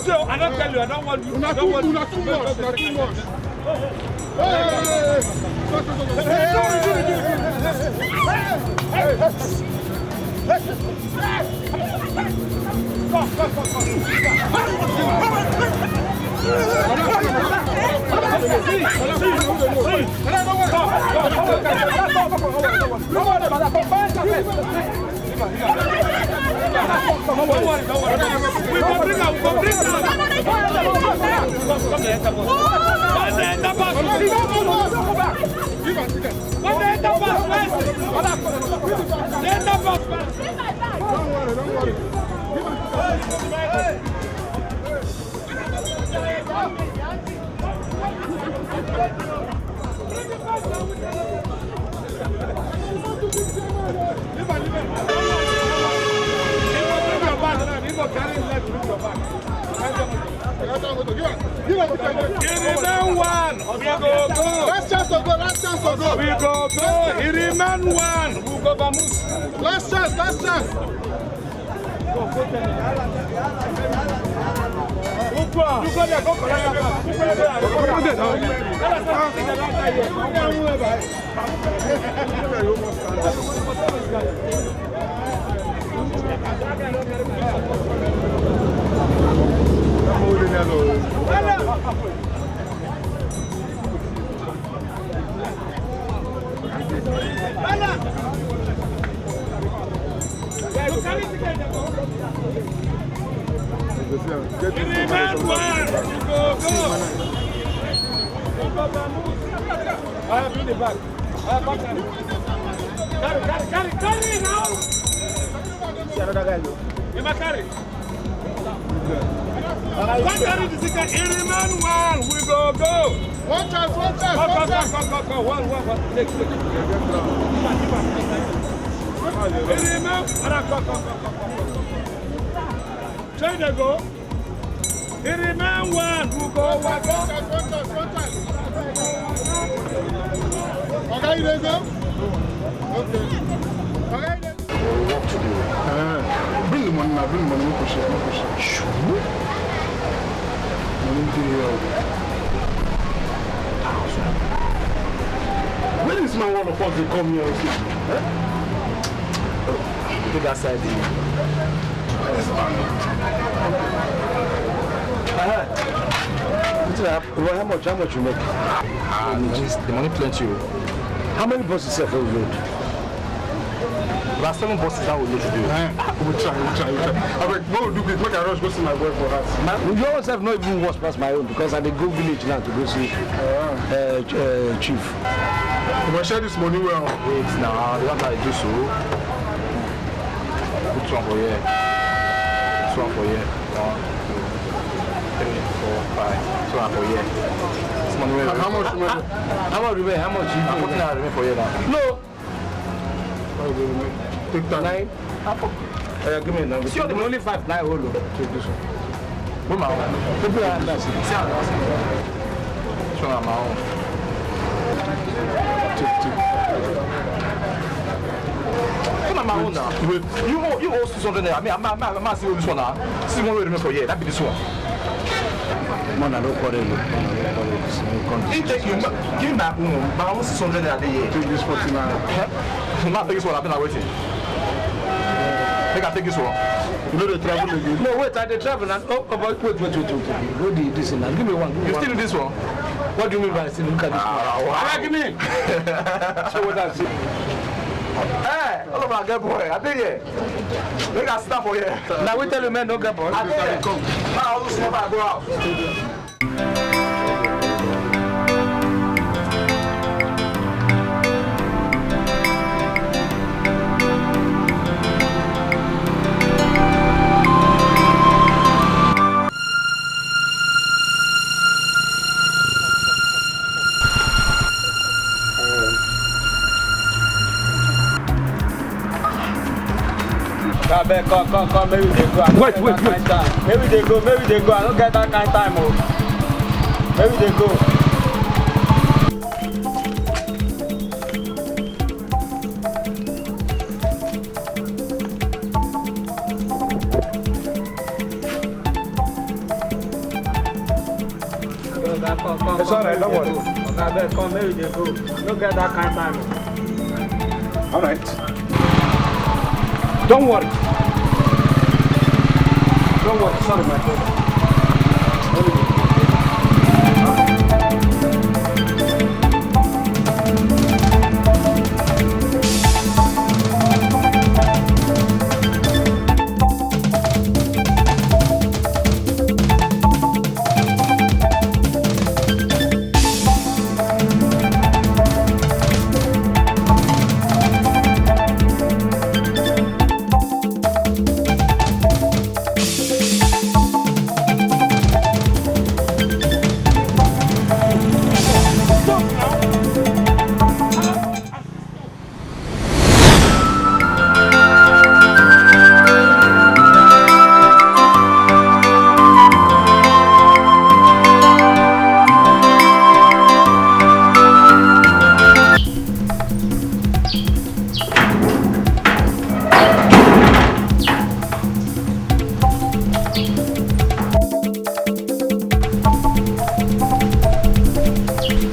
So I don't tell you, I don't want you. I don't want you. Last chance to go. We go. He remain one. We go vamoose. Last chance. I have in the back. Carry now. You must carry. One carry the ticket. One. We go. One chance. Go. One. Take. Try to go. He remain one. We go. One time. Okay, you go. Okay. What to do? Bring the money now. Push it. When is my one of us to come here? Look at that side. How much you make? The money plenty. How many buses have we load? There are 7 buses that we load today. We'll try. What we'll do is make a rush go see my boy for us. Yours have not even worse past my own because I dey go village now to go see chief. We share this money well. Wait now, the one that I do so. Which one for here? 1, 2, 3, 4, 5. 2 for here. This money where? How much? How much remain? How much? I'm putting that remain for here now. No. Take that. 9. Give me a number. See, only 5 9 hold on. Take this one. Where my own? People are under. See how that's it. Which one am I on? Take. Come on, my own now. You owe 600 naira. I mean, I'm asking this one now. See one way remain for here. That be this one. Man, I don't call it. Give me my own 600 naira. Take this 49. Not take this one. I've been waiting. Make I take this one. You know the travel again. No, wait, I travel and wait. Go this and give me one. You still do this one? What do you mean by still look at this one? Give me. So what I see. Hey, all of my girl boy, I did here. Make us stop for here. Now we tell you men no get boy. I did. Come. Now I'll just never go out. Come, maybe they go. Wait. Maybe they go. I don't get that kind of time, oh. Maybe they go. Come. It's alright, don't worry. Come, maybe they go. Don't get that kind of time, oh. Alright. Don't worry. Sorry, my brother.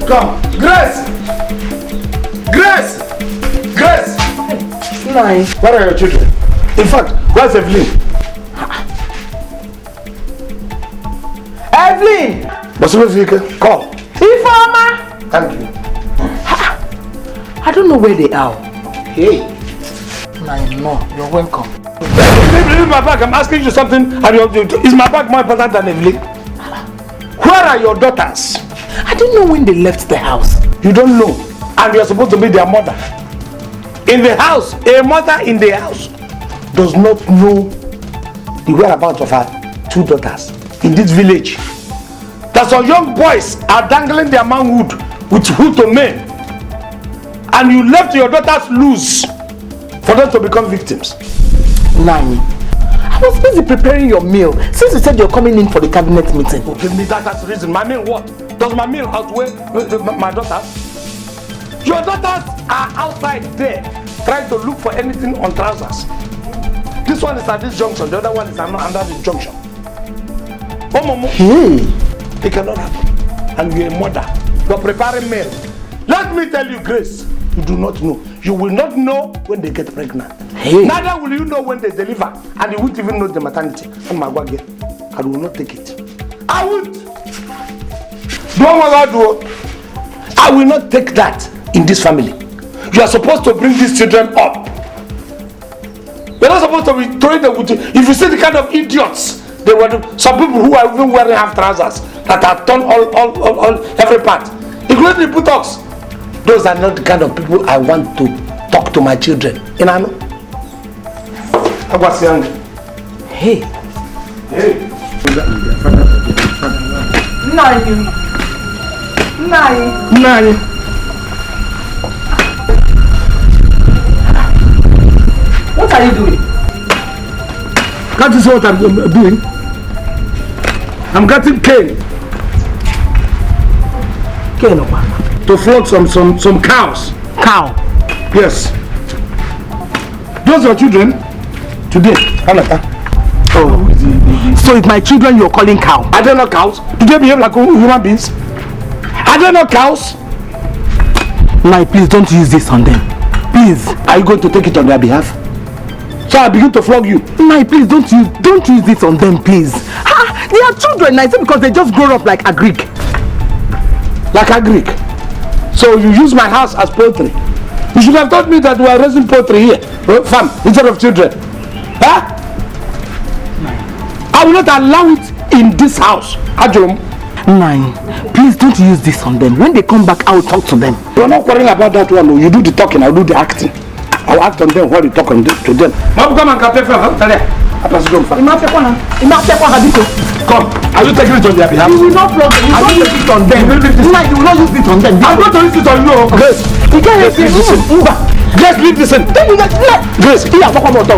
Come, Grace! Nine. Where are your children? In fact, where's Evelyn? Evelyn! Osuofia, call. Ifeoma! Thank you. I don't know where they are. Hey. Nine, no, you're welcome. Leave my bag. I'm asking you something. Is my bag more important than Evelyn? Where are your daughters? I didn't know when they left the house. You don't know. And you're supposed to be their mother. In the house, a mother in the house does not know the whereabouts of her two daughters in this village. That some young boys are dangling their manhood with hood to men. And you left your daughters loose for them to become victims. Nine. I was busy preparing your meal since you said you're coming in for the cabinet meeting. Oh, give me that as reason. My meal what? Does my meal outweigh my daughters? Your daughters are outside there trying to look for anything on trousers. This one is at this junction, the other one is under this junction. Oh, Momo. It cannot happen. And you're a mother. You're preparing meal. Let me tell you, Grace, you do not know. You will not know when they get pregnant. Hey. Neither will you know when they deliver. And you won't even know the maternity. I will not take it. I won't. Don't want to do. I will not take that in this family. You are supposed to bring these children up. You're not supposed to be throwing them with you. If you see the kind of idiots they were, some people who are even wearing half trousers that have torn all every part, including the buttocks. Those are not the kind of people I want to talk to my children. You know? I was young. Hey. Nine. What are you doing? Can't you see what I'm doing? I'm getting cane. Cane of what? To flog some cows. Cow. Yes. Those are children. Today. Oh. So it's my children you're calling cow? Are they not cows? Do they behave like human beings? Are they not cows? Nai, please don't use this on them. Please. Are you going to take it on their behalf? So I begin to flog you. Nai, please don't use this on them, please. Ha! They are children, Nai, because they just grow up like a Greek. Like a Greek? So you use my house as poultry. You should have told me that we are raising poultry here, farm, instead of children. Huh? I will not allow it in this house. Ajum. Nine, please don't use this on them. When they come back, I will talk to them. You are not worrying about that one. You do the talking, I'll do the acting. I'll act on them while you talk on to them. Come, are you taking it on their behalf? You will not flog them. You will not use it on them. You will not use it on them. I'm going to use it on you. Grace, you can't help me. Grace, leave this in. Grace, you are talking about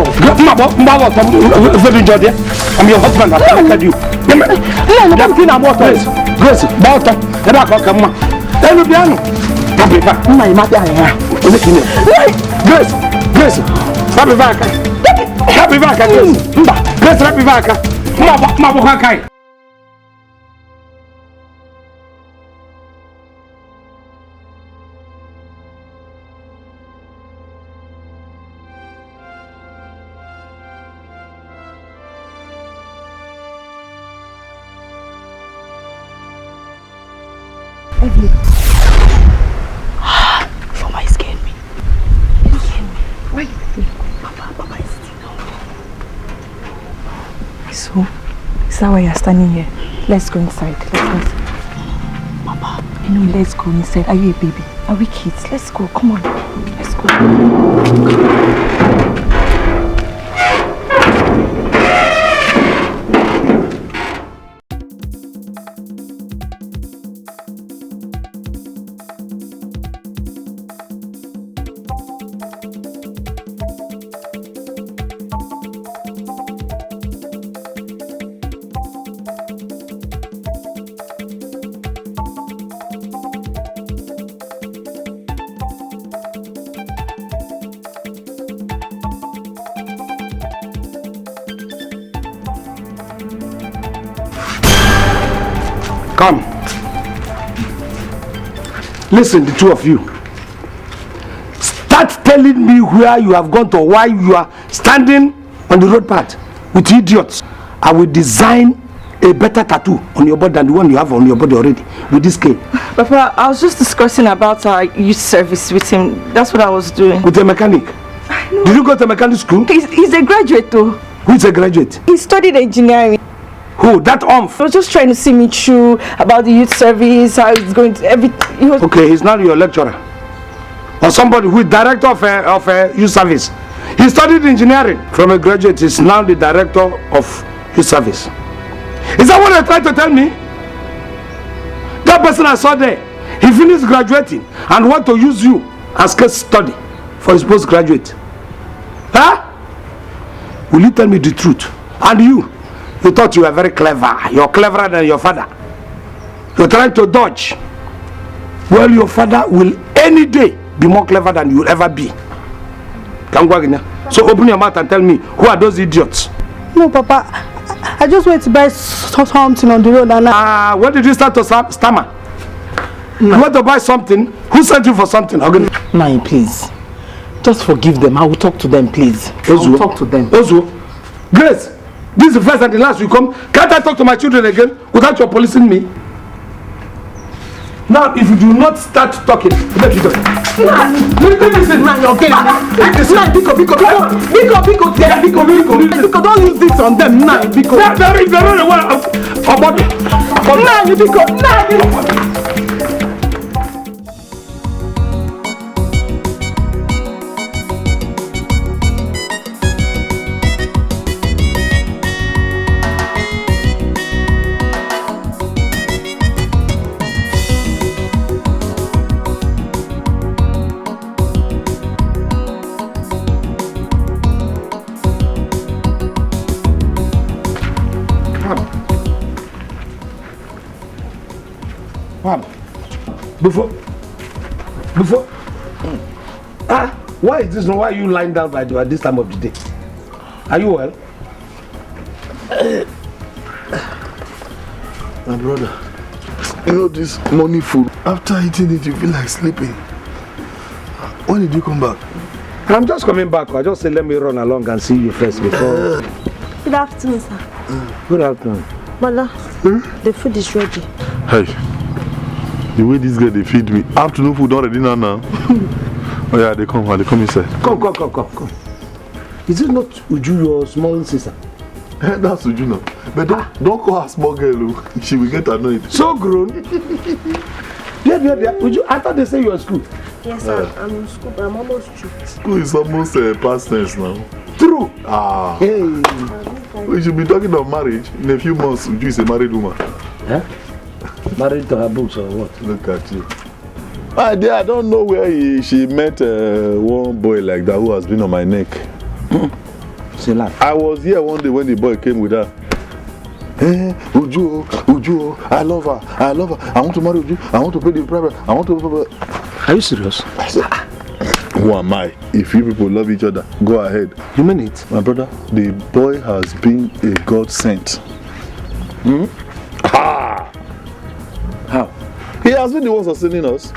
I'm your husband. I can't you. Grace, Balto, come on. Then you piano. Grace, Grace, happy back. Happy back, Grace. Grace, happy back. Mabokai. Mama, you scared me. You scared me. Why you think? Papa is sitting down. So, is that why you're standing here? Let's go inside. Let's go inside. Papa, let's go inside. Are you a baby? Are we kids? Let's go. Come on. Let's go. Come. Listen, the two of you. Start telling me where you have gone to, why you are standing on the road path with idiots. I will design a better tattoo on your body than the one you have on your body already with this cane. Papa, I was just discussing about our youth service with him. That's what I was doing. With a mechanic? Did you go to mechanic school? He's a graduate though. Who is a graduate? He studied engineering. Who? That He was just trying to see me through about the youth service, how it's going to everything. Okay, he's not your lecturer. Or somebody who is director of youth service. He studied engineering. From a graduate, he's now the director of youth service. Is that what you're trying to tell me? That person I saw there, he finished graduating and want to use you as case study for his postgraduate. Huh? Will you tell me the truth? And you thought you were very clever. You're cleverer than your father. You're trying to dodge. Well, your father will any day be more clever than you will ever be. So open your mouth and tell me, who are those idiots? No, Papa. I just went to buy something on the road and when did you start to stammer? No. You want to buy something? Who sent you for something? Nai, please. Just forgive them. I will talk to them, please. I will talk to them. Osu, Grace, this is the first and the last you come. Can't I talk to my children again without your policing me? Now, if you do not start talking, let you talk. Listen, Biko, don't use this on them now. Biko, Before. Why is this? Why are you lying down by at this time of the day? Are you well? My brother, you know this morning food, after eating it you feel like sleeping. When did you come back? I'm just coming back. I just said let me run along and see you first before. Good afternoon, sir. Good afternoon. Mother, the food is ready. Hey, the way this girl they feed me, afternoon food already now. Oh yeah, they come inside. Come. Is it not Uju, your small sister? That's Uju now. But don't call her small girl, look. She will get annoyed. So grown. Yeah. Uju, I thought they say you are at school. Yes, sir. I'm in school, but I'm almost through. School is almost past tense now. True. Hey. We should be talking about marriage. In a few months, Uju is a married woman. Huh? Married to her books or what? Look at you. My dear, I don't know where she met one boy like that who has been on my neck. I was here one day when the boy came with her. Uju, I love her. I want to marry Uju. I want to pay the private. I want to. Are you serious? I said, who am I? If you people love each other, go ahead. You mean it? My brother, the boy has been a God sent. How? He has been the one sustaining us.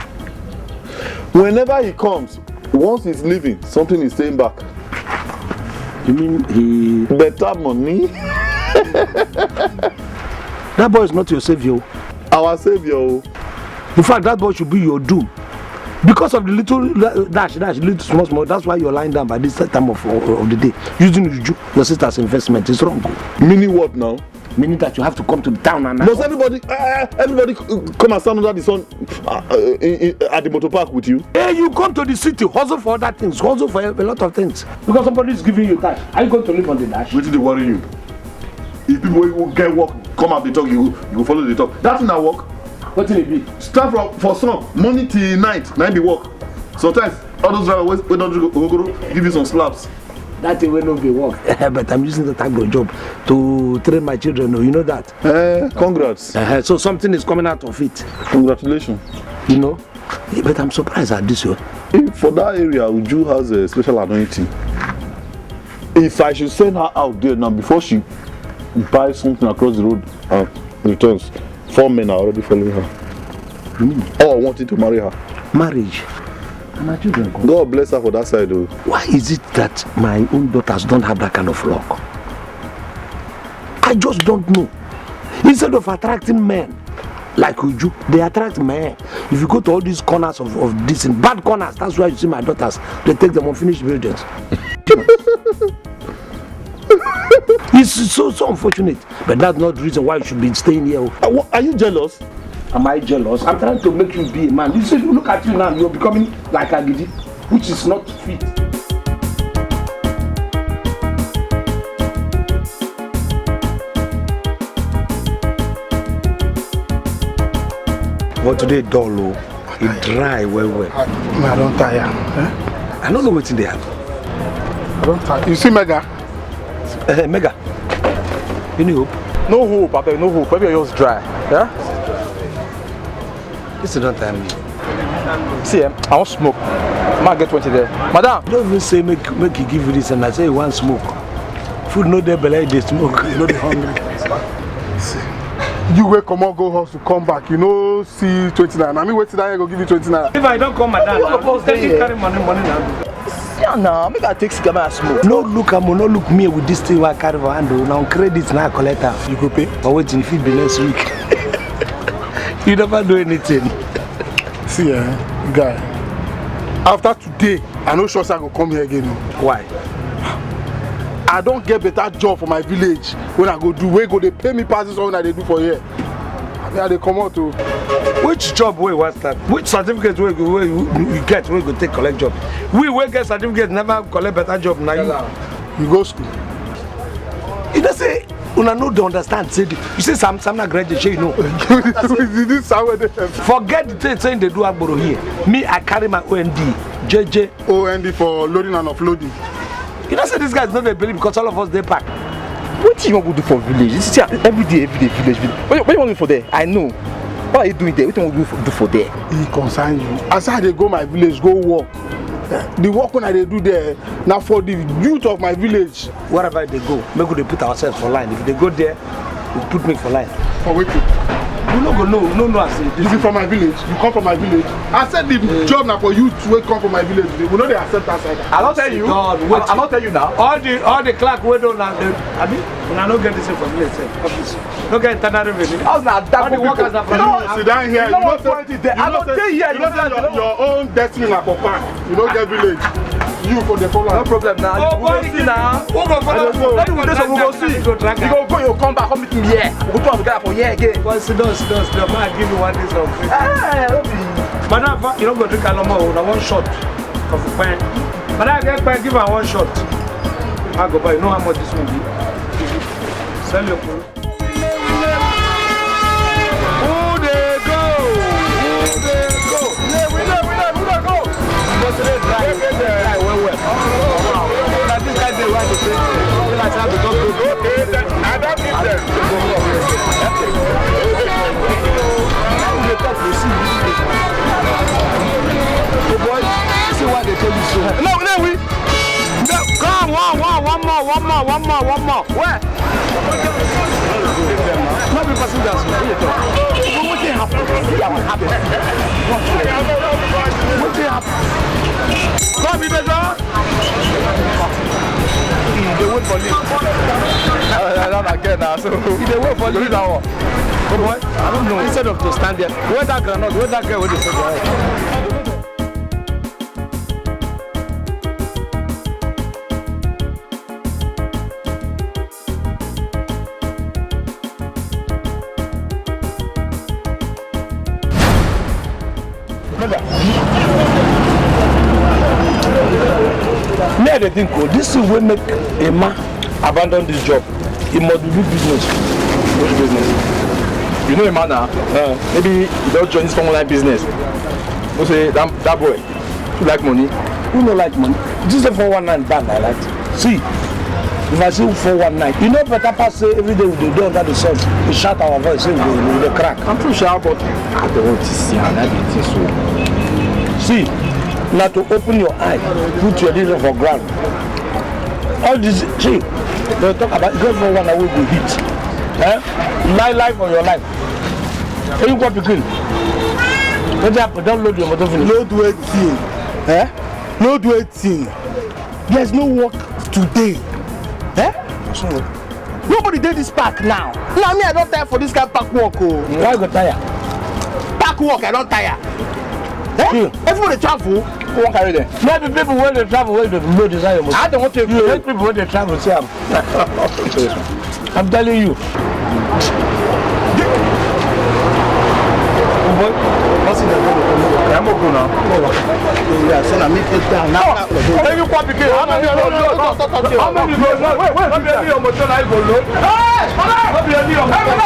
Whenever he comes, once he's leaving, something is staying back. You mean he... Better money? That boy is not your savior. Our savior. In fact, that boy should be your doom. Because of the little dash, little small, that's why you're lying down by this time of the day. Using your sister's investment is wrong. Meaning what now? Meaning that you have to come to the town and... Does everybody come and stand under the sun at the motor park with you? Hey, you come to the city, hustle for other things, hustle for a lot of things. Because somebody is giving you cash. Are you going to live on the dash? What did they worry you? If people who get work, come out the talk, you follow the talk. That's not work. What will it be? Start for some, morning till night be work. Sometimes all those drivers we don't go give you some slaps. That way will not be work. But I'm using the type of job to train my children. You know that? Congrats. So something is coming out of it. Congratulations. You know? But I'm surprised at this one. For that area, Uju has a special anointing. If I should send her out there now before she buys something across the road and returns, 4 men are already following her. All wanting to marry her. Marriage? My children. God bless her for that side though. Why is it that my own daughters don't have that kind of luck? I just don't know. Instead of attracting men like Uju, they attract men. If you go to all these corners of this, in bad corners, that's why you see my daughters, they take them unfinished buildings. It's so unfortunate, but that's not the reason why you should be staying here. Are you jealous? Am I jealous? I'm trying to make you be a man. You see, look at you now, you're becoming like a gidi, which is not fit. But today, dull, it dry well. I don't tire. I don't know what's in there. I don't tire. You see Mega? Mega. Any hope? No hope, I beg, no hope. Maybe yours dry. Yeah? This is not time. See, I want smoke. I might get 20 there. Madam! Don't even say make you give you this and I say you want smoke. Food no there, but like they smoke. You know they hungry. See. You will come on, go hustle, come back. You know, see 29. I mean, wait till I go give you 29. If I don't come, madam, I'll carry money now. Yeah, no, make I take cigar and smoke. No look, no look me with this thing I carry for hand. Now credits now collect her. You go pay. But waiting if it be next week. You never do anything. See, guy. After today, I know sure I go come here again. Why? I don't get better job for my village when I go do. Where go they pay me passes on that they do for here. I mean, they come out to. Which job we want that? Which certificate we get? We go take collect job. We get certificate never collect better job now. You go school. You don't say. Una no don't understand. Say you say some na graduate, you know. Forget the thing saying they do agboro here. Me, I carry my OND, JJ. OND for loading and offloading. You know, say this guy is not a believer because all of us they pack. What do you want to do for village? This is every day, village. What do you want to do for there? I know. What are you doing there? What do you want to do for there? It concerns you. As I they go my village, go work. The work when I they do there, now for the youth of my village. Wherever they go, maybe they put ourselves for line. If they go there, they put me for line. For waiting. You no go no. I say. This is from my village. You come from my village. I said the job now for you to come from my village. We know they accept that side. I'll not tell you. I'll not tell you now. All the clerk we don't now. I mean, when I don't get this from village, office. Don't get internal revenue. How's that? All the workers are from. Sit down here. You know what point is there? I don't tell you. You know your own destiny like for farm. You don't get village. You for the follow. No problem now. Oh, we go see now. Who go follow? Let me do some. We go see. You go. You come back. Come meet me here. We go talk together for here again. Well, sit down. Man, give you 1 day of free. Madam, you don't go drink a lot more. One shot of the pen. But I get pen. Give her 1 shot. I go buy. You know how much this will be? Sell your food. Who they go? Can we? No, come on, one more. Where? Not be passengers. What happened? What happened? Come, you better. They wait for you. Not again now. So they wait for you now. Oh boy, I don't know. Instead of to stand there, where that girl not? Where that girl with the me I think this will make a man abandon this job. He must do business. Which business? You know a man now? Maybe he don't join this online business. You say that boy, you like money? Who don't like money? This is a 419 band I like. See, if I say 419, you know better pass say every day we do under the sun. We shout our voice, say we the crack. I'm too sure, but I don't want to see how that is so. See. Now to open your eye, put your leader for ground. All this, see, they talk about go for one away with hit. My life or your life. Hey, you got to begin. Don't load your motor. Load waiting. Load waiting. There's no work today. Nobody did this park now. Now me, I don't tire for this kind of park work. Why you go tire? Park work, I don't tire. Everybody travel. Who won't carry them? Maybe people when they travel, when they load desire. I don't want to make people when they travel. See, I'm telling you. What's in the I'm okay now. Yeah, so I make it down now. Let me quite begin. How many go? Wait. Let me hear your motion. I go load. Let me hear your motion.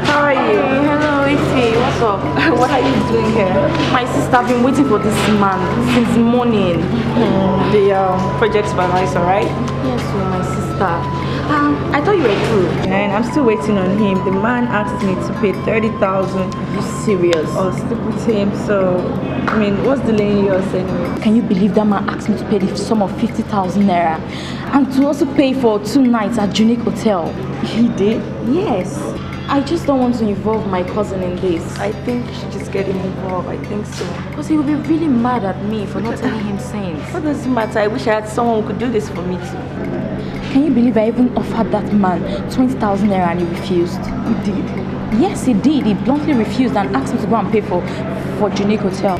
How are you? Hello, Ife. What's up? What are you doing here? My sister, I've been waiting for this man since morning. The project supervisor, right? Yes, my sister. I thought you were through. And I'm still waiting on him. The man asked me to pay 30,000. Are you serious? I'll sleep with him. So, I mean, what's delaying yours anyway? Can you believe that man asked me to pay the sum of 50,000 naira? And to also pay for 2 nights at Unique Hotel. He did? Yes. I just don't want to involve my cousin in this. I think you should just get him involved. I think so. Because he will be really mad at me for not telling him things. What does it matter? I wish I had someone who could do this for me too. Can you believe I even offered that man 20,000 naira and he refused? He did? Yes, he did. He bluntly refused and asked me to go and pay for Unique Hotel.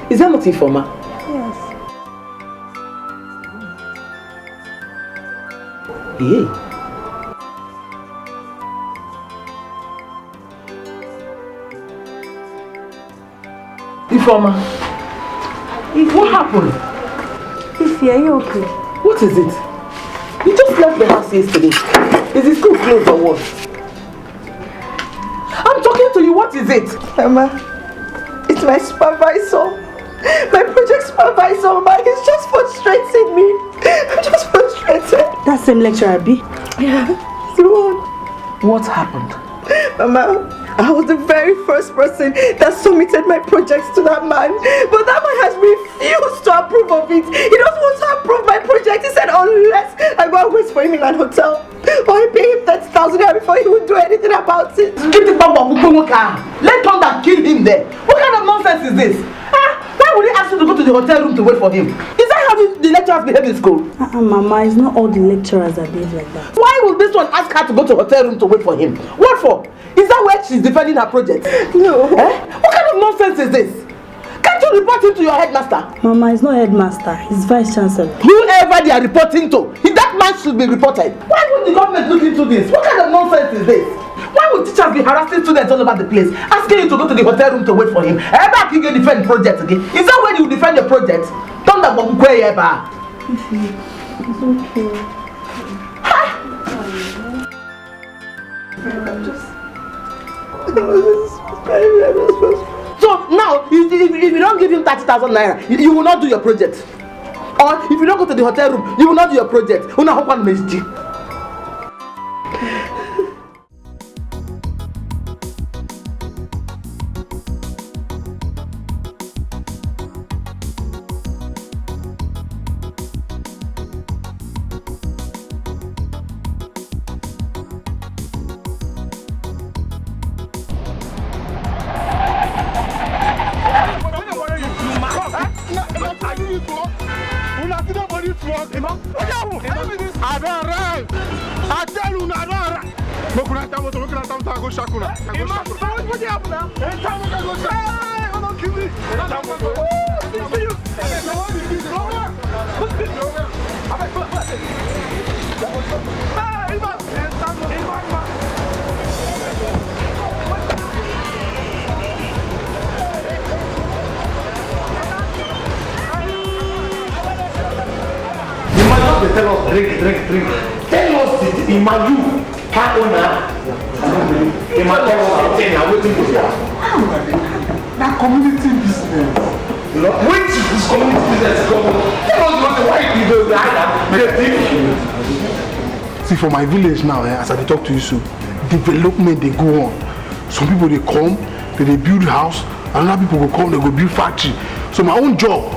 Is that not Informa? Yes. Yeah. Informa. What happened? Ify, are you okay? What is it? You just left the house yesterday. Is the school closed or what? I'm talking to you. What is it? Mama, it's my supervisor. My project supervisor, Mama, he's just frustrating me. I'm just frustrated. That same lecturer, B? Yeah, the one. What happened? Mama, I was the very first person that submitted my projects to that man. But that man has refused to approve of it. He doesn't want to approve my project. He said unless I go and wait for him in an hotel. Or I pay him 30,000 naira before he would do anything about it. Keep the bomb of let thunder kill him there. What kind of nonsense is this? Why would he ask you to go to the hotel room to wait for him? Is that how the lecturers behave in school? Mama, it's not all the lecturers that behave like that. Why will this one ask her to go to the hotel room to wait for him? What for? Is that where she's defending her project? No. What kind of nonsense is this? Can't you report him to your headmaster? Mama, he's not headmaster, he's vice chancellor. Whoever they are reporting to, that man should be reported. Why would the government look into this? What kind of nonsense is this? Why would teachers be harassing students all over the place, asking you to go to the hotel room to wait for him? Ever can you defend project again? Is that when you defend your project? Don't that go ever. It's okay. So now, if you don't give him 30,000 naira, you will not do your project. Or if you don't go to the hotel room, you will not do your project. Tell us, drink. Tell us the Imaju, her owner. Imaju, I'm waiting for you. That community business. Which is community business? Tell us what the white people See, for my village now, as I talk to you, so development they go on. Some people they come, they build house, and other people will come, they go build factory. So my own job,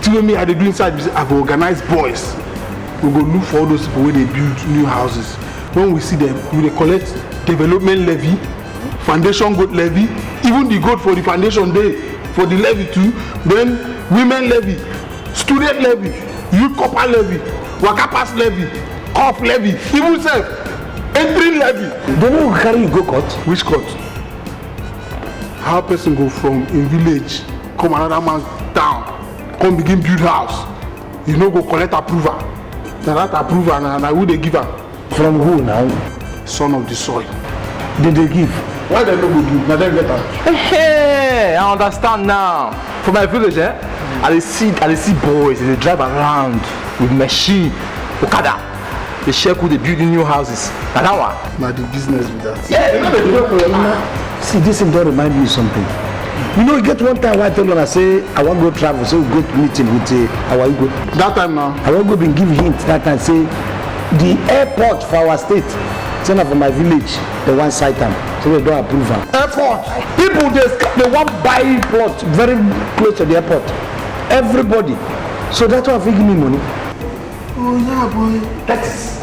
tell me how they do inside, I go organize boys. We go look for all those people where they build new houses. When we see them, we will collect development levy, foundation goat levy, even the goat for the foundation day, for the levy too. Then women levy, student levy, youth copper levy, waka pass levy, off levy, even self, entry levy. Don't know who carry you go court? Which court? How a person go from a village, come another man's town, come begin build house, you no go collect approval. Now that approval and who they give her? From who now? Son of the soil. Did they give? Why they no go do? Now they get her. Hey, I understand now. For my village, I see boys, they drive around with machine, Okada. They share who they building new houses. Now that one. Now the business with that. Yeah, you know they do it for you. See, this thing don't remind me of something. You know, you get one time I told you, I say, I want to go travel, so we go to meeting with our Igbo. That time now? I want to go and give hint that time, say, the airport for our state, say for my village, they want site them, so they don't approve them. Airport? People, they want buy plot very close to the airport. Everybody. So that's why they give me money. Oh yeah, boy. That is.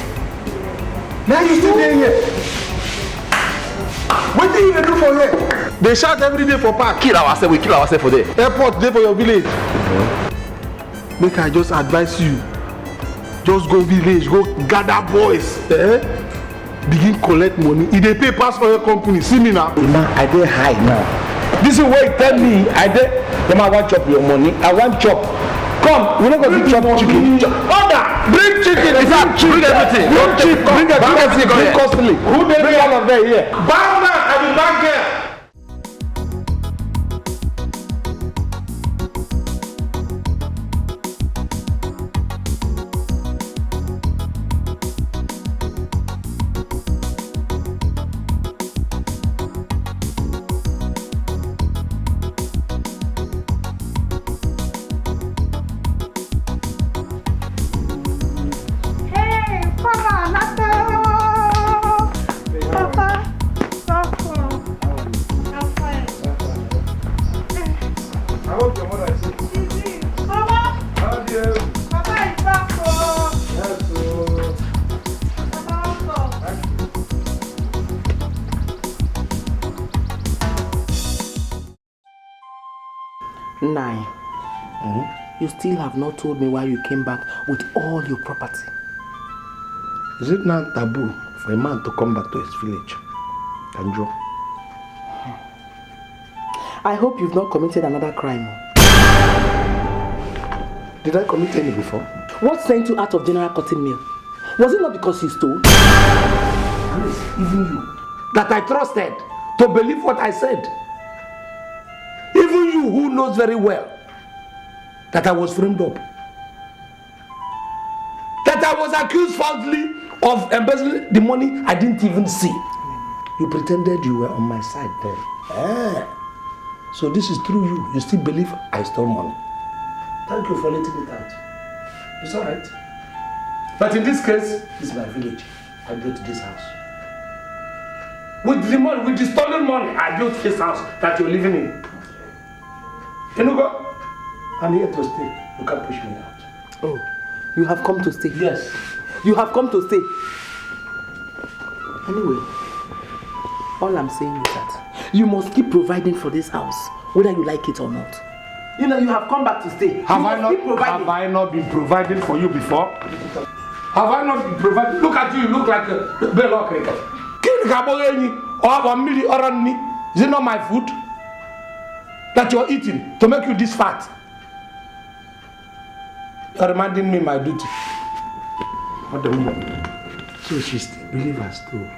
Now you still there here. What do you even do for here? They shout every day for park. We kill ourselves for there. Airport there for your village. Make I just advise you. Just go village, go gather boys. Begin collect money. If they pay pass for your company, see me now. I dey high now. This is what you tell me. I want chop your money. I want chop. Come, we're not going to chop chicken. Order! Bring chicken! In fact, bring everything. Bring everything. Bring costly. Who bring all of them here? Bow now, I will back here. 9. You still have not told me why you came back with all your property. Is it now taboo for a man to come back to his village? Kanjo? I hope you've not committed another crime. Did I commit any before? What sent you out of General Cotton Mill? Was it not because you stole? Please, even you, that I trusted to believe what I said. Even you who knows very well that I was framed up. That I was accused falsely of embezzling the money I didn't even see. You pretended you were on my side then. So this is through you. You still believe I stole money. Thank you for letting it out. It's alright. But in this case, this is my village. I built this house. With the money, with the stolen money, I built this house that you're living in. Enugu, I'm here to stay. You can't push me out. Oh, you have come to stay? Yes. You have come to stay. Anyway, all I'm saying is that you must keep providing for this house, whether you like it or not. You know, you have come back to stay. Have I not been providing for you before? Have I not been providing? Look at you, you look like a bellow cricket. Is it not my food that you're eating to make you this fat? You're reminding me my duty. What the woman? So she still believes us too.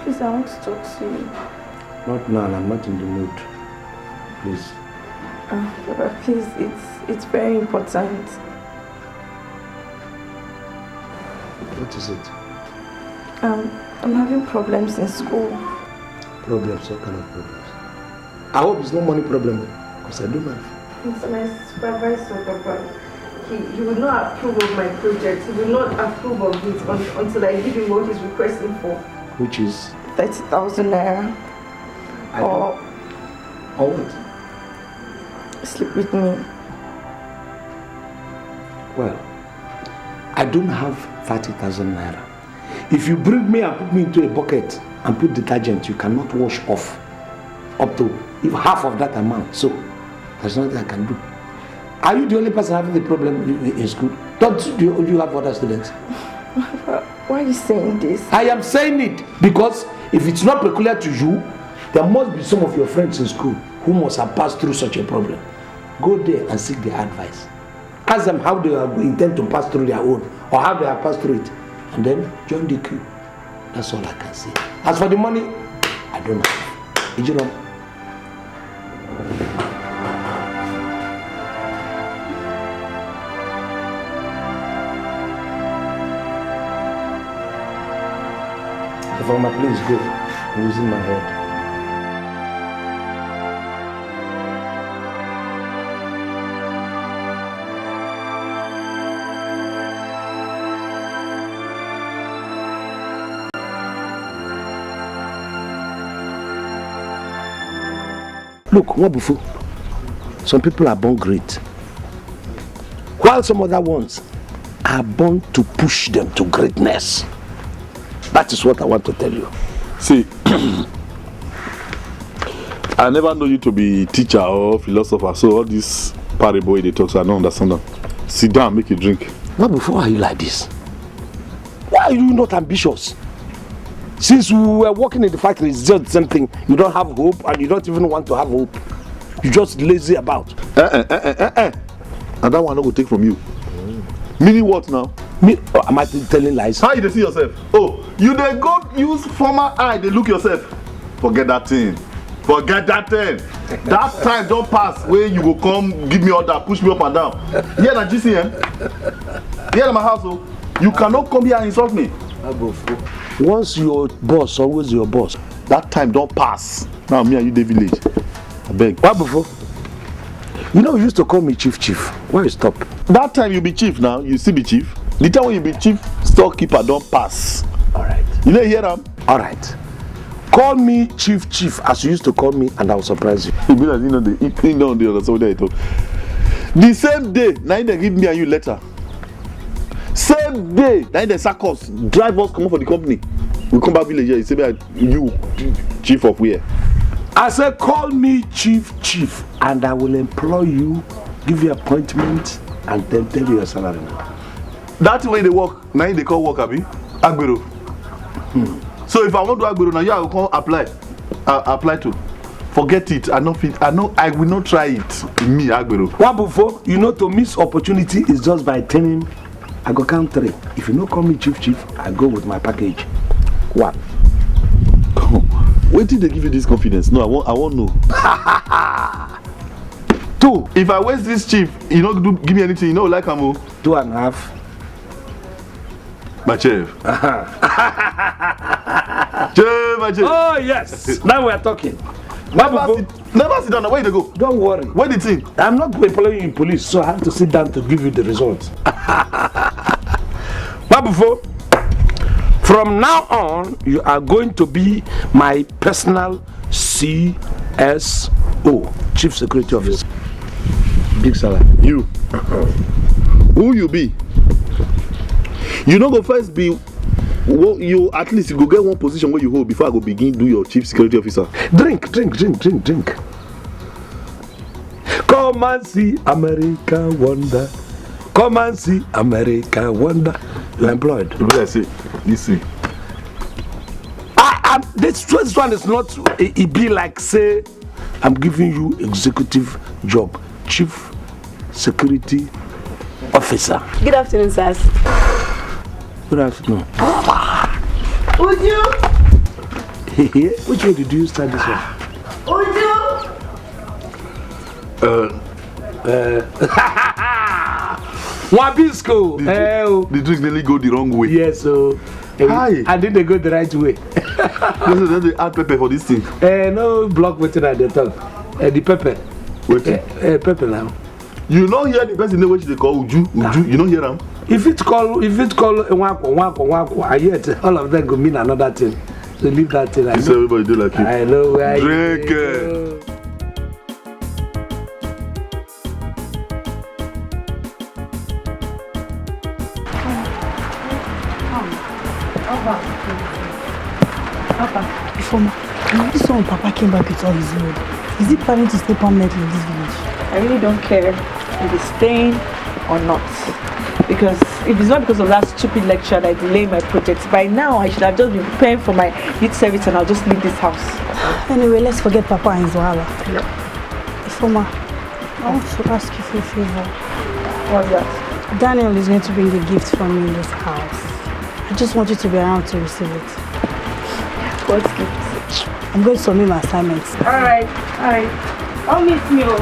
Please, I want to talk to you. Not now, I'm not in the mood. Please. Papa, please, it's very important. What is it? I'm having problems in school. Problems? What kind of problems? I hope it's no money problem, because I don't have. It's my supervisor, Papa. He will not approve of my project. He will not approve of it until I give him what he's requesting for. Which is? 30,000 naira. Or what? Sleep with me. Well, I don't have 30,000 naira. If you bring me and put me into a bucket and put detergent, you cannot wash off up to half of that amount. So there's nothing I can do. Are you the only person having the problem in school? Don't you have other students? Why are you saying this? I am saying it because if it's not peculiar to you, there must be some of your friends in school who must have passed through such a problem. Go there and seek their advice. Ask them how they intend to pass through their own or how they have passed through it. And then join the queue. That's all I can say. As for the money, I don't know. Did you know? Ifeoma, please go. I'm losing my head. Look, Wabufu, some people are born great, while some other ones are born to push them to greatness. That is what I want to tell you. See, I never know you to be teacher or philosopher, so all this parable they talk, so I don't understand them. Sit down, make a drink. Wabufu, why are you like this? Why are you not ambitious? Since we were working in the factory, it's just the same thing. You don't have hope and you don't even want to have hope. You're just lazy about. And that one I go take from you. Meaning what now? Am I telling lies? How you see yourself? Oh, you dey go use former eye, they look yourself. Forget that thing. Forget that thing. That time don't pass where you go come give me order, push me up and down. Here na GCM. Here na my house. Oh. You cannot come here and insult me. Once your boss, always your boss. That time don't pass. Now me and you the village. I beg. What before? You know you used to call me chief. Why you stop? That time you be chief now, you still be chief. The time when you be chief storekeeper don't pass. Alright. You know hear them? Alright. Call me Chief, as you used to call me, and I will surprise you. You mean as you know the understand what I talk. The same day, now they give me and you letter. Same day, now they sack us, drive us, come up for the company. We come back village here, you say you chief of where? I said, call me Chief, and I will employ you, give you appointment, and then tell you your salary. That's the way they work. Now they call work, Abi. Agbero. So if I want to Agbero now, I will come apply to. Forget it. I will not try it. Me, Agbero. What before? You know, to miss opportunity is just by telling. I go count 3. If you don't call me Chief, I go with my package. 1. Wait till they give you this confidence. No, I won't know. 2. If I waste this chief, you don't give me anything. You know, like I'm 2.5. My chief. My chief. Oh yes. Now we are talking. Never sit down. Where you go? Don't worry. Where the thing? I'm not employing you in police, so I have to sit down to give you the results. Before, from now on, you are going to be my personal CSO, Chief Security Officer. Big salary. You. Who you be? You don't go first be. Well, you at least you go get one position where you hold before I go begin do your Chief Security Officer. Drink. Come and see America wonder. Come and see America wonder. You're employed. What I say? Listen. This one is not. It be like say, I'm giving you executive job, Chief Security Officer. Good afternoon, sirs. Good afternoon. Would you? Which way did you start this one? Would you? Wabisco. The drink nearly go the wrong way. Yes, so. Hi. I didn't go the right way. Then they add pepper for this thing. No block waiting at the top. The pepper. Wait. Pepper now. You don't hear the person name which they call Uju. You don't hear them. If it call Wako, I hear it. All of them go mean another thing. So leave that thing. You say everybody do like you. I know where Drink. This one Papa came back with all his load. Is he planning to stay permanently in this village? I really don't care if he's staying or not. Because if it's not because of that stupid lecture that delayed my projects, by now I should have just been preparing for my youth service and I'll just leave this house. Anyway, let's forget Papa and his wahala. Yeah. Ifoma, I want to ask you for a favor. What's that? Daniel is going to bring a gift for me in this house. I just want you to be around to receive it. What gift? I'm going to submit my assignments. Alright. I'll miss you.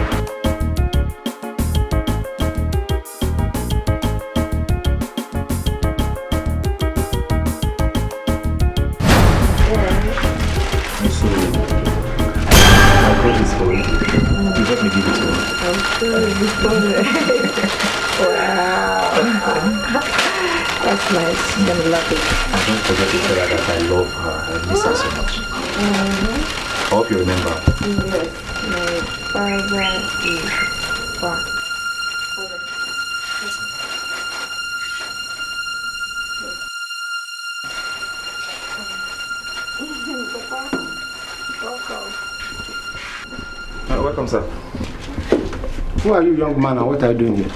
Wow. That's nice. I'm gonna love it. And don't forget to tell her that I love her. I miss her so much. I hope you remember. Yes. My father is back. Welcome, sir. Who are you, young man, and what are you doing here?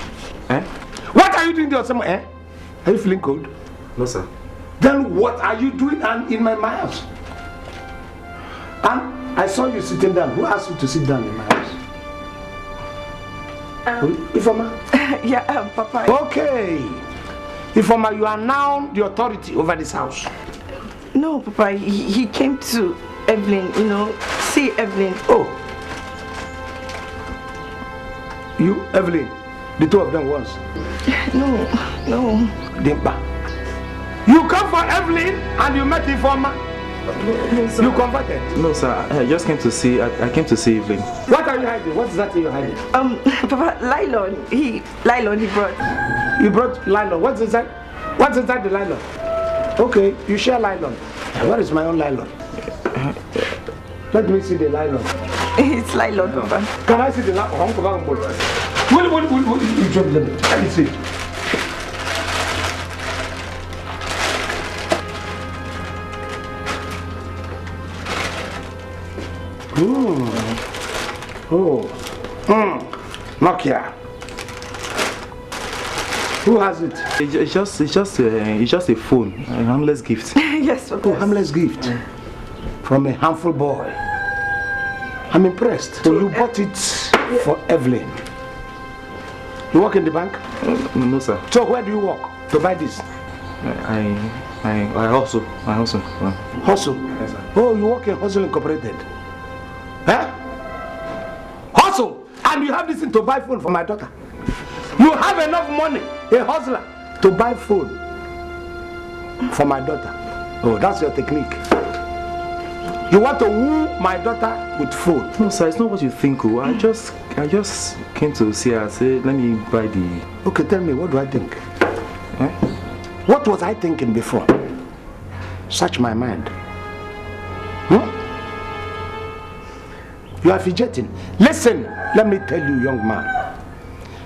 What are you doing there, summer? Are you feeling cold? No, sir. Then what are you doing in my house? And I saw you sitting down. Who asked you to sit down in my house? Ifoma? Yeah, Papa. Okay. Ifoma, you are now the authority over this house. No, Papa. He came to Evelyn, see Evelyn. Oh. You, Evelyn, the two of them once? No. Dimpa. You come for Evelyn and you met Ifoma? No, sir. You converted? No, sir. I just came to see. I came to see Evelyn. What are you hiding? What is that you're hiding? Papa, nylon. He brought. You brought nylon. What's inside? What's inside the nylon? Okay, you share nylon. Where is my own nylon? Let me see the nylon. It's nylon, Papa. Can I see the nylon? What? You drop them. Let me see. Nokia. Who has it? It's just a phone, a harmless gift. Yes, Papa. Oh, harmless gift from a handful boy. I'm impressed. So you bought it for Evelyn. You work in the bank? No, sir. So where do you work to buy this? I hustle. Hustle? Yes, sir. Oh, you work in Hustle Incorporated? Huh? Hustle! And you have this thing to buy phone for my daughter. You have enough money, a hustler, to buy phone for my daughter. Oh, that's your technique. You want to woo my daughter with phone? No, sir, it's not what you think. I just came to see her. Say, let me buy the. Okay, tell me, what do I think? Eh? What was I thinking before? Search my mind. You are fidgeting. Listen, let me tell you, young man.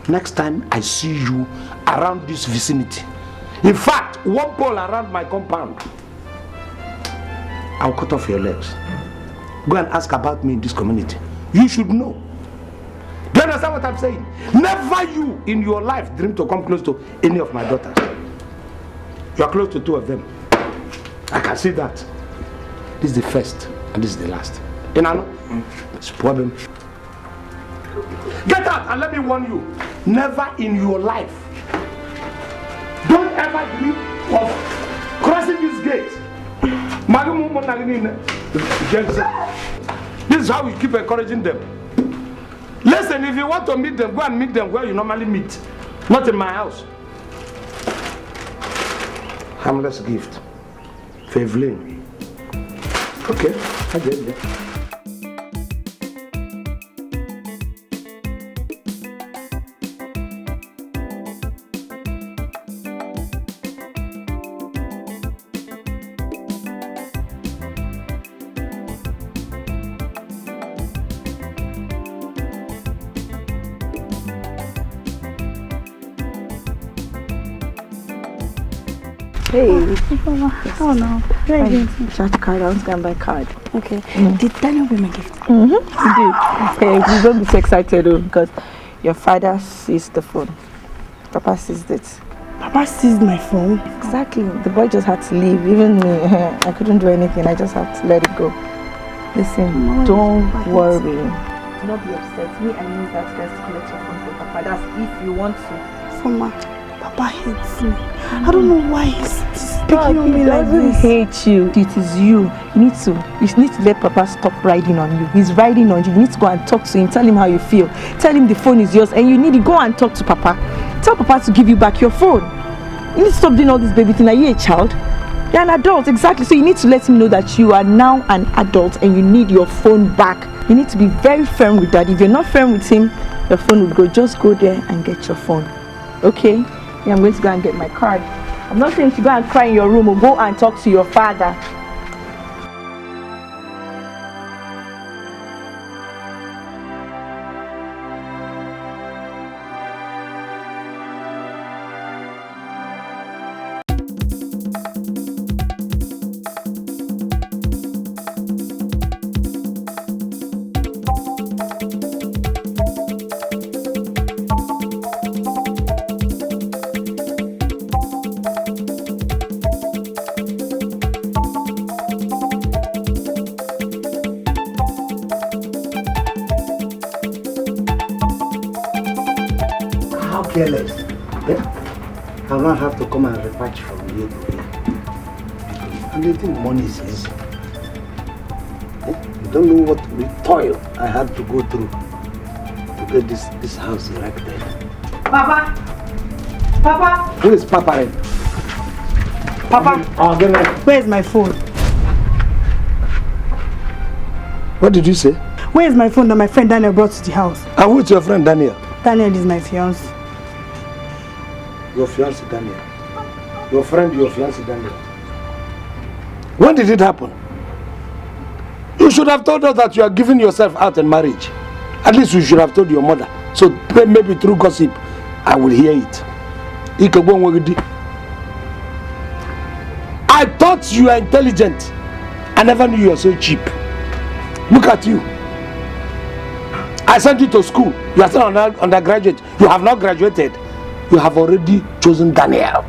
Next time I see you around this vicinity, in fact, one pole around my compound, I'll cut off your legs. Go and ask about me in this community. You should know. Do you understand what I'm saying? Never you in your life dream to come close to any of my daughters. You are close to 2 of them. I can see that. This is the first and this is the last. You know? It's a problem. Get out and let me warn you. Never in your life. Don't ever dream of crossing this gate. This is how we keep encouraging them. Listen, if you want to meet them, go and meet them where you normally meet. Not in my house. Harmless gift. For Evelyn. Okay, I get it. Hey, oh no, charge card. I want to go and buy card. Okay. Did Daniel bring my gift? He did. Hey, you don't be so excited though, because your father seized the phone. Papa seized it. Papa seized my phone. Exactly. The boy just had to leave. Even me, I couldn't do anything. I just had to let it go. Listen, don't worry. Do not be upset. Me, I need that guys to collect your phone from Papa. That's if you want to. Mama, Papa hates me. I don't know why he's speaking on me like this. He doesn't hate you. It is you. You need to let Papa stop riding on you. He's riding on you. You need to go and talk to him. Tell him how you feel. Tell him the phone is yours and you need to go and talk to Papa. Tell Papa to give you back your phone. You need to stop doing all this baby thing. Are you a child? You're an adult, exactly. So you need to let him know that you are now an adult and you need your phone back. You need to be very firm with that. If you're not firm with him, your phone will go. Just go there and get your phone. Okay? Yeah, I'm going to go and get my card. I'm not saying to go and cry in your room or go and talk to your father. Careless. Yeah? I now have to come and repatriate from here to here. And they think money is easy. Yeah? You don't know what the toil I had to go through to get this house erected. Papa! Papa! Who is Papa then? Papa! Where's my phone? What did you say? Where's my phone that my friend Daniel brought to the house? And who's your friend Daniel? Daniel is my fiance. Your fiancé Daniel. Your friend, your fiancé Daniel. When did it happen? You should have told us that you are giving yourself out in marriage. At least you should have told your mother. So maybe through gossip, I will hear it. I thought you were intelligent. I never knew you were so cheap. Look at you. I sent you to school. You are still undergraduate. You have not graduated. You have already chosen Daniel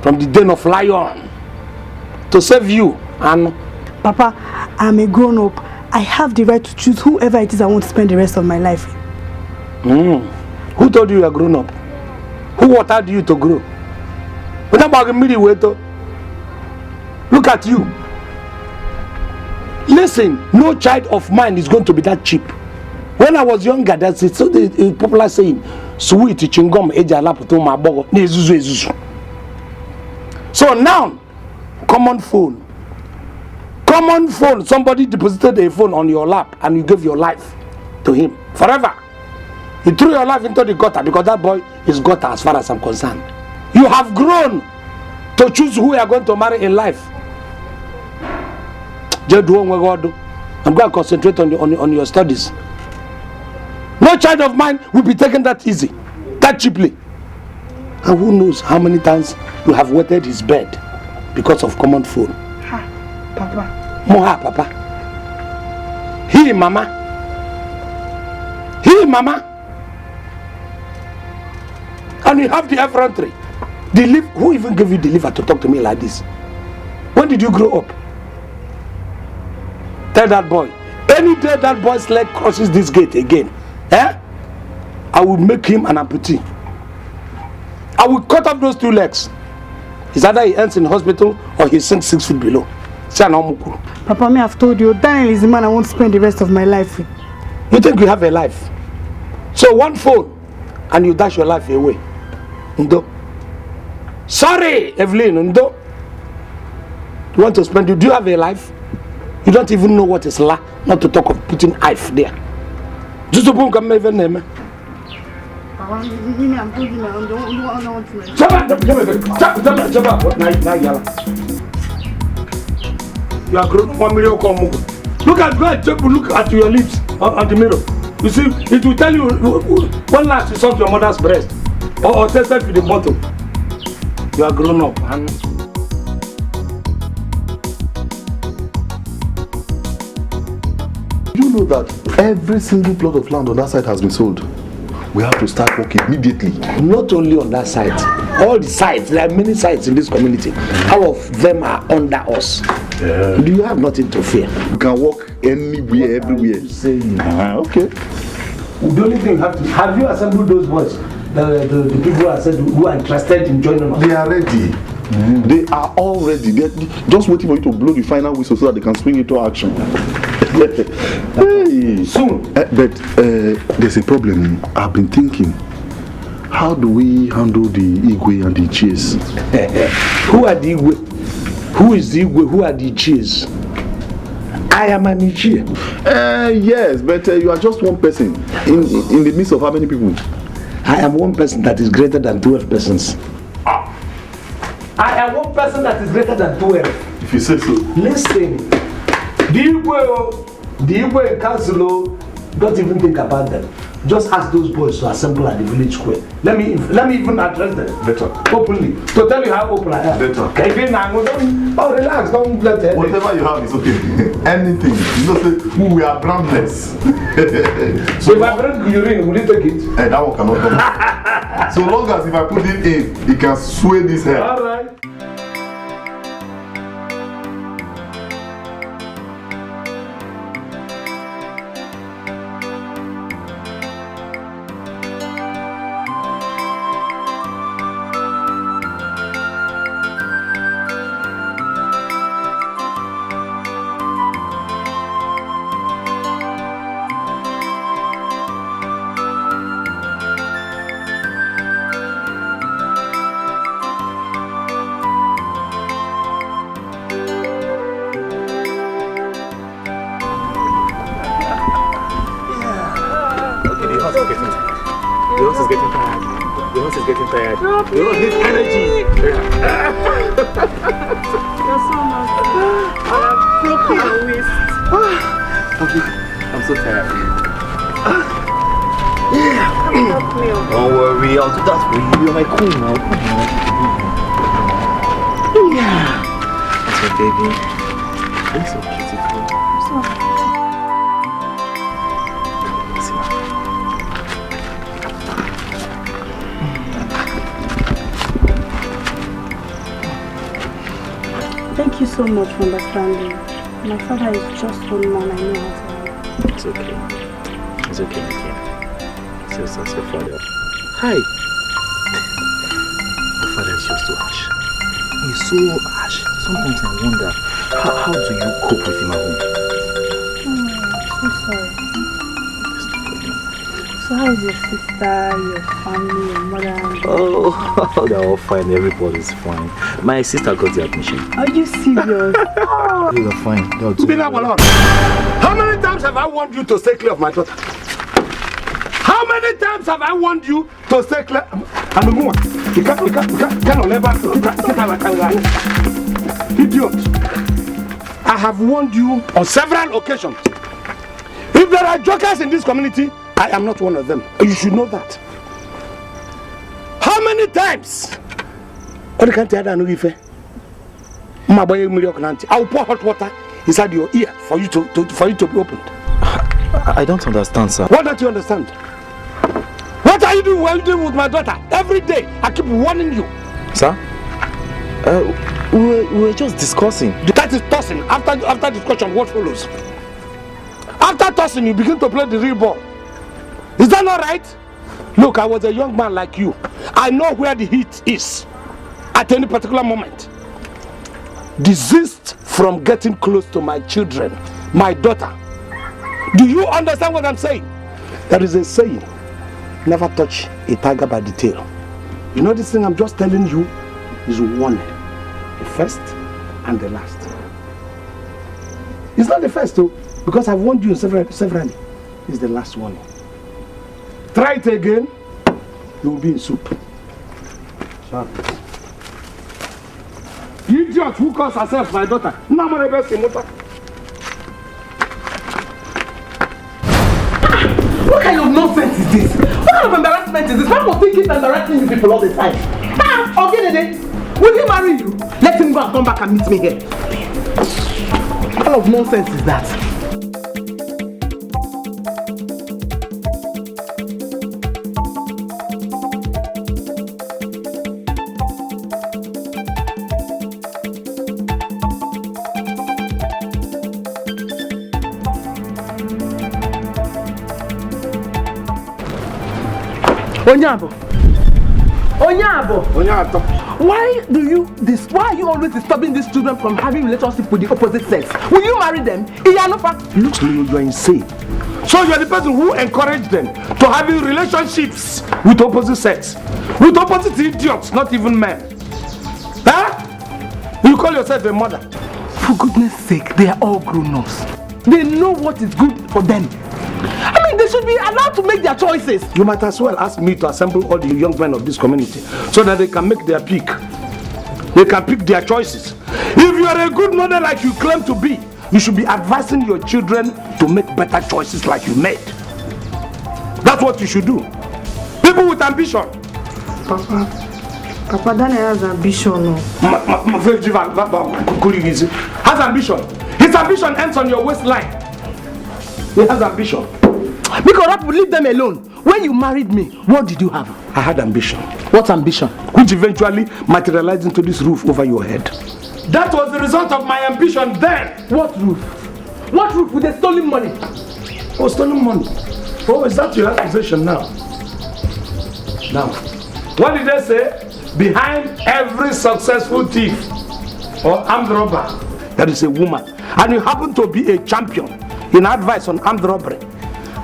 from the den of lion to save you. And Papa, I'm a grown-up. I have the right to choose whoever it is I want to spend the rest of my life with. Who told you are grown up? Who watered you to grow? Look at you. Listen, no child of mine is going to be that cheap. When I was younger, that's it. So the popular saying, "Sweet chingom eja laputo mabogo nezuzu ezuzu." So now, common phone. Somebody deposited a phone on your lap and you gave your life to him forever. You threw your life into the gutter because that boy is gutter as far as I'm concerned. You have grown to choose who you are going to marry in life. I'm going to concentrate on your studies. No child of mine will be taken that easy, that cheaply. And who knows how many times you have wetted his bed because of common phone. Papa. Moha, Papa. He, Mama. He, Mama. And you have the effrontery. Who even gave you the liver to talk to me like this? When did you grow up? Tell that boy. Any day that boy's leg crosses this gate again, I will make him an amputee. I will cut off those 2 legs. It's either he ends in hospital or he sinks 6 feet below. Papa, me have told you, Daniel is the man I want to spend the rest of my life with. You think you have a life? So one phone and you dash your life away. Ndo. Sorry, Evelyn, Ndo. You want to spend it? Do you have a life? You don't even know what is la, not to talk of putting life there. Just to put come even name. You are grown 1 million come. Look at your lips on the mirror. You see, it will tell you when last you sucked your mother's breast or tested with the bottle. You are grown up. And you know that every single plot of land on that side has been sold? We have to start working immediately. Not only on that side, all the sites, there are many sites in this community. All of them are under us. Yeah. Do you have nothing to fear? You can walk anywhere, everywhere. Okay. The only thing you have you assembled those boys? The people who are interested in joining us? They are ready. They are all ready. They're just waiting for you to blow the final whistle so that they can swing into action. Hey. Soon. But there's a problem. I've been thinking. How do we handle the Igwe and the Chies? Who are the Igwe? Who is the Igwe? Who are the Chies? I am an Ichie. Yes, but you are just one person in the midst of how many people? I am one person that is greater than 12 persons. I am one person that is greater than 12. If you say so. Listen, the Igwe council, don't even think about them. Just ask those boys to assemble at the village square. Let me even address them. Better. Openly. To tell you how open I am. Better. Okay, relax, don't let it. Whatever you have is okay. Anything. You know, say, we are brandless. So if I bring urine, will you take it? Hey, that one cannot come. So long as if I put it in, it can sway this hair. Alright. so tired. Yeah. Don't worry, I'll do that for you. You're my queen now. Yeah. That's my baby. You're so beautiful. Thank you so much for understanding. My father is just one man I know how to love. It's okay. It's okay, my dear. It's your father. Hi. My father is just too harsh. He's so harsh. Sometimes I wonder, how do you cope with him at home? Oh, I'm so sorry. So how is your sister, your family, your mother? Oh, they're all fine. Everybody's fine. My sister got the admission. Are you serious? Oh. They're fine. They're How many times have I warned you to stay clear of my daughter? How many times have I warned you to stay clear? I'm a woman. You can't never. Idiot. I have warned you on several occasions. If there are jokers in this community, I am not one of them. You should know that. How many times? I will pour hot water inside your ear for you to be opened. I don't understand, sir. What don't you understand? What are you doing while doing with my daughter? Every day I keep warning you. Sir? We were just discussing. That is tossing. After discussion, what follows? After tossing, you begin to play the real ball. Is that not right? Look, I was a young man like you. I know where the heat is at any particular moment. Desist from getting close to my children, my daughter. Do you understand what I'm saying? There is a saying, never touch a tiger by the tail. You know this thing I'm just telling you is warning. The first and the last. It's not the first though, because I've warned you severally. It's the last warning. Try it again, you will be in soup. Sorry. Idiot who calls herself my daughter. What kind of nonsense is this? What kind of embarrassment is this? Why must he keep embarrassing you people all the time? Okay, will he marry you? Let him go and come back and meet me here. What kind of nonsense is that? Onyabo, why are you always disturbing these children from having relationship with the opposite sex? Will you marry them? Looks like you are insane. So you are the person who encouraged them to having relationships with opposite sex, with opposite idiots, not even men. Huh? You call yourself a mother? For goodness sake, they are all grown-ups. They know what is good for them. I mean, they should be allowed to make their choices. You might as well ask me to assemble all the young men of this community so that they can make their pick. They can pick their choices. If you are a good mother like you claim to be, you should be advising your children to make better choices like you made. That's what you should do. People with ambition. Papa Daniel has ambition. Has ambition. His ambition ends on your waistline. He has ambition. Because leave them alone. When you married me, what did you have? I had ambition. What ambition? Which eventually materialized into this roof over your head. That was the result of my ambition then. What roof? What roof with the stolen money? Oh, stolen money. Oh, is that your accusation now? Now, what did they say? Behind every successful thief or armed robber, there is a woman. And you happen to be a champion in advice on armed robbery.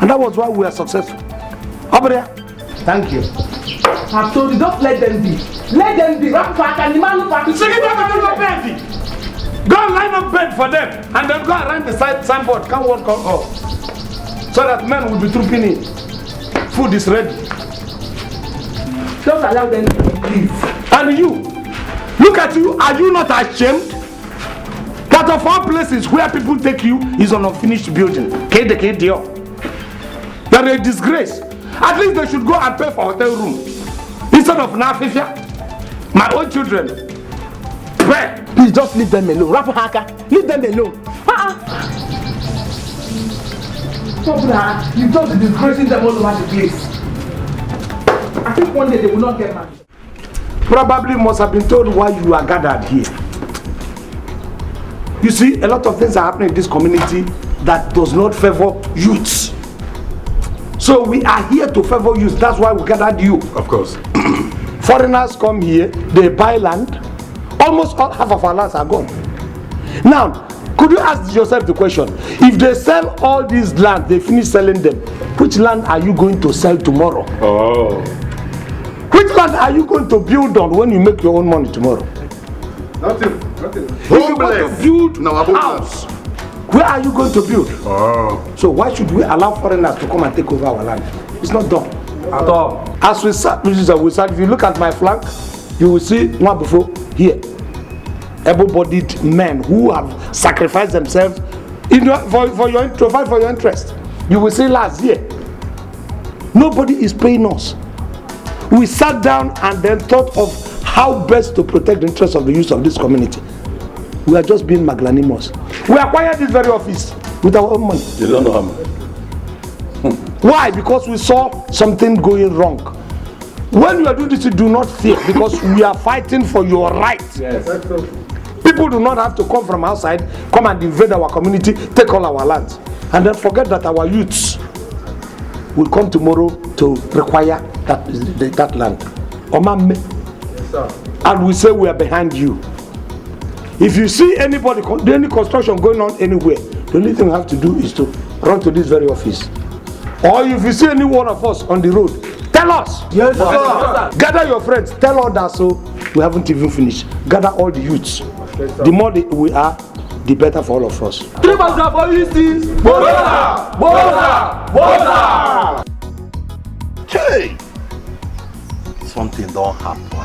And that was why we are successful. Over there. Thank you. I've told you, don't let them be. Let them be. Go and line up bed for them and then go around the signboard. Come on, come up. So that men will be trooping in. Food is ready. Don't allow them to leave. And you, look at you. Are you not ashamed? That of all places where people take you is an unfinished building. Kede. They're a disgrace. At least they should go and pay for hotel room instead of Nafifia. My own children. Pray. Please just leave them alone. Rafa Haka, leave them alone. Stop, you're just disgracing them all over the place. I think one day they will not get married. Probably must have been told why you are gathered here. You see, a lot of things are happening in this community that does not favor youths. So we are here to favor youth. That's why we gathered you. Of course. Foreigners come here, they buy land. Almost half of our lands are gone. Now, could you ask yourself the question, if they sell all these land, they finish selling them, which land are you going to sell tomorrow? Oh. Which land are you going to build on when you make your own money tomorrow? Nothing. If you want to build a house, where are you going to build? Oh. So why should we allow foreigners to come and take over our land? It's not done. At all. As we start, if you look at my flank, you will see one before here. Able-bodied men who have sacrificed themselves to fight for your interest. You will see last here. Nobody is paying us. We sat down and then thought of how best to protect the interests of the youth of this community. We are just being magnanimous. We acquired this very office with our own money. You don't know how much. Why? Because we saw something going wrong. When you are doing this, you do not fear, because we are fighting for your rights. Yes. People do not have to come from outside, come and invade our community, take all our lands, and then forget that our youths will come tomorrow to require that land. Yes, sir. And we say we are behind you. If you see anybody, any construction going on anywhere, the only thing you have to do is to run to this very office. Or if you see any one of us on the road, tell us. Yes, sir. Gather your friends, tell all that, so we haven't even finished. Gather all the youths. Yes, the more we are, the better for all of us. Boza! Boza! Boza! Hey! Something don't happen.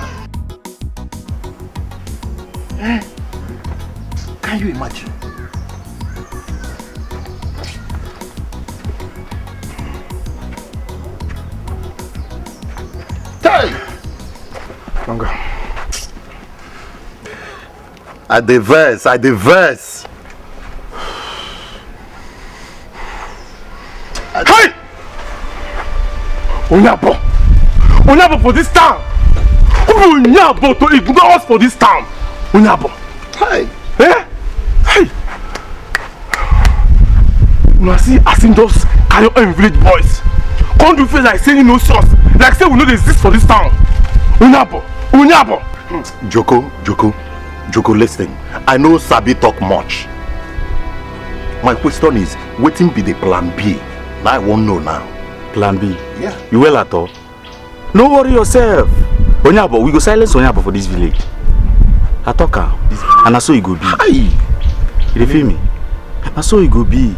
Eh? Can you imagine? Hey! I diverse. Hey! Unyabo for this town! Unyabo to ignore us for this town! Unyabo! Hey! Eh? Hey! You see, as in those carry on village boys. Come to face like saying no source. Like say we know they exist for this town. Unyabo! Joko, listen. I know Sabi talk much. My question is, waiting be the plan B. Now I won't know now. Plan B? Yeah. You well at all? No worry yourself. Onyabo, we go silence Onyabo for this village. I talk her. And that's so it go be. Aye. You feel me? That's so it go be.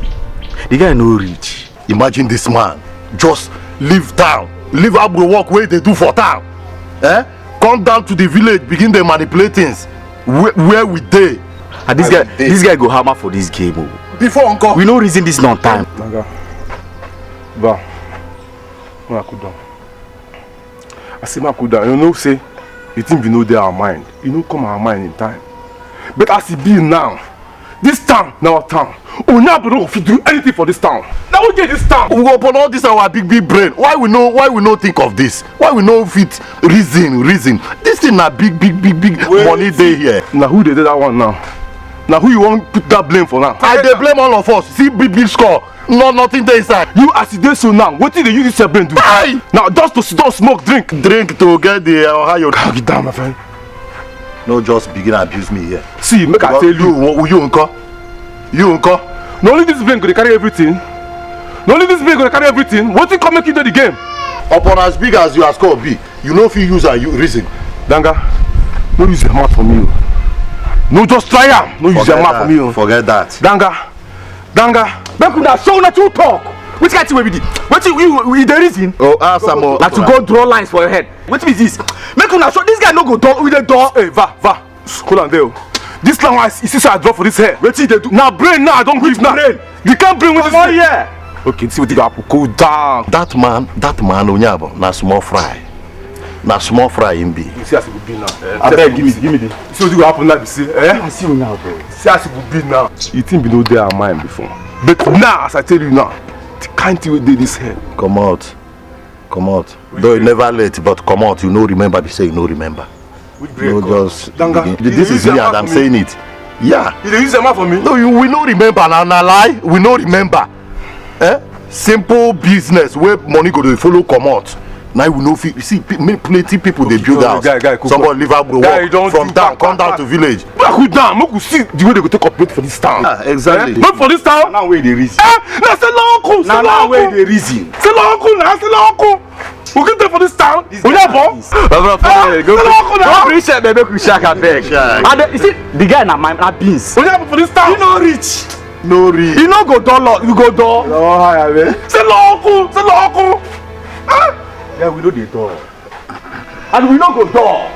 The guy no rich. Imagine this man. Just leave town. Leave Abro work where they do for town. Eh? Come down to the village, begin the manipulate things. Where we dey? And this guy go hammer for this game. Oh. Before uncle. We no reason this non time. Nanga. Ba. I cool down. I say ma cool down. You know say the thing we know there our mind. You know come our mind in time. But as it be now, this town, now our town. Onyabo don't fit do anything for this town. Now we get this town. We go upon all this our big brain. Why we no think of this? Why we no fit reason? This thing na big money day here. Now who they did that one now? Now who you want put that blame for now? I dey blame all of us. See big score. Nothing there inside. You as it dey so now, what did they use this brain do? Aye. Now just to sit down, smoke, drink to get the Ohio. Calm it down, my friend. No, just begin abuse me here. See, make I tell you. You uncle. Not only this brain gonna carry everything. What thing come make you do the game? Upon as big as your score be, you know if you use you reason. Danga, no use your mouth for me. No, just try am. No use your mouth for me. Forget that. Danga. Make una show una to talk. Which kind of way we did? What you the reason? Oh, ask some more. Like to go draw lines for your head. What is this? Make una show this guy no go door with the door. Hey, va. Hold on there. This time I see I drop for this hair. What did they do? Now brain now I don't give now. Brain. You can't bring with this. Oh yeah. Okay, see what you got. Cool down. That man, Onyabo, na small fry. Na small fry in be. You see as it will be now. I beg, give me this. See what you happen now, you see? I see Onyabo. See as it will be now. You think we know there are mine before. But now, as I tell you now, the kind thing we did this head. Come out. Though you never late, but come out. You know, remember, they say you know, remember. No, just. This is me and I'm saying it. Yeah. You use a man for me? No, we no remember, na lie. We no remember. Simple business where money go to follow come out. Now we know you see plenty people they build house. Somebody live out walk from town, come down to village. Go down, make we see the way they go take up for this town. Exactly. Not for this town. Now where they reason. Now say uncle. Now where they reason. Say uncle. Now say uncle. We get there for this town. We not bomb. Go preach it, baby. We shake a beg. And you see, the guy na my beans. We not for this town. You no rich. No reach. You no go door. You go door. No higher, man. Say uncle. Say uncle. Yeah, we know the door. And we no go door.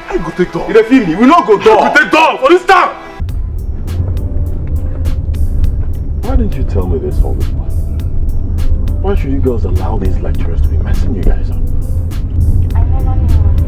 I go take door. You dey feel me? We no go door. We take door for this town. Why didn't you tell me this all this while? Why should you girls allow these lecturers to be messing you guys up? I never knew I was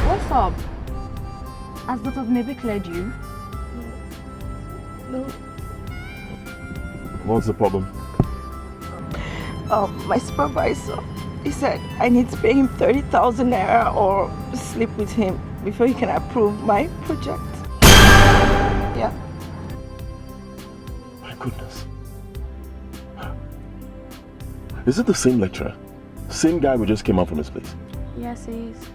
What's up? Has Dr. maybe cleared you? No. What's the problem? My supervisor, he said I need to pay him 30,000 naira or sleep with him before he can approve my project. Yeah. My goodness. Is it the same lecturer? Same guy who just came out from his place? Yes, he is.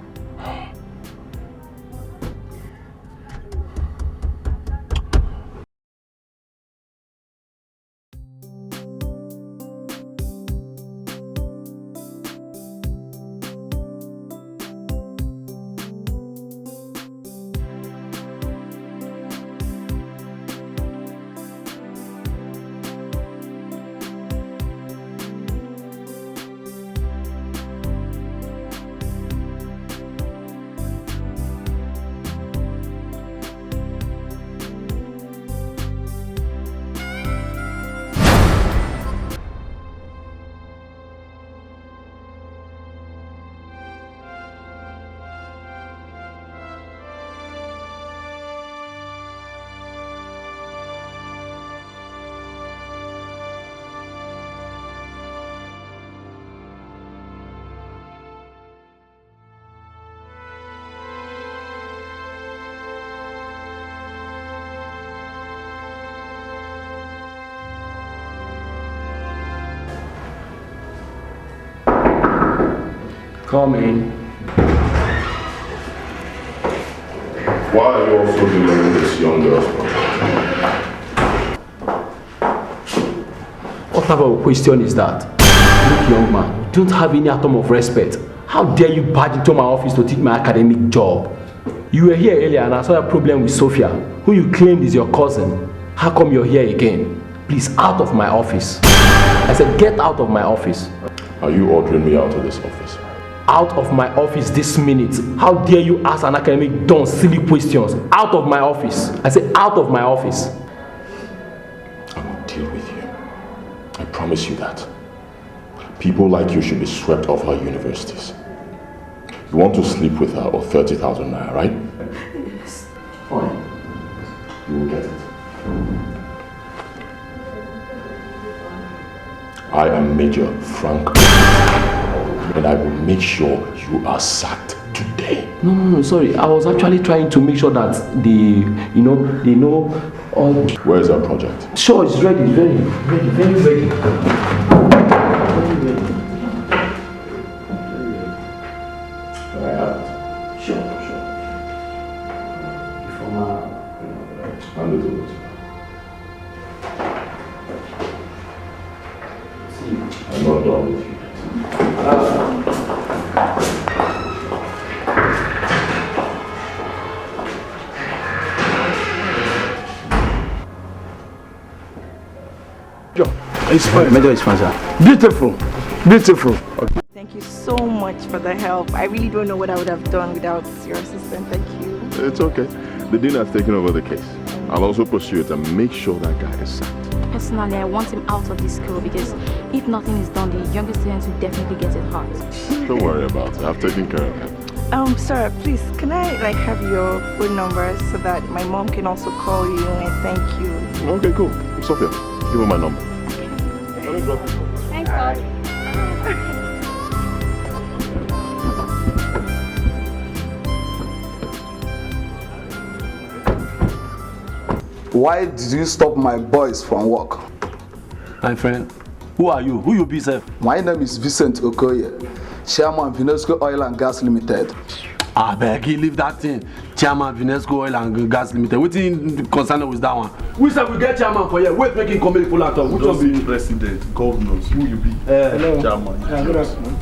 Come in. Why are you also dealing with this young girl? What type of question is that? Look, young man, you don't have any atom of respect. How dare you barge into my office to take my academic job? You were here earlier and I saw a problem with Sophia, who you claimed is your cousin. How come you're here again? Please, out of my office. I said, get out of my office. Are you ordering me out of this office? Out of my office this minute. How dare you ask an academic dumb, silly questions? Out of my office. I said, out of my office. I will deal with you. I promise you that. People like you should be swept off our universities. You want to sleep with her or 30,000 naira, right? Yes. Fine. You will get it. I am Major Frank, and I will make sure you are sacked today. No, sorry. I was actually trying to make sure that they know all. Where is our project? Sure, it's ready. Very ready. Very ready. Sure. I'm not done with you. It's fine. Beautiful. Thank you so much for the help. I really don't know what I would have done without your assistant. Thank you. It's okay. The dean has taken over the case. I'll also pursue it and make sure that guy is sacked. Personally, I want him out of this school because if nothing is done, the younger students will definitely get it hot. Don't worry about it. I've taken care of him. Sir, please, can I have your phone number so that my mom can also call you and thank you? Okay, cool. Sophia, give her my number. Thanks, God. Why did you stop my boys from work? My friend, who are you? Who you be, sir? My name is Vincent Okoye, Chairman Vinesco Oil and Gas Limited. I beg you, leave that thing. Chairman Vinesco Oil and Gas Limited. What in concern with that one? We said we get chairman for you. Wait, making comedy full out of. Which one be president, governors? Who you be? Hello. Chairman. Good afternoon.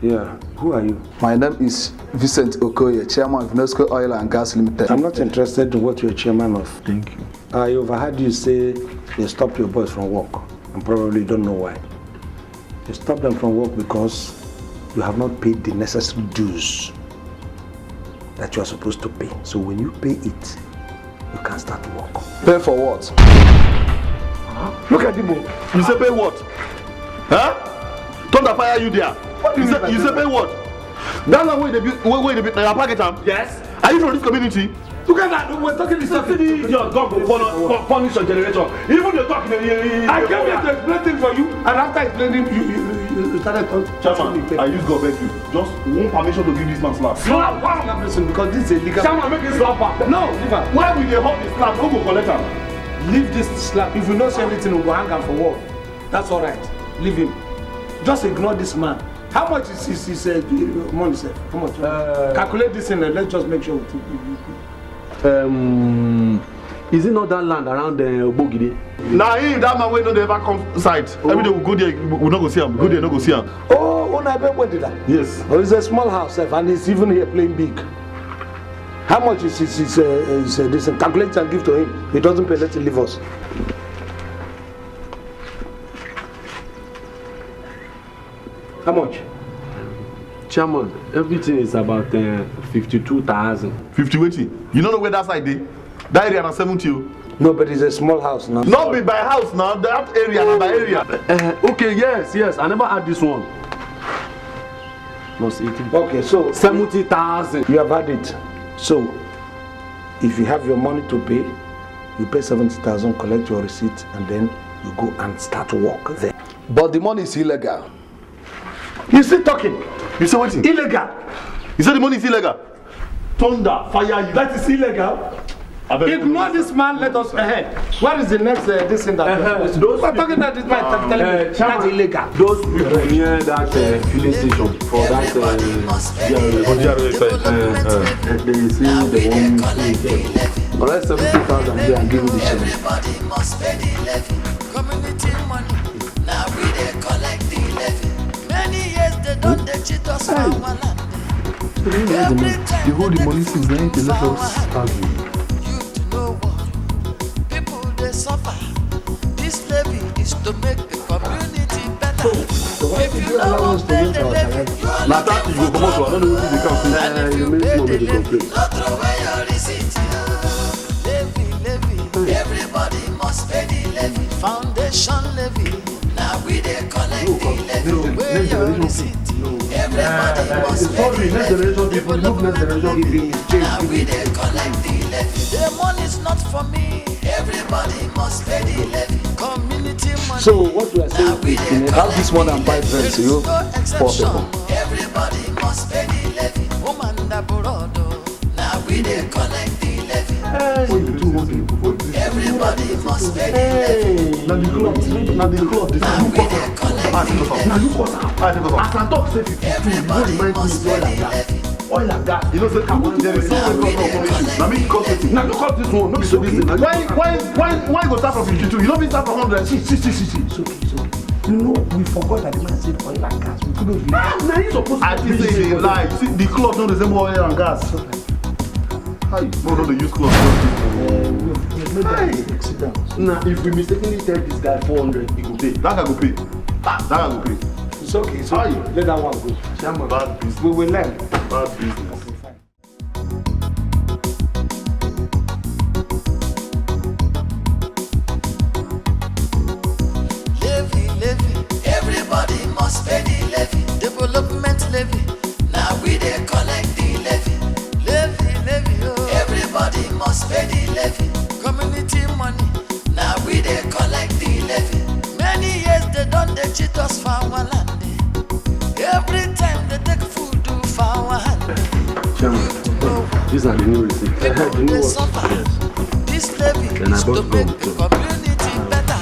Yeah, who are you? My name is Vincent Okoye, Chairman Vinesco Oil and Gas Limited. I'm not interested in what you're chairman of. Thank you. I overheard you say they stopped your boys from work and probably don't know why. You stopped them from work because you have not paid the necessary dues that you are supposed to pay. So when you pay it, you can start work. Pay for what? Look at the boy. You say pay what? Huh? Thunder fire you there. What do you mean? You say pay what? That one where they build na packet am? Yes. Are you from this community? Look at that. We're talking this subsidy. Your God will punish your generation. Even you're talking. I came here to explain things for you, and after explaining, you started talking. Chairman, I use God beg you. Just one permission to give this man slap. Slap one person because this is illegal. Chairman, make it slap her. No, leave her. Why will they hold the slap? Who will collect am? Leave this slap. If you don't say anything, we'll hang him for war. That's all right. Leave him. Just ignore this man. How much is his money, sir? How much? Calculate this in and let's just make sure. Is it not that land around the Bogide? Nah, him that man wey no dey ever come side. Every day we go there, we no go see him. We go there, no go see him. Oh, when did that? Yes. Oh, it's a small house, sir, and he's even here playing big. How much is this? Calculate and give to him. He doesn't pay, let him leave us. How much? Chairman, everything is about 52,000. 50 waiting. You don't know where that side dey? That area na 70. No, but it's a small house now. Not be by house now. That area na by area. Okay, yes. I never had this one. Plus 18. Okay, so 70,000. You have had it. So, if you have your money to pay, you pay 70,000, collect your receipt, and then you go and start work there. But the money is illegal. You still talking? You say what? Illegal. You say the money is illegal. Thunder, fire you. That is illegal. Ignore this man, let us ahead. What is the next this thing that we're talking about this man telling me that's illegal. Those people near that filling station for that they say they want to collect 70,000 here and give you the challenge. Everybody must pay the levy. Community money. Now we dey collect the levy. Many years they don't cheat us for our land. You hold the money since then to let us have you. Suffer. This levy is to make the community better. If you don't pay the levy, now that you go come out, I don't know what they can say. you pay the levy, not throw away your receipt. Levy, everybody must pay the levy. Foundation levy, now we dey collect the levy. Away your receipt. Everybody must pay the levy. Now we dey collect the levy. The money's not for me. Everybody must pay the levy. Community money. So what we are saying is, have this one and buy friends to you for people. Everybody must pay the levy. must pay the levy. Now the cloth, this Now we dey collect the levy. Now look what as I talk say 52, you no remind me is oil and gas. Oil and gas. You know say there is so many customers. Now me cost it. Now you cut this one. No be so busy. Why go start from 52? You don't be start from 100. See. It's okay. You know, we forgot that the man said oil and gas. We couldn't be. Now you supposed to. I think say they lie. See, the cloth don't resemble oil and gas. How you know they use cloth? Sit down. Now, if we mistakenly tell this guy 400, he go pay. That guy go pay. That guy go pay. It's okay. Let that one go. Chairman. Bad business. We will learn. Bad business. Everybody must pay the levy. Development levy. Now we dey collect the levy. Levy, oh. Everybody must pay the levy. Community money. Now we dey collect the levy. Many years they don't they cheat us for our land. Every time they take food do for our hand. These are the new receipts. People they suffer. This levy is to make the community better.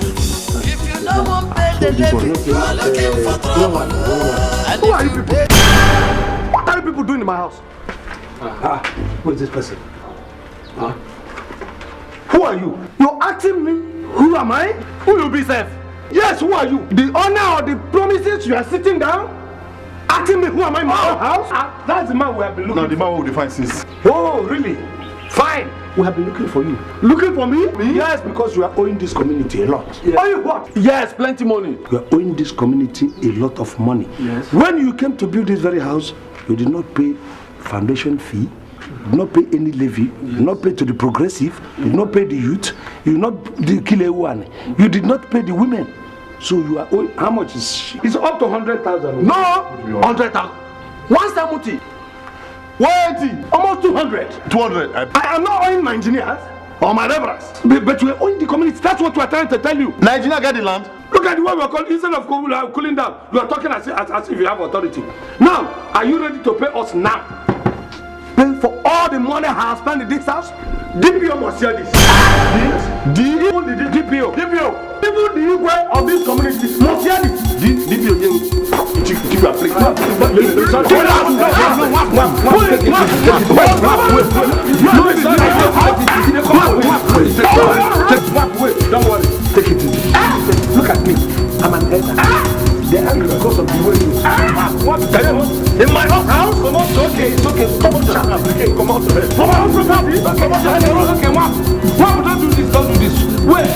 If you no want pay the levy, you are looking for trouble. And Who are you people? What are you people doing in my house? Who is this person? Who are you? You're asking me? Who am I? Who you be, Seth? Yes, who are you? The owner of the promises you are sitting down? Asking me who am I in my own house? That's the man we have been looking for. No, the man will define since. Oh, really? Fine. We have been looking for you. Looking for me? Yes, because you are owing this community a lot. Yes. Owing what? Yes, plenty money. You are owing this community a lot of money. Yes. When you came to build this very house, you did not pay foundation fee, you did not pay any levy, you did not pay to the progressive, you did not pay the youth, you did not kill anyone, you did not pay the women. So you are owing, how much is she? It's up to 100,000. No, 100,000. One seventy. 180. Almost 200. 200. I am not owing my engineers or my laborers. But we are owing the community. That's what we are trying to tell you. Nigeria get the land. Look at the way we are calling. Instead of cooling down, you are talking as if you have authority. Now, are you ready to pay us now? Pay for all the money I have spent in this house? DPO must hear this. Even the DPO. Even the Igwe of this community must hear this. DPO. Keep your place. Don't worry. Take it easy. Look at me. I'm an elder. They're angry because of the way you what? In my house? Come on, it's okay. Come on, shut up. Okay, come on. Come on, okay, what? Don't do this. Wait.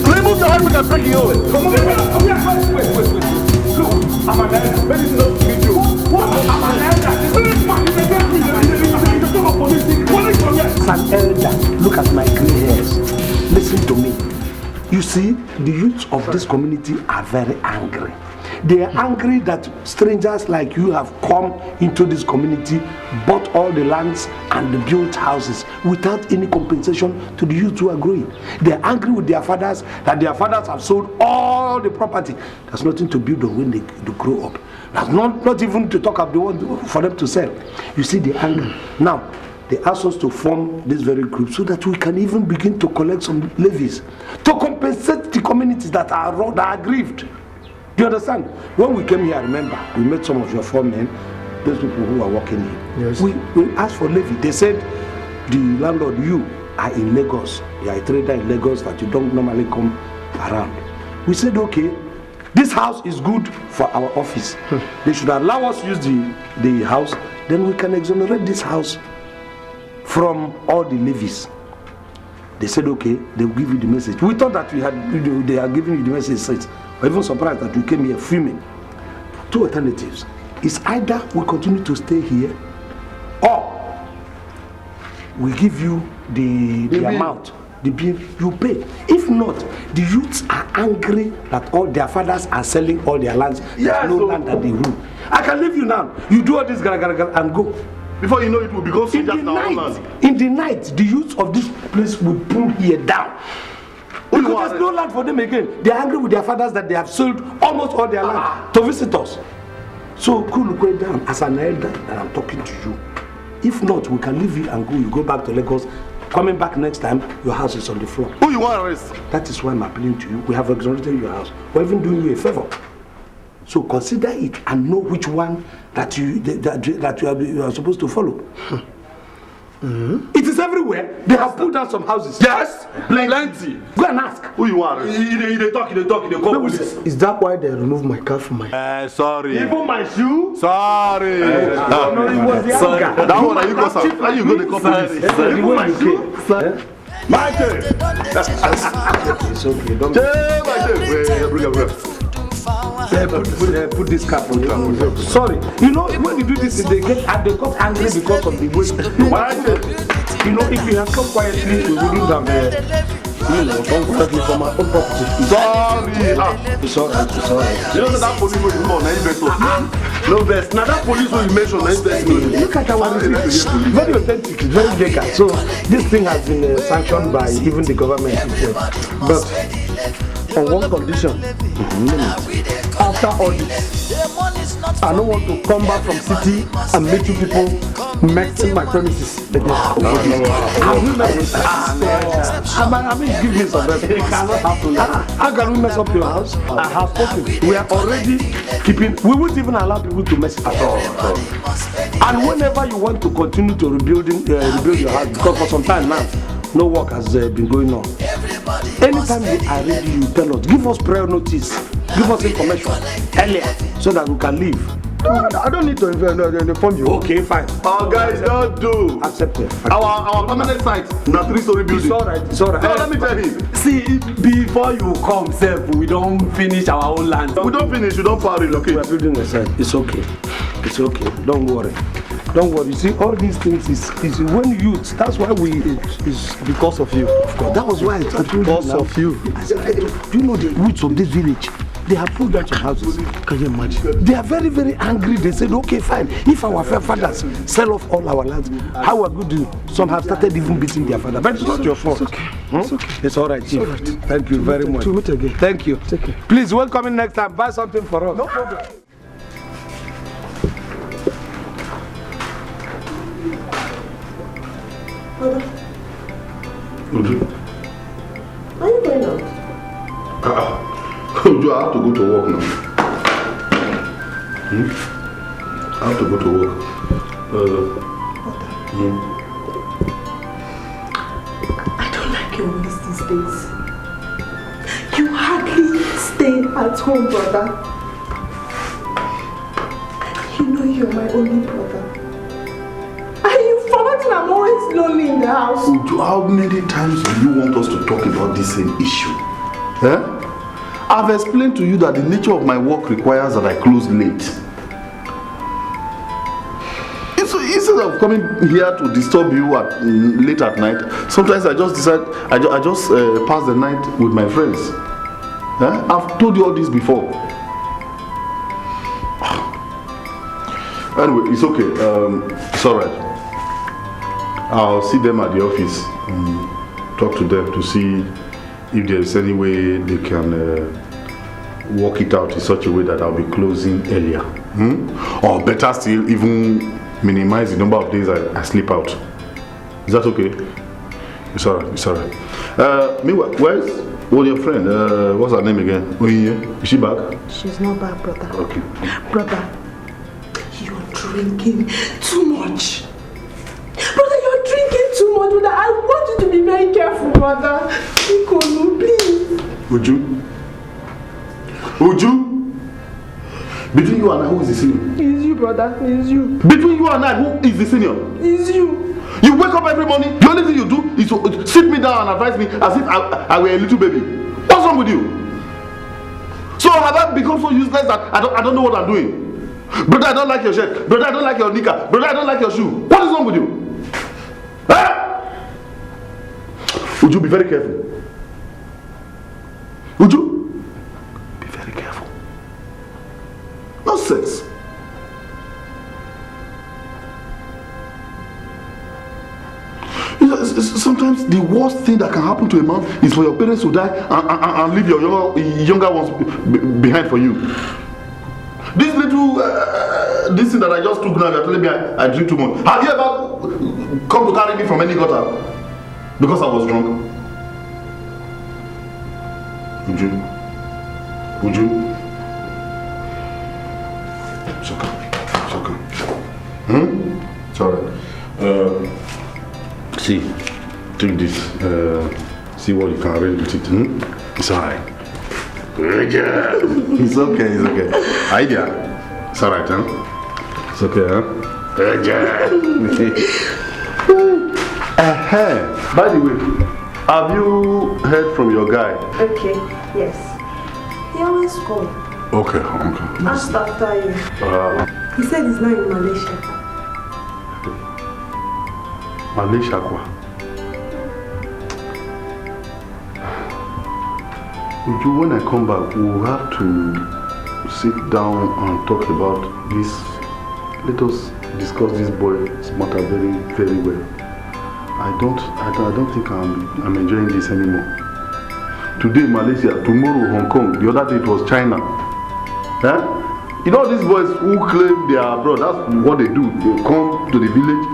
Remove your hand, we can break you away. Come on, wait. Look, I'm an elder. Where is the love to meet you? I'm an elder. As an elder, look at my grey hairs. Listen to me. You see, the youth of this community are very angry. They are angry that strangers like you have come into this community, bought all the lands and built houses without any compensation to the youth who are growing. They are angry with their fathers that their fathers have sold all the property. There's nothing to build on when they grow up. There's not even to talk of the one for them to sell. You see the anger. Now, they asked us to form this very group so that we can even begin to collect some levies to compensate the communities that are aggrieved. Do you understand? When we came here, I remember, we met some of your foremen, those people who are working here. Yes. We asked for levy. They said, the landlord, you are in Lagos. You are a trader in Lagos that you don't normally come around. We said, okay, this house is good for our office. They should allow us to use the house, then we can exonerate this house from all the levies. They said, okay, they will give you the message. We thought that they are giving you the message. We're even surprised that we came here filming. Two alternatives. It's either we continue to stay here or we give you the amount, the bill you pay. If not, the youths are angry that all their fathers are selling all their lands. There's no land that they rule. I can leave you now. You do all this and go. Before you know it will be going to just land. In the night, the youth of this place will pull here down. Because there's no land for them again. They're angry with their fathers that they have sold almost all their land to visitors. So cool, go down as an elder and I'm talking to you. If not, we can leave you and go. You go back to Lagos Coming back next time, your house is on the floor. Who you want to arrest? That is why I'm appealing to you. We have exonerated your house. We're even doing you a favor. So consider it and know which one that you are supposed to follow. It is everywhere. They have pulled down some houses. Yes, plenty. Go and ask. Who you want? They talk, they call police. Is that why they removed my car from my Sorry. Even my shoe? Sorry. No, it was the anger. That one, you go, you go to call police. Even my shoe? Michael! It's okay. Don't put this cap on you. Sorry. You know, when you do this, they got angry because of the way. You know, if you have come quietly, we wouldn't have unfortunately for my own property. Sorry. It's alright. You know that police will come on, no best. Now that police will mention look at our receipt. Very authentic, very legal. So this thing has been sanctioned by even the government itself. But on one condition. After all this, I don't want to come back from city and meet you people messing my premises. I mean, give me some rest. It cannot happen. How can we mess up your house? I have spoken. We are already keeping. We won't even allow people to mess it at all. And whenever you want to continue to rebuild your house, because for some time now, no work has been going on. Anytime you are ready, you tell us. Give us prior notice. Give us information earlier so that we can leave. No, I don't need to inform you. Okay, fine. Our guys don't do. Accepted. Our permanent site, na 3-story building. It's alright. No, let me tell him. See, before you come, sir, we don't finish our own land. We don't finish, we don't relocate. We are building a site. It's okay. Don't worry. Don't worry. You see, all these things is when youth. That's why it's because of you. Of course. That was why I told you. Because of you. I said, do you know the youths of this village? They have pulled down some houses. Can you imagine? They are very, very angry. They said, okay, fine. If our fathers sell off all our lands, how are we going to do? Some have started even beating their father. But it's not your fault. It's okay. It's okay. It's all right, Chief. Thank you very much. Thank you. Please, welcome in next time. Buy something for us. No problem. Uju. Are you going out? Uju, I have to go to work now. I have to go to work. I don't like your ways these days. You hardly stay at home, brother. You know you're my only brother. I'm always lonely in the house. Uju, how many times do you want us to talk about this same issue? I've explained to you that the nature of my work requires that I close late. Instead of coming here to disturb you late at night, sometimes I just decide, I just pass the night with my friends. I've told you all this before. Anyway, it's okay. It's alright. I'll see them at the office and talk to them to see if there is any way they can work it out in such a way that I'll be closing earlier. Or better still, even minimize the number of days I sleep out. Is that okay? It's alright. Meanwhile, where's your friend? What's her name again? Is she back? She's not back, brother. Okay. Brother, you're drinking too much. Brother, you're drinking too much, brother. I want you to be very careful, brother. Please. Uju? Between you and I, who is the senior? It's you, brother. It's you. Between you and I, who is the senior? It's you. You wake up every morning, the only thing you do is to sit me down and advise me as if I were a little baby. What's wrong with you? So have I become so useless that I don't know what I'm doing? Brother, I don't like your shirt. Brother, I don't like your knicker. Brother, I don't like your shoe. What is wrong with you? Would you be very careful? Would you? Be very careful. Nonsense. Sometimes the worst thing that can happen to a man is for your parents to die and leave your younger ones behind for you. This little this thing that I just took now, you're telling me I drink too much. Have you ever come to carry me from any gutter? Because I was drunk? Would you? It's okay. It's okay. It's alright. See, take this. See what you can arrange with it. It's alright. It's okay. Idea. It's alright, huh? It's okay, huh? By the way, have you heard from your guy? Okay, yes. He always calls. Okay. Asked after you. He said he's not in Malaysia. Malaysia, when I come back, we'll have to sit down and talk about this. Let us discuss this boy's matter very, very well. I don't think I'm enjoying this anymore. Today Malaysia, tomorrow Hong Kong, the other day it was China. You know these boys who claim they are abroad, that's what they do. They come to the village,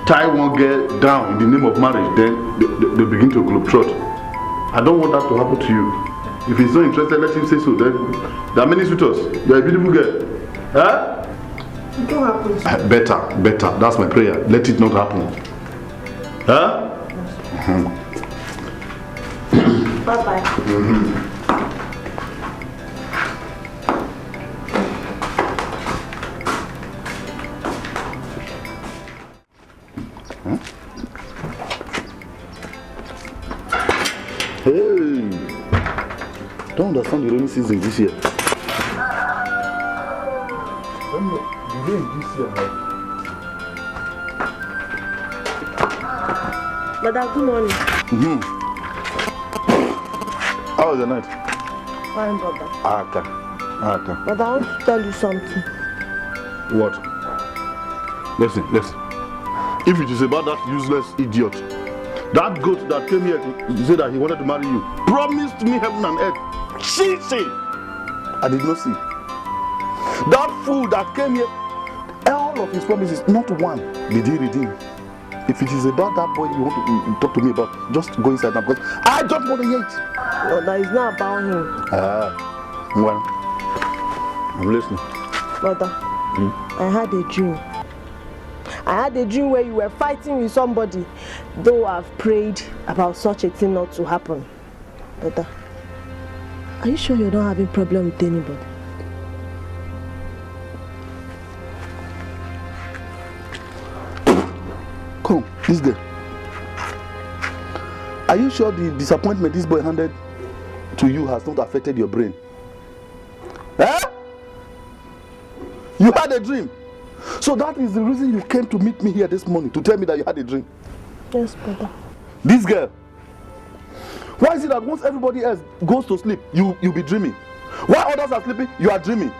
tie one girl down in the name of marriage, then they begin to globetrot. I don't want that to happen to you. If he's not interested, let him say so. Then there are many suitors. You're a beautiful girl. It don't happen. Better. That's my prayer. Let it not happen. Bye-bye. Hey! Don't understand the rainy season this year. The rain this year, Madam, good morning. How was the night? Fine, brother. Okay. But I want to tell you something. What? Listen. If it is about that useless idiot, that goat that came here to say that he wanted to marry you, promised me heaven and earth. She said, I did not see. That fool that came here, all of his promises, not one did he redeem. If it is about that boy you want to talk to me about, just go inside now because I don't want to hear it. No, that is not about him. Well, I'm listening. Brother, I had a dream. I had a dream where you were fighting with somebody, though I've prayed about such a thing not to happen. Brother, are you sure you're not having problem with anybody? Come, this girl. Are you sure the disappointment this boy handed to you has not affected your brain? You had a dream. So that is the reason you came to meet me here this morning, to tell me that you had a dream. Yes, brother. This girl. Why is it that once everybody else goes to sleep, you'll be dreaming? While others are sleeping, you are dreaming?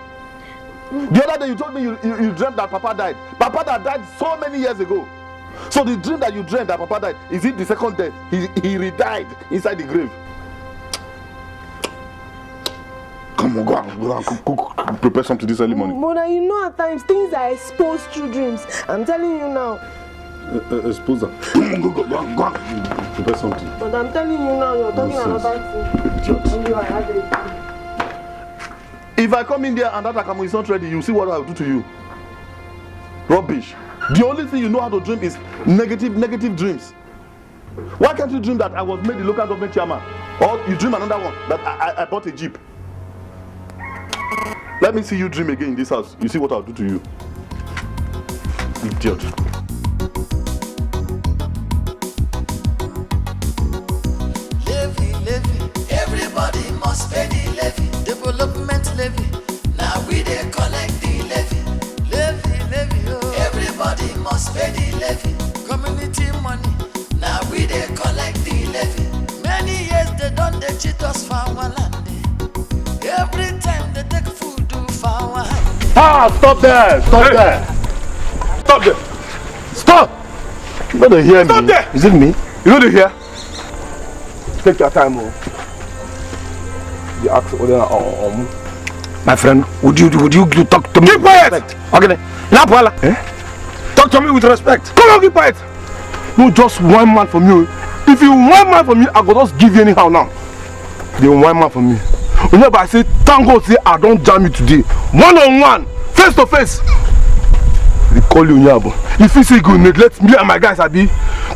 The other day you told me you dreamt that Papa died. Papa that died so many years ago. So the dream that you dreamt that Papa died, is it the second death? He re-died inside the grave. Come on, go and cook, prepare something this early morning. But you know at times things are exposed through dreams. I'm telling you now. Expose them. Go and prepare something. But I'm telling you now, you're talking another thing. If I come in there and that Akamu is not ready, you see what I'll do to you. Rubbish. The only thing you know how to dream is negative dreams. Why can't you dream that I was made the local government chairman? Or you dream another one, that I bought a jeep? Let me see you dream again in this house. You see what I'll do to you. Idiot. Levy, everybody must pay the levy. Development levy, now we dey collect the levy. Levy, oh. Everybody must pay the levy. Community money, now we dey collect the levy. Many years they don't they cheat us for our land. Every time they take food do for our hand. Stop there! Stop there! Stop! You don't hear me. Stop there! Is it me? You don't hear? Take your time, oh. You ask my friend, would you talk to me? Keep quiet! Okay, talk to me with respect. Come on, keep quiet. No, just one man from you. If you want man for me, I go just give you anyhow now. They want man for me. Whenever I say, thank God, say I don't jam you today. One-on-one, face to face. They call you Nyabo. If you say go neglect me and my guys, Abi,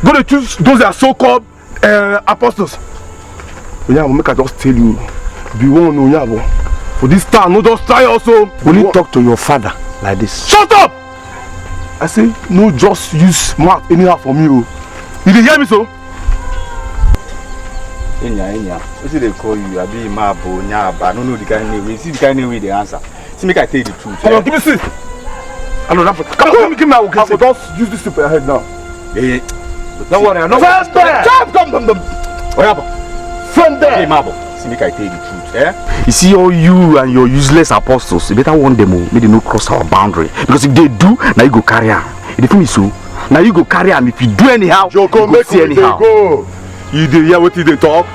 go to choose those that are so-called apostles. Nyabo, make I just tell you, be one Nyabo. For this time, no just try also. Will you talk to your father like this? Shut up! I say, no just use mouth anyhow for me. You dey hear me so? Enya. What they call you? I be Mabo, Nyaba. I don't know the kind of way. See the kind of way they answer. See, make I tell you the truth. Come on, give me seat. I know that. Come on, give me my okay. I will just use this to put your head now. Yeah. Don't worry, I know. Friend there! Come. Friend there! Hey, Mabo. See, make I tell you the truth. Eh? You see all you and your useless apostles, you better warn them, make them no cross our boundary. Because if they do, now you go carry on. If they feel me so, now you go carry on. If you do anyhow, Joko, you go see anyhow. Go. You dey hear what they talk?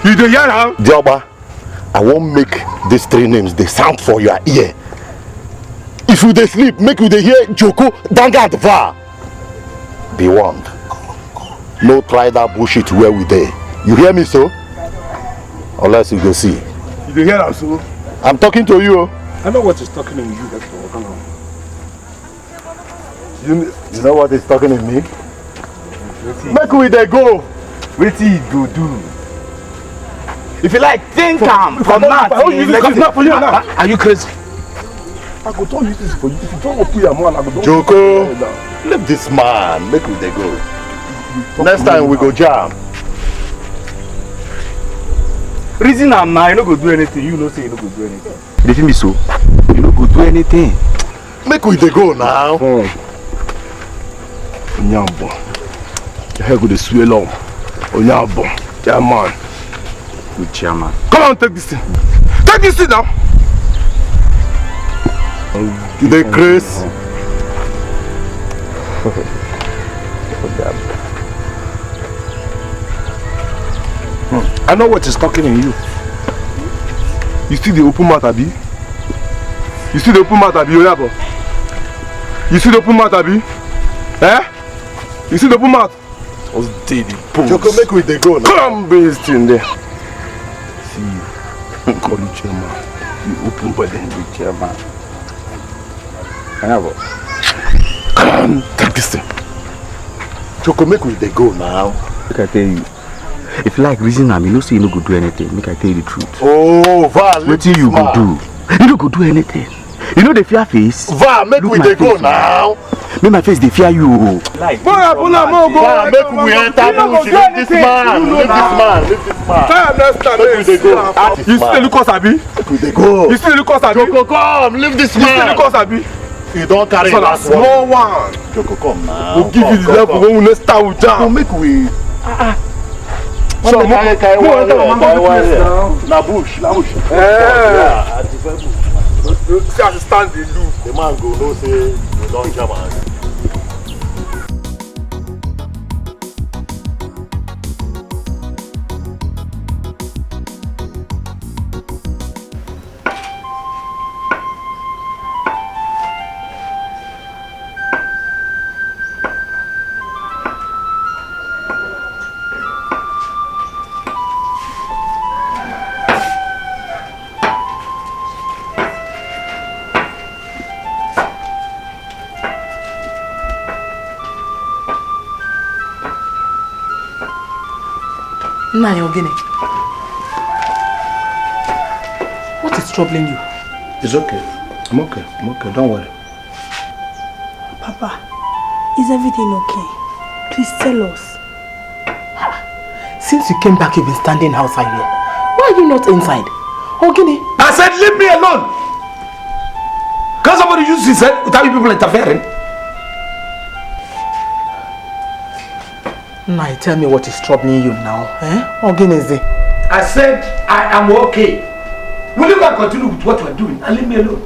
You dey hear now? Dioba, I won't make these three names they sound for your ear. If you dey sleep, make you dey hear Joko, Danga and Va. Be warned. No try that bullshit where we dey. You hear me so? Unless you go see. You dey hear that so? I'm talking to you. I know what is talking in you. That's all. Come on. You know what is talking in me? Make we dey go. What you go do? If you like, think I'm from that. Are you crazy? I go don't use this for you. If you don't open your mouth, I go don't. Joko, leave this man. Make we dey go. Next time we go jam. Reason I'm now, you no go do anything. You know say you no go do anything. They feel me so. You no go do anything. Make we dey go now. Nyambo. Your hair go dey swell up. Nyambo. Yeah, man. Good chairman. Come on, take this thing. Take this thing now. You dey craze? I know what is talking in you. You see the open mouth, Abi? You see the open mouth, Abi? You see the open mouth, Abi? Eh? You see the open mouth? What's daily pose? Joko, make we dey go now. Come bring this thing there. See you. Call you chairman. You open body. You chairman. Come, take this thing. Joko, make we dey go now. Make I tell you. If you like reason am, you know say you no go do anything. Make I tell you the truth. Oh, Va, what you go do? You no go do anything. You know the fear face? Va, make we dey go now. Make my face they fear you. Like, make we enter bush. Leave this man. Leave this man. Leave this man. Make we dey go. You still look us, Abi? Make we dey go. You still look us, Abi? Joko, come. Leave this man. You still look us, Abi? You don't carry that small one. Joko, come now. We'll give you the level when we next start with jam. Joko, make we. So, na bush. Yeah. See as you stand the look. The man go no say you don't jam am. Nani Ogene, what is troubling you? It's okay. I'm okay. Don't worry. Papa, is everything okay? Please tell us. Since you came back, you've been standing outside here. Why are you not inside? Ogene. I said leave me alone. Can somebody use his head without you people interfering? Now tell me what is troubling you now, eh? Ogene. I said I am okay. Will you guys continue with what you are doing and leave me alone?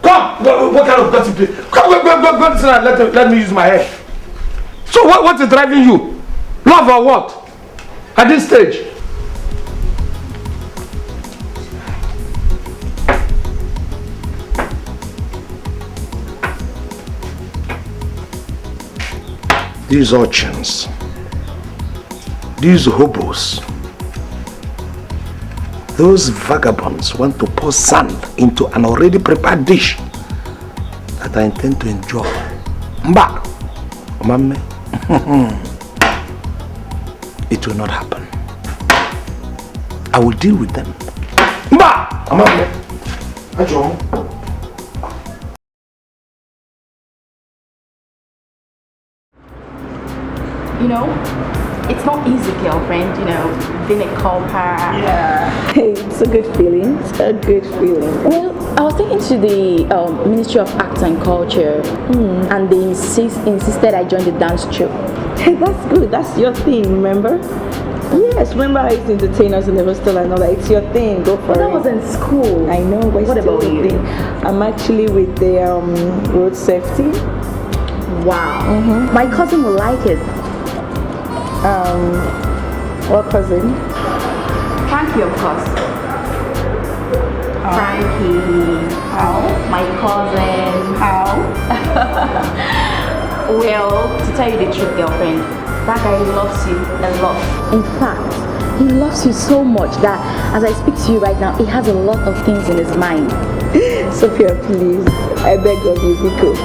Come! What kind of gossip play? Come, go, let me use my head. So what is driving you? Love or what? At this stage. These urchins, these hobos, those vagabonds want to pour sand into an already prepared dish that I intend to enjoy. Mba, Mame, it will not happen. I will deal with them. Mba, Mame, Ajo. You know, it's not easy, girlfriend, you know, being a couple. Yeah. Hey, it's a good feeling. It's a good feeling. Well, I was taken to the Ministry of Arts and Culture, and they insisted I join the dance troupe. Hey, that's good. That's your thing, remember? Yes, remember I used to entertain us in the hostel and all that. It's your thing. Go for it. That was in school. I know, but what about you? Thing. I'm actually with the road safety. Wow. My cousin will like it. What cousin? Frankie, of course. Frankie. How? My cousin. How? Well, to tell you the truth, girlfriend, that guy loves you a lot. In fact, he loves you so much that as I speak to you right now, he has a lot of things in his mind. Sophia, please, I beg of you, because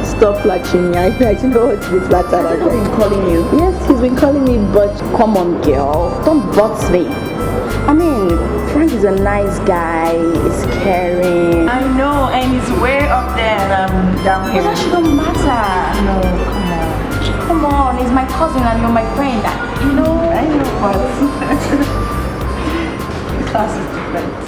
stop flattering me. I know what to be flattered. Has he been calling you? Yes, he's been calling me, but come on, girl, don't box me. I mean, Frank is a nice guy, he's caring. I know, and he's way up there and I'm down here. But that shouldn't matter. No, come on, he's my cousin and you're my friend. You know? I know, but the class is different.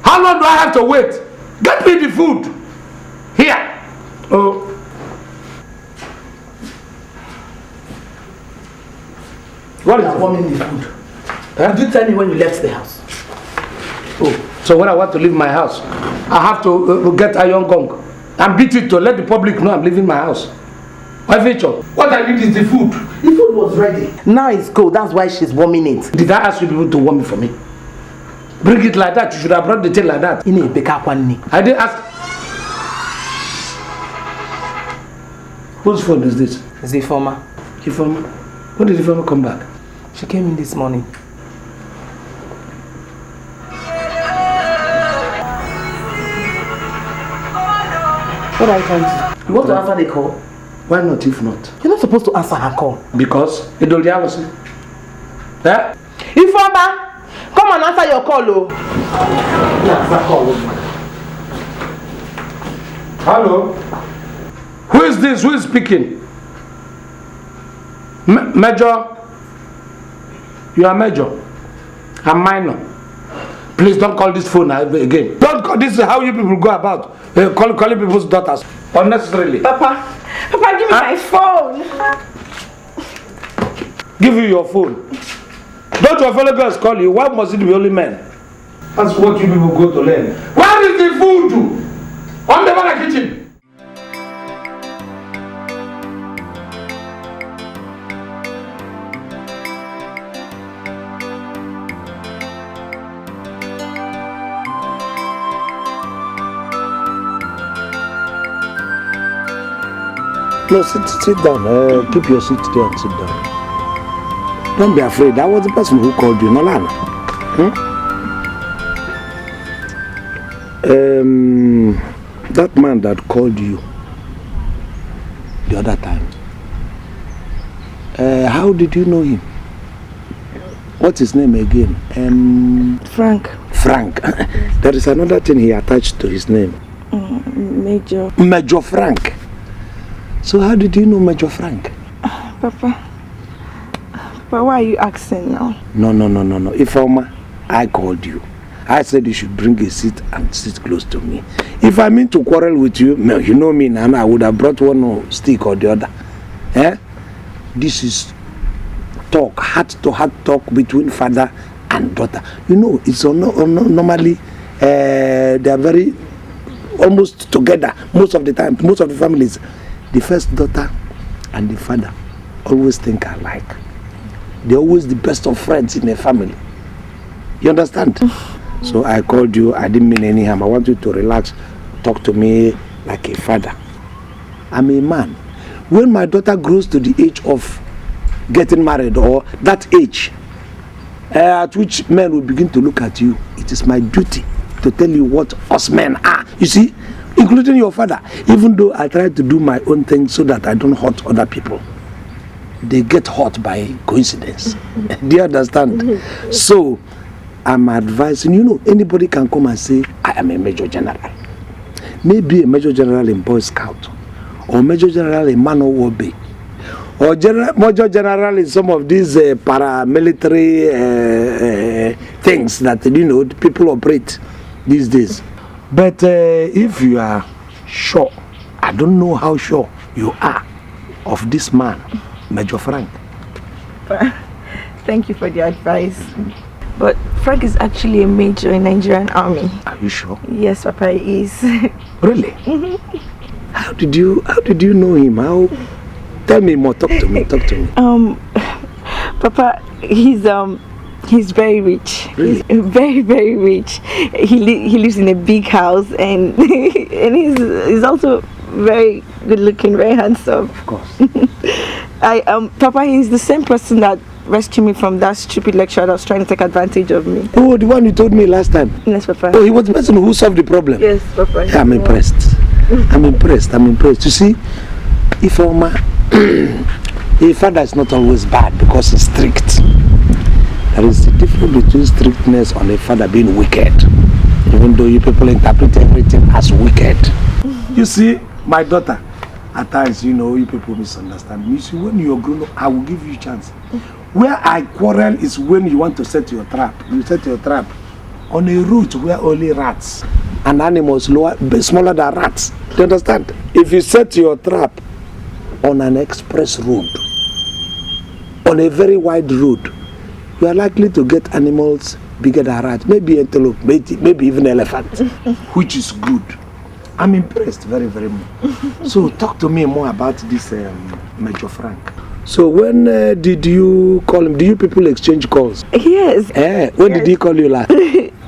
How long do I have to wait? Get me the food. Here. Oh. What is it? Warming the food. Did you tell me when you left the house? Oh, so when I want to leave my house, I have to get a young gong and beat it to let the public know I'm leaving my house. My feature. What I need is the food. The food was ready. Now it's cold. That's why she's warming it. Did I ask you people to warm it for me? Bring it like that. You should have brought the thing like that. I didn't ask. Whose phone is this? It's the former. Informer? When did the former come back? She came in this morning. What are you trying to do? You want to answer the call? Why not if not? You're not supposed to answer her call. Because? Idoliagosi. Eh? Informer! Come and answer your call, oh. Yeah, call. Hello? Who is this? Who is speaking? Major? You are major. I'm minor. Please don't call this phone again. Don't call. This is how you people go about calling people's daughters unnecessarily. Papa, give me my phone. Give you your phone. Don't your fellow girls call you? Why must it be only men? That's what you people go to learn. Where is the food? On the back kitchen. No, sit down. Keep your seat there and sit down. Don't be afraid. I was the person who called you, Nolana. That man that called you the other time. How did you know him? What's his name again? Frank. Frank. There is another thing he attached to his name. Major. Major Frank. So how did you know Major Frank? Papa, why are you asking now? No. Ifeoma, I called you. I said you should bring a seat and sit close to me. If I mean to quarrel with you, you know me now, I would have brought one stick or the other. This is talk, heart-to-heart talk between father and daughter. You know, it's normally they are very almost together most of the time. Most of the families. The first daughter and the father always think alike. They're always the best of friends in a family. You understand? So I called you. I didn't mean any harm. I want you to relax. Talk to me like a father. I'm a man. When my daughter grows to the age of getting married or that age at which men will begin to look at you, it is my duty to tell you what us men are. You see? Including your father, even though I try to do my own thing so that I don't hurt other people, they get hurt by coincidence. Do you understand? So, I'm advising, anybody can come and say, I am a Major General. Maybe a Major General in Boy Scout, or Major General in Man of War Bay, or Major General in some of these paramilitary things that, people operate these days. But if you are sure, I don't know how sure you are of this man, Major Frank. Thank you for the advice. But Frank is actually a major in Nigerian Army. Are you sure? Yes, Papa, he is. Really? How did you know him? Tell me more. Talk to me. Papa, he's very rich. Really? He's very, very rich. He lives in a big house and he's also very good looking, very handsome. Of course. Papa, he's the same person that rescued me from that stupid lecturer that was trying to take advantage of me. Oh, the one you told me last time? Yes, Papa. Oh, he was the person who solved the problem? Yes, Papa. Yeah, I'm impressed. I'm impressed. You see, Ifeoma, a father is not always bad because he's strict. There is a difference between strictness on a father being wicked, even though you people interpret everything as wicked. You see, my daughter, at times, you people misunderstand me. You see, when you're grown up, I will give you a chance. Where I quarrel is when you want to set your trap. You set your trap on a route where only rats and animals smaller than rats. Do you understand? If you set your trap on an express road, on a very wide road, you are likely to get animals bigger than rats, maybe antelope, maybe even elephant, which is good. I'm impressed very, very much. So talk to me more about this Major Frank. So when did you call him? Do you people exchange calls? Yes. When did he call you last?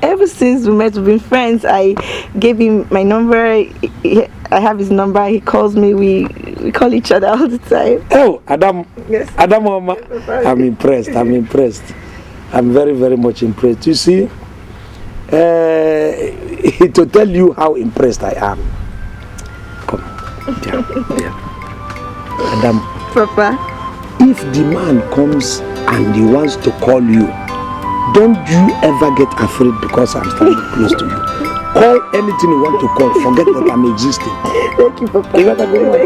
Ever since we met, we've been friends. I gave him my number. I have his number. He calls me. We call each other all the time. Oh, Adam. Yes. Adam Oma. I'm impressed. I'm very, very much impressed. You see, to tell you how impressed I am. Come. Yeah. Adam. Papa. If the man comes and he wants to call you, don't you ever get afraid because I'm standing close to you. Call anything you want to call. Forget that I'm existing. Thank you, Papa. You got a good one.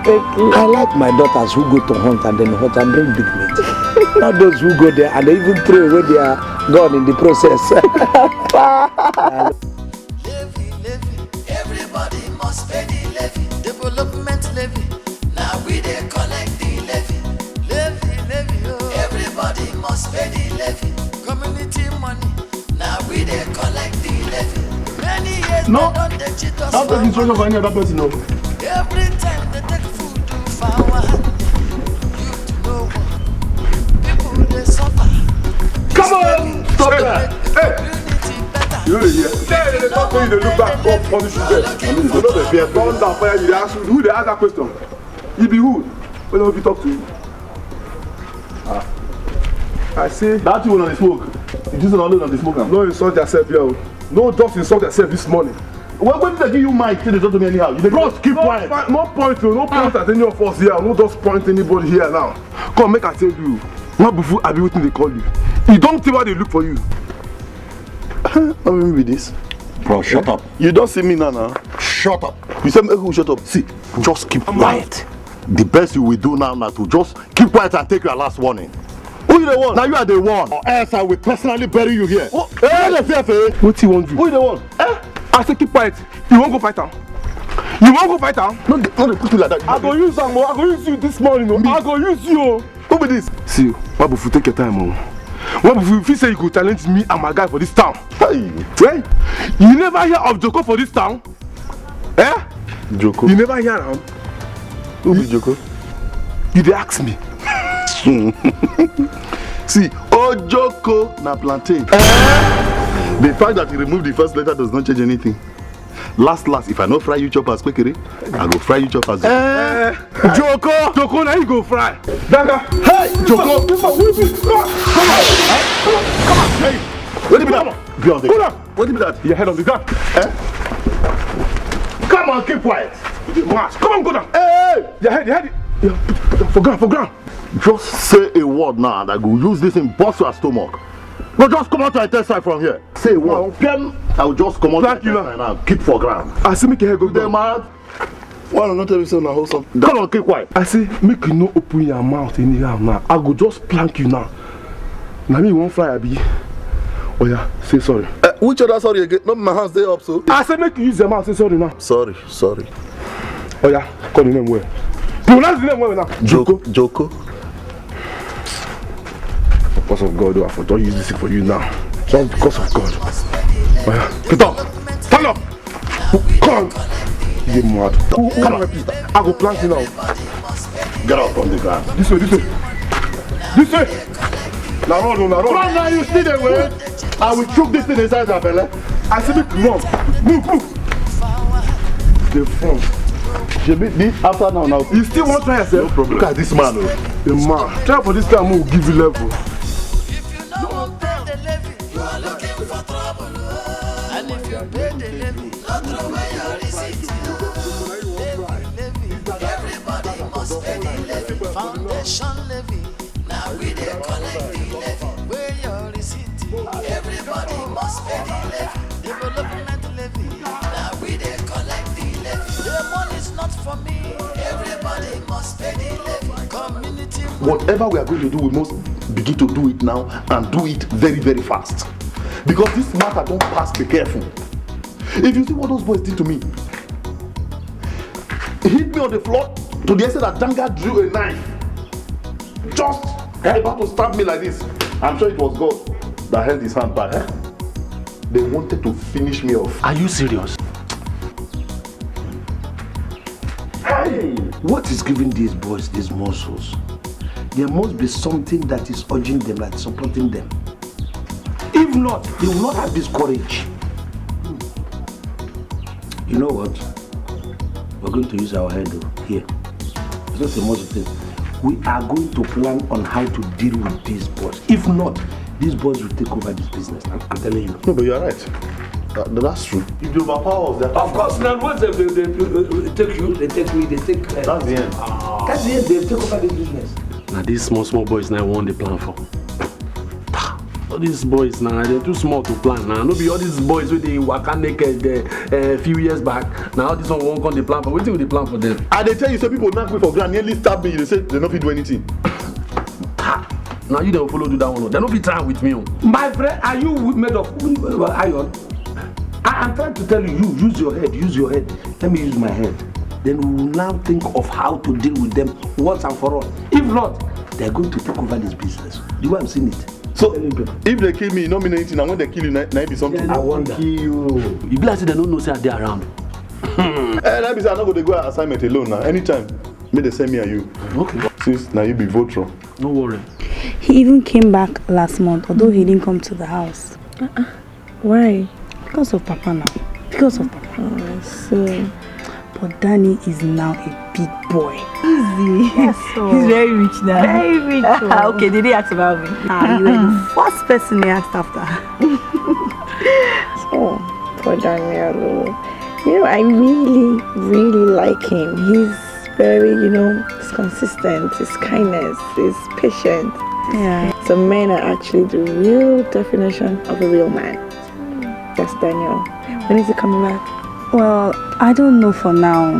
Thank you. I like my daughters who go to hunt and then hunt and bring big meat. Not those who go there and they even throw away gone in the process. Everybody must pay the levy. Development levy. Now we dey collect the levy. Levy, oh. Everybody must pay the levy. Community money. Now we dey collect the levy. Many years no, they don't cheat us. Not taking instruction for any other person, no. Every time they take food to flower, you to know what people they suffer. Come on, stop that. Hey, you here? They talk to you, they look back, God punish you there. I mean, you know the fear. Turn down fire, you ask who they ask that question. You be who? When will we talk to you? I say that you on the smoke. You just on the smoke. No insult yourself here. No just insult yourself this morning. When did they give you mic? They talk to me anyhow. You bros, keep quiet. No point, no point at any of us here. No just point anybody here now. Come, make I tell you. What before I be waiting they call you. You don't see why they look for you. What will be this? Bro, shut up. You don't see me now. Shut up. You said make who shut up. See, just keep quiet. The best you will do now to just keep quiet and take your last warning. Who you the one? Now you are the one. Or else I will personally bury you here. What? What you want to do? Who you the one? I say keep quiet. You won't go fight her. You won't go fight her? No, they put you like that. I go use them. I go use you this morning. I go use you. Who be this? See, what if you take your time? What if you say you go challenge me and my guy for this town? Hey. Right? You never hear of Joko for this town? Eh? Joko? You never hear him? Who be Joko? You dey ask me. See, Joko na plantain. The fact that you removed the first letter does not change anything. Last, if I no fry you choppers quickly, I go fry you choppers. Joko, now you go fry. Danga, hey, Joko, come on. Hey, what did that? Be on the ground. What did that? Your head on the ground. Come on, keep quiet. Come on, go down. Hey, your head. For ground. Just say a word now and I go use this in bust your stomach. No, just come out to a test side from here. Say a word. I will just come out to a test side now. Keep for ground. I see make your head go down. Mad. Why not tell me so now? Wholesome. Come on, keep quiet. I say make you no open your mouth anyhow now. I go just plank you now. Now me won't fly abi. Oh yeah, say sorry. Which other sorry again? No, my hands they up so. I say make you use your mouth. Say sorry now. Sorry. Oh yeah, call the name well. Pronounce the name well now. Joko. Because of God, I don't use this for you now. Just because of God. Oh yeah, get up. Stand up. Come. You mad. Come on, please. I go plant you now. Get up from the ground. This way. Now run. Now you see the way. I will choke this thing inside your belly. I see me run. Move. The front. After now. You still want to try yourself? No problem. Look at this man. The man. Try for this time, we'll give you level. If you don't pay the levy, you are looking for trouble. And if you pay the levy, not throw away your receipt. Levy. Everybody must pay the levy. Foundation levy. Now we dey collect the levy. Where your receipt? Everybody must pay the levy. Development levy. Now we dey collect the levy. The money's not for me. Everybody must pay the levy. Community. Whatever we are going to do, we must begin to do it now and do it very, very fast. Because this matter don't pass, be careful. If you see what those boys did to me, hit me on the floor to the extent that Danga drew a knife. Just about to stab me like this. I'm sure it was God that held his hand back. They wanted to finish me off. Are you serious? Hey, what is giving these boys these muscles? There must be something that is urging them, that is supporting them. If not, they will not have this courage. You know what? We're going to use our head here. It's not a muscle thing. We are going to plan on how to deal with these boys. If not, these boys will take over this business. I'm telling you. No, but you're right. That's true. If they overpower us, of course, now once they take you, they take me, they take... that's the end. That's the end, they take over this business. Now these small boys now want the plan for. All these boys now, they're too small to plan now. No be all these boys with the waka naked a few years back. Now all this one won't come the plan for. What do they plan for them? And they tell you, say people knock me for grand, nearly stab me, they say they don't fit do anything. Now you don't follow do that one. They don't be trying with me. My friend, are you made of iron? I'm trying to tell you, use your head, use your head. Let me use my head. Then we will now think of how to deal with them once and for all. If not, they're going to take over this business. The way I'm seeing it. So, if they kill me, you don't mean anything. And when they kill you, now be something. I wonder. Kill you. You be like they don't know say they're around. That means I'm not going to go assignment alone now. Anytime, may they send me and you. Okay. Since now you be voter. No worry. He even came back last month, although he didn't come to the house. Why? Because of Papa now. Because of Papa. Oh, I see. But Danny is now a big boy. Easy. Yes, so. He's very rich now. Very rich. Okay, did he ask about me? You were the first person he asked after. Oh, poor Daniel. You know, I really, really like him. He's very, he's consistent, his kindness, his patient. Yeah. So men are actually the real definition of a real man. That's Daniel. When is he coming back? Well, I don't know for now.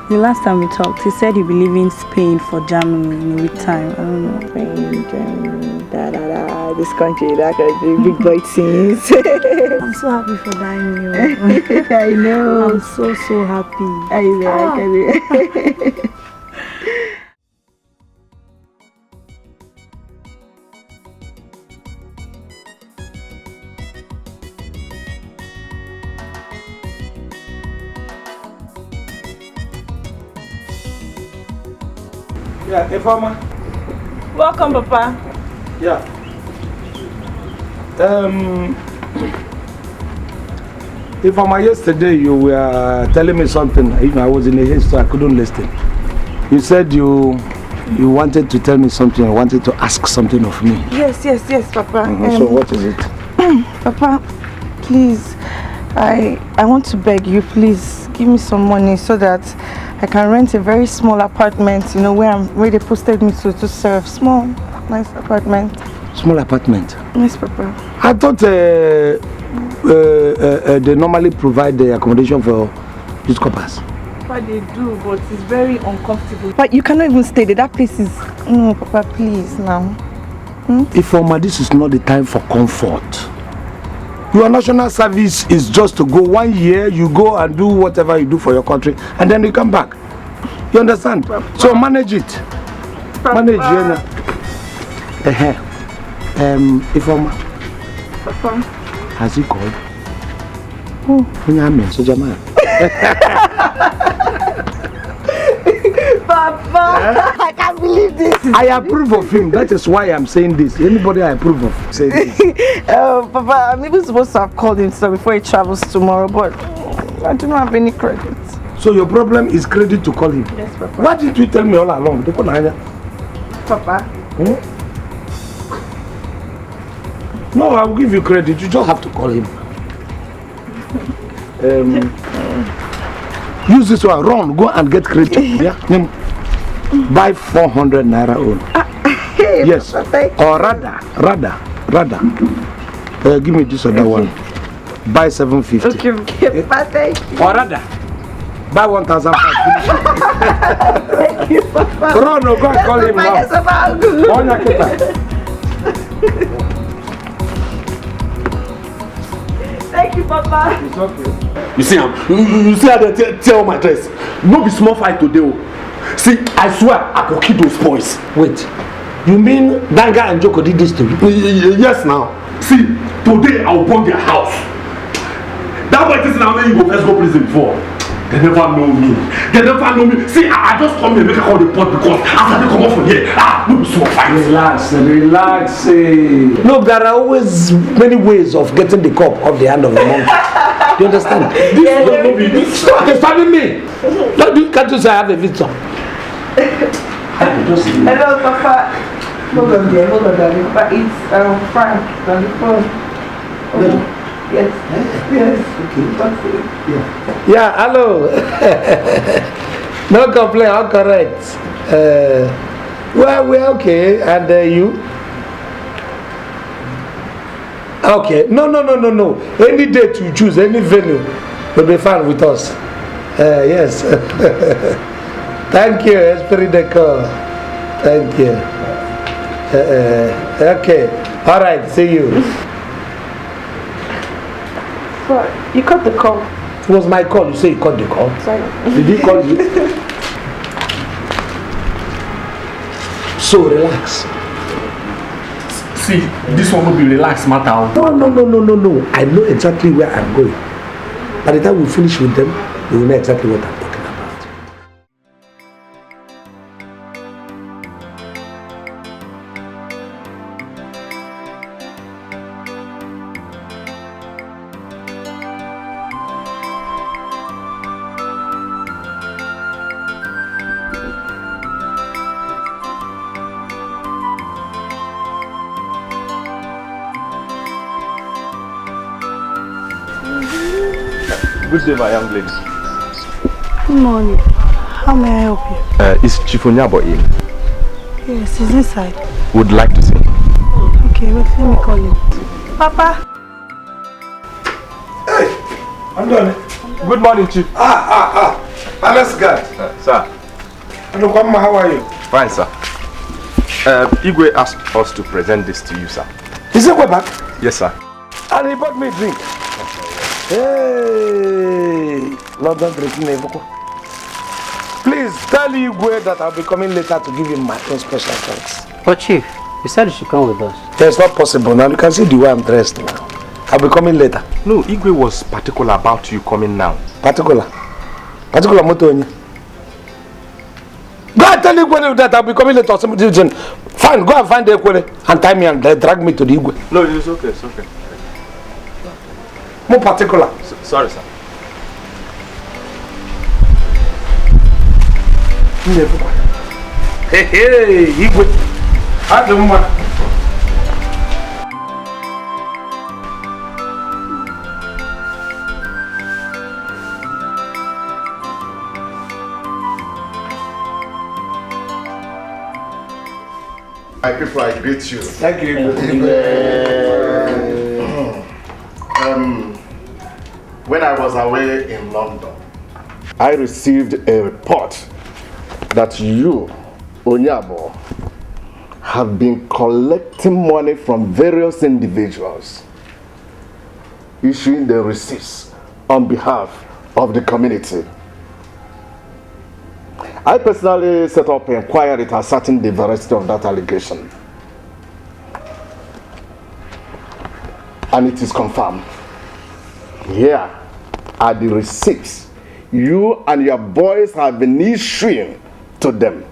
The last time we talked, he said he'd be leaving Spain for Germany in a week time. I don't know. Spain, Germany, this country, that country, big boy things. I'm so happy for Daniel. I know. I'm so happy. I know. Yeah, Ifeoma. Welcome, Papa. Yeah. Ifeoma, yesterday you were telling me something. I was in a haste, so I couldn't listen. You said you wanted to tell me something. You wanted to ask something of me. Yes, Papa. So what is it? Papa, please, I want to beg you, please give me some money so that I can rent a very small apartment, where they posted me to serve. Small, nice apartment. Small apartment? Yes, Papa. I thought they normally provide the accommodation for youth couples. Papa, they do, but it's very uncomfortable. But you cannot even stay there. That place is... No, Papa, please, now. Ifeoma, this is not the time for comfort. Your national service is just to go 1 year, you go and do whatever you do for your country, and then you come back. You understand? Papa. So manage it. Papa. Manage it. Ifeoma. Papa. Has he called? Who? Sojaman. Papa, I can't believe this. I approve of him. That is why I'm saying this. Anybody I approve of, say this. Papa, I'm even supposed to have called him before he travels tomorrow, but I do not have any credit. So your problem is credit to call him? Yes, Papa. Why didn't you tell me all along? Papa? No, I will give you credit. You just have to call him. Use this one. Run. Go and get credit. Yeah. Buy 400 naira own. Yes. Papa, or rather. Give me this other one. Buy 750. Okay, Papa, thank you. Or rather, buy 1,500. Thank you, Papa. Run. Go and call him now. Thank you, Papa. It's okay. You see, you see how they tell my dress. No be small fight today. See, I swear I go kill those boys. Wait, you mean Danga and Joko did this to you? Yes, now. See, today I will burn their house. That boy is now when you go first go prison before. They never know me. See, I just come here make a call the pot because after they come off from here, no be small fight. Relax. Look, there are always many ways of getting the cup off the hand of the monkey. Do you understand? Stop disturbing me. Can't you say I have a visitor? Hello, Papa. Hold on, darling. But it's Frank on the phone. Yes. Okay. Yeah, hello. No complaint, all correct. Well, we're okay. And you? Okay. No. Any date you choose, any venue, will be fine with us. Yes. Thank you, Esprit de Corps. Thank you. Okay. All right. See you. Sorry, you cut the call. It was my call. You say you cut the call. Sorry. Did he call you? So relax. See, this one will be relaxed matter. No. I know exactly where I'm going. By the time we finish with them, you will know exactly what I'm talking about. Good day, my young lady. Good morning. How may I help you? Is Chief Onyabo in? Yes, he's inside. Would like to see him. Okay, wait, let me call him. Papa. Hey, I'm done. Good morning, Chief. Palace guard. Sir. Hello, Mama, how are you? Fine, sir. Igwe asked us to present this to you, sir. Is it back? Yes, sir. And he bought me a drink. Hey, London drinking Evoco. Please tell Igwe that I'll be coming later to give him my own special thanks. But Chief, you said you should come with us. It's not possible now. You can see the way I'm dressed now. I'll be coming later. No, Igwe was particular about you coming now. Particular Motoni. Go and tell Igwe that I'll be coming later. Fine, go and find the Igwe and tie me and drag me to the Igwe. No, it's okay, it's okay. More particular. Sorry, sir. Hey, Igwe. Have the woman. My people, I greet you. Thank you. When I was away in London, I received a report that you, Onyabo, have been collecting money from various individuals, issuing the receipts on behalf of the community. I personally set up an inquiry to ascertain the veracity of that allegation. And it is confirmed. Here are the receipts you and your boys have been issuing to them.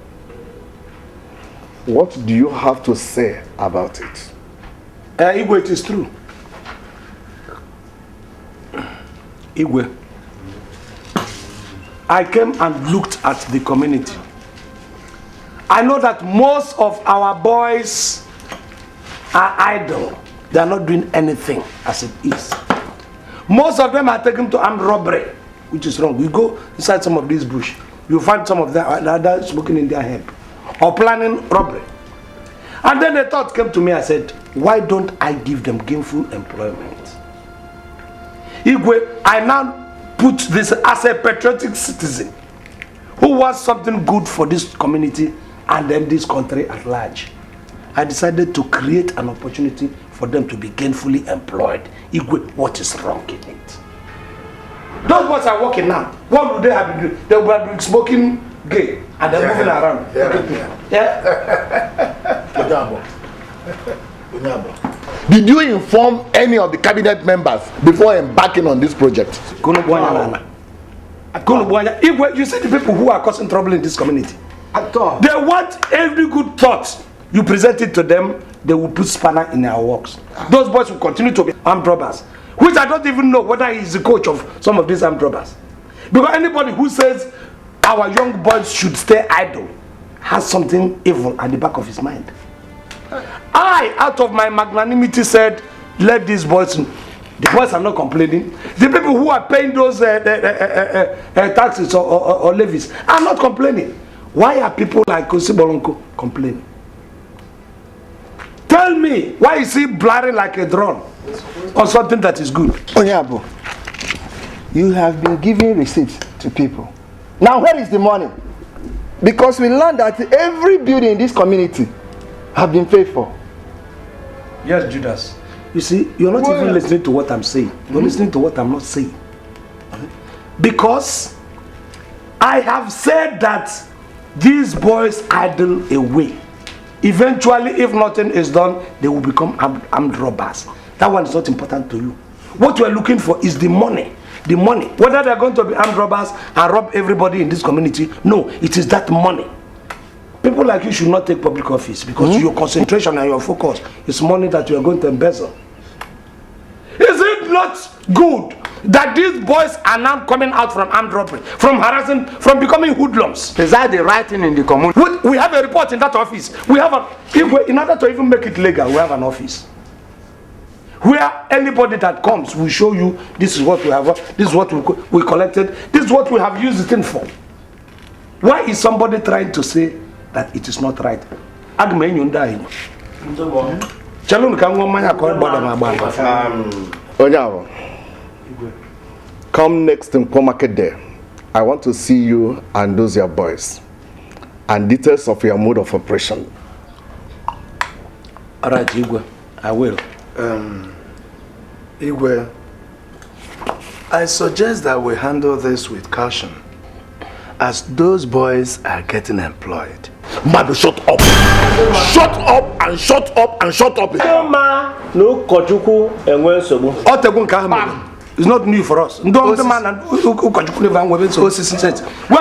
What do you have to say about it? Igwe, it is true. Igwe, I came and looked at the community. I know that most of our boys are idle. They are not doing anything as it is. Most of them are taken to armed robbery, which is wrong. We go inside some of these bush, you find some of them are smoking in their hemp or planning robbery. And then the thought came to me, I said, why don't I give them gainful employment? Igwe, I now put this as a patriotic citizen who wants something good for this community and then this country at large. I decided to create an opportunity for them to be gainfully employed. Igwe, what is wrong in it? Those boys are working now. What would they have been doing? They would have been smoking gay and they're moving around. Did you inform any of the cabinet members before embarking on this project? Igwe, you see the people who are causing trouble in this community. They want every good thought. You present it to them, they will put spanner in our works. Those boys will continue to be armed robbers, which I don't even know whether he's the coach of some of these armed robbers. Because anybody who says our young boys should stay idle has something evil at the back of his mind. I, out of my magnanimity, said, let these boys, the boys are not complaining. The people who are paying those taxes or levies are not complaining. Why are people like Osibolonko complaining? Tell me, why is he blaring like a drone on something that is good? Onyabo, you have been giving receipts to people. Now where is the money? Because we learned that every building in this community have been faithful. Yes, Judas. You see, you're not even listening to what I'm saying. You're listening to what I'm not saying. Because I have said that these boys idle away. Eventually, if nothing is done, they will become armed robbers. That one is not important to you. What we're looking for is the money. The money. Whether they're going to be armed robbers and rob everybody in this community, no, it is that money. People like you should not take public office because your concentration and your focus is money that you are going to embezzle. Is it not good that these boys are now coming out from armed robbery, from harassing, from becoming hoodlums? Is that the right thing in the community? We have a report in that office. We have in order to even make it legal, we have an office where anybody that comes will show you this is what we have, this is what we collected, this is what we have used it in for. Why is somebody trying to say that it is not right? Come next in Market Day. I want to see you and those your boys and details of your mode of operation. Alright, Igwe, I will. Igwe, I suggest that we handle this with caution, as those boys are getting employed. Man, shut up! Shut up and shut up and shut up! No, it's not new for us. We are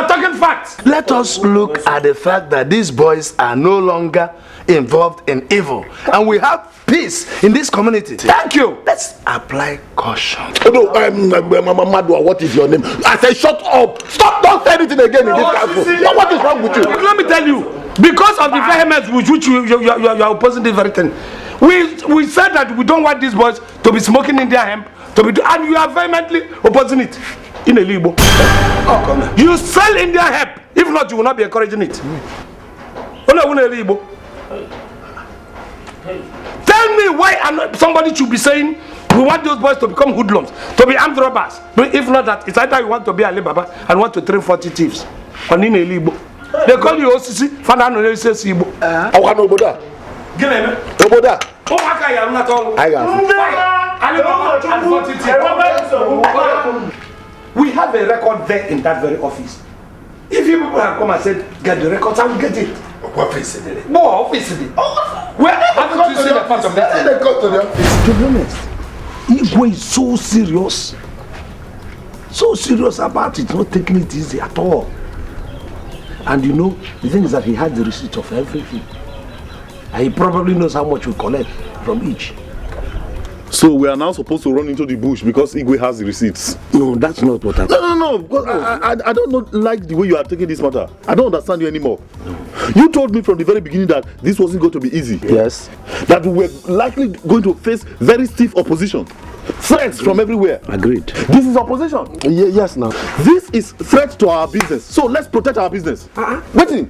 talking facts. Let us look at the fact that these boys are no longer involved in evil, and we have peace in this community. Thank you. Let's apply caution. No, Madua, what is your name? I say shut up! Stop! Don't say anything again in this council. Now, what is wrong with you? Let me tell you, because of the vehemence with which you are opposing this very thing, we said that we don't want these boys to be smoking in their hemp, and you are vehemently opposing it in a Libo. You sell in their hemp. If not, you will not be encouraging it. Tell me why somebody should be saying we want those boys to become hoodlums, to be armed robbers. But if not that, it's either you want to be Alibaba and want to train 40 thieves. They call you OCC, Father no Igbo. We have a record there in that very office. If you people have come and said, get the records, I will get it. What office is it? More office is it? Where haven't you seen the part of that? They go to the office. To be honest, Igwe is so serious. So serious about it, not taking it easy at all. And you know, the thing is that he had the receipt of everything. And he probably knows how much we collect from each. So we are now supposed to run into the bush because Igwe has the receipts. No, that's not what I'm No, because I don't like the way you are taking this matter. I don't understand you anymore. You told me from the very beginning that this wasn't going to be easy. Yes. That we were likely going to face very stiff opposition. Threats from everywhere. Agreed. This is opposition. Yes, now. This is threat to our business. So let's protect our business. Waiting.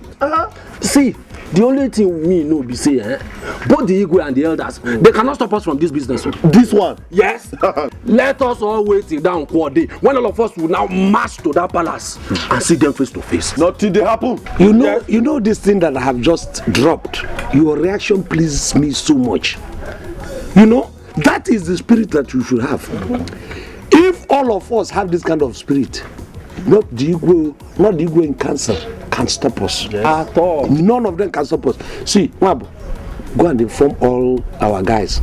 See, the only thing we know be say, both the Igwe and the elders, they cannot stop us from this business. This one? Yes. Let us all wait till down Kwade, when all of us will now march to that palace and see them face to face. Not till they happen. You know this thing that I have just dropped. Your reaction pleases me so much. You know, that is the spirit that you should have. If all of us have this kind of spirit, not the Igwe in cancer can stop us at all. None of them can stop us. See, Wabo, go and inform all our guys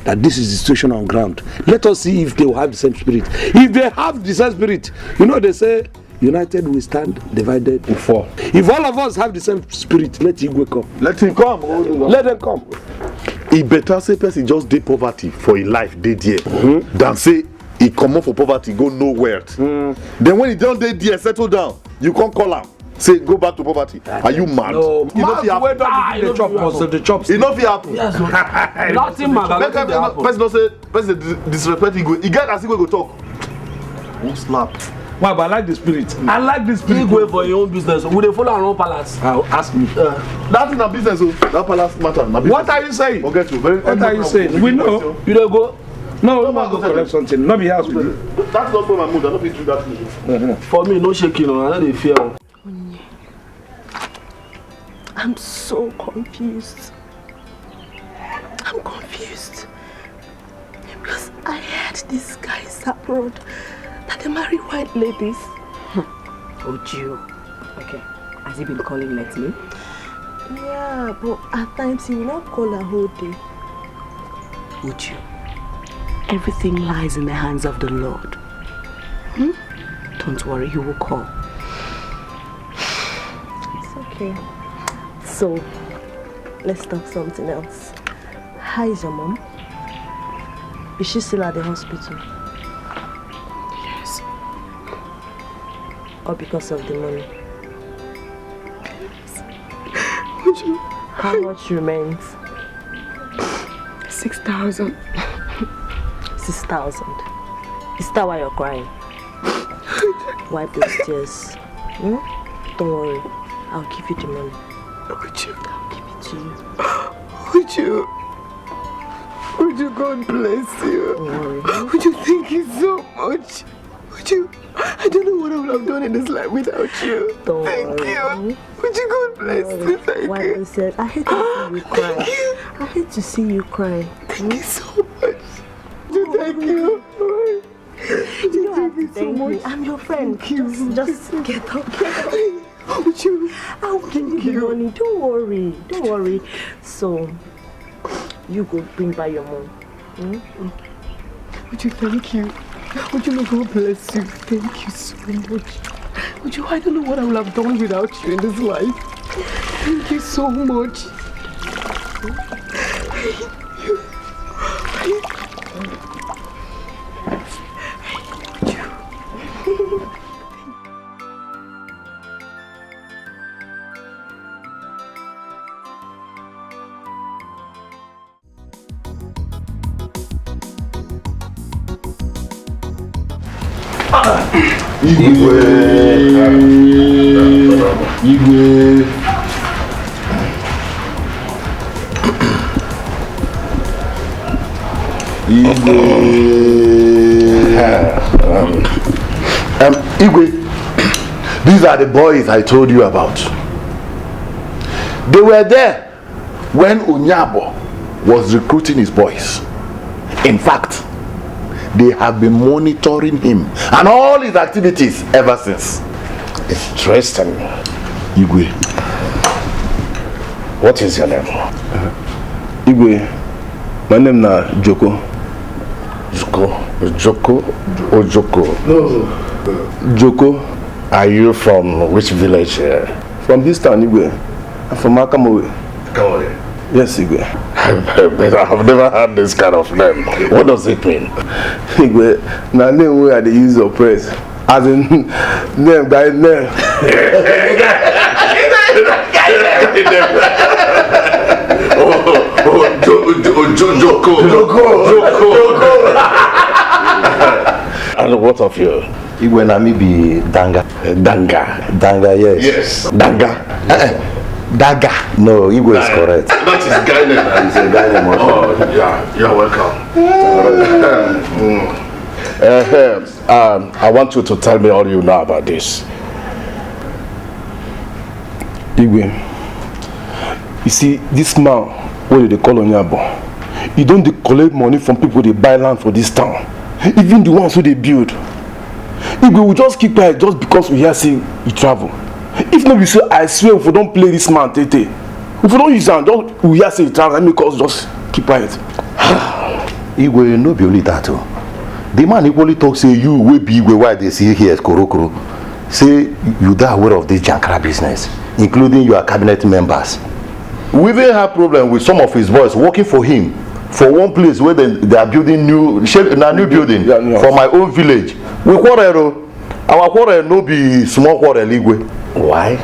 that this is the situation on ground. Let us see if they will have the same spirit. If they have the same spirit, you know they say, united we stand, divided we fall. If all of us have the same spirit, let Igwe come. Let him come. Let them come. It better say person just dey poverty for a life dey there than say he come up for poverty go nowhere. Then when he don't dey there settle down, you can't call him. Say go back to poverty. Are you mad? No, the chops. It not fit happen. Yes, nothing mad. Person don't say person disrespect Igwe. He get as Igwe go talk. Won't slap. Wow, but I like the spirit. I like the spirit. Igwe for your own business. Will they follow our own palace? Ask me. That is a business. That palace matter. What are you saying? Forget you. What are you saying? We know. You don't go. No, I'm go collect something. Not be house with you. That's not for my mood. I don't fit do that. For me, no shaking. I don't fear. I'm so confused. confused. Because I heard these guys abroad that they marry white ladies. Uju. Okay. Has he been calling lately? Yeah, but at times he will not call a whole day. Uju. Everything lies in the hands of the Lord. Don't worry, he will call. It's okay. So, let's talk something else. How is your mom? Is she still at the hospital? Yes. Or because of the money? Uju. How much remains? 6,000. 6,000. Is that why you're crying? Wipe those tears. Don't worry. I'll give you the money. Uju. I'll give it to you. Uju. Uju, God bless you. Don't worry. Uju, thank you so much. Uju, I don't know what I would have done in this life without you. Don't thank worry. you. Uju, God bless you. Thank Wipe you. those tears. I hate to see you cry. I hate to see you cry. Thank you so much. Uju, thank you. You don't have to thank me. I'm your friend. Just get up. I'll give you money. Don't worry. Don't worry. So, you go bring by your mom. Would you thank you? Would you may God bless you? Thank you so much. Would you? I don't know what I would have done without you in this life. Thank you so much. Igwe. Igwe, these are the boys I told you about. They were there when Onyabo was recruiting his boys. In fact, they have been monitoring him and all his activities ever since. Interesting. Igwe. What is your name? Igwe. My name is Joko. Joko or Joko? No. Joko. Are you from which village? From this town, Igwe. I'm from Akamowe. Akamowe? Yes, Igwe. I've never heard this kind of name. What does it mean? Igwe, na name where they use your praise. As in, name by name. Joko. And what of you? Igwe na me be Danga. Danga, yes. Yes. Danga. Daga. No, Igwe is correct. That is guy name. It's a guy name. Oh, yeah. You're welcome. I want you to tell me all you know about this. Igwe, you see, this man, what they call Onyabo, he don't collect money from people they buy land for this town. Even the ones who they build. Igwe, we just keep quiet just because we hear say he travel. If not, we say, I swear, if we don't play this man, Tete, if we don't use him, just we hear say he travel, and make us just keep quiet. Igwe, no be only that. The man equally talk say you will be Igwe why they see here at Korokoro. Say you are aware of this Jankra business, including your cabinet members. We even have problem with some of his boys working for him for one place where they are building new building for my own village. We quarrel. Our quarrel no be small quarrel, Igwe. Why?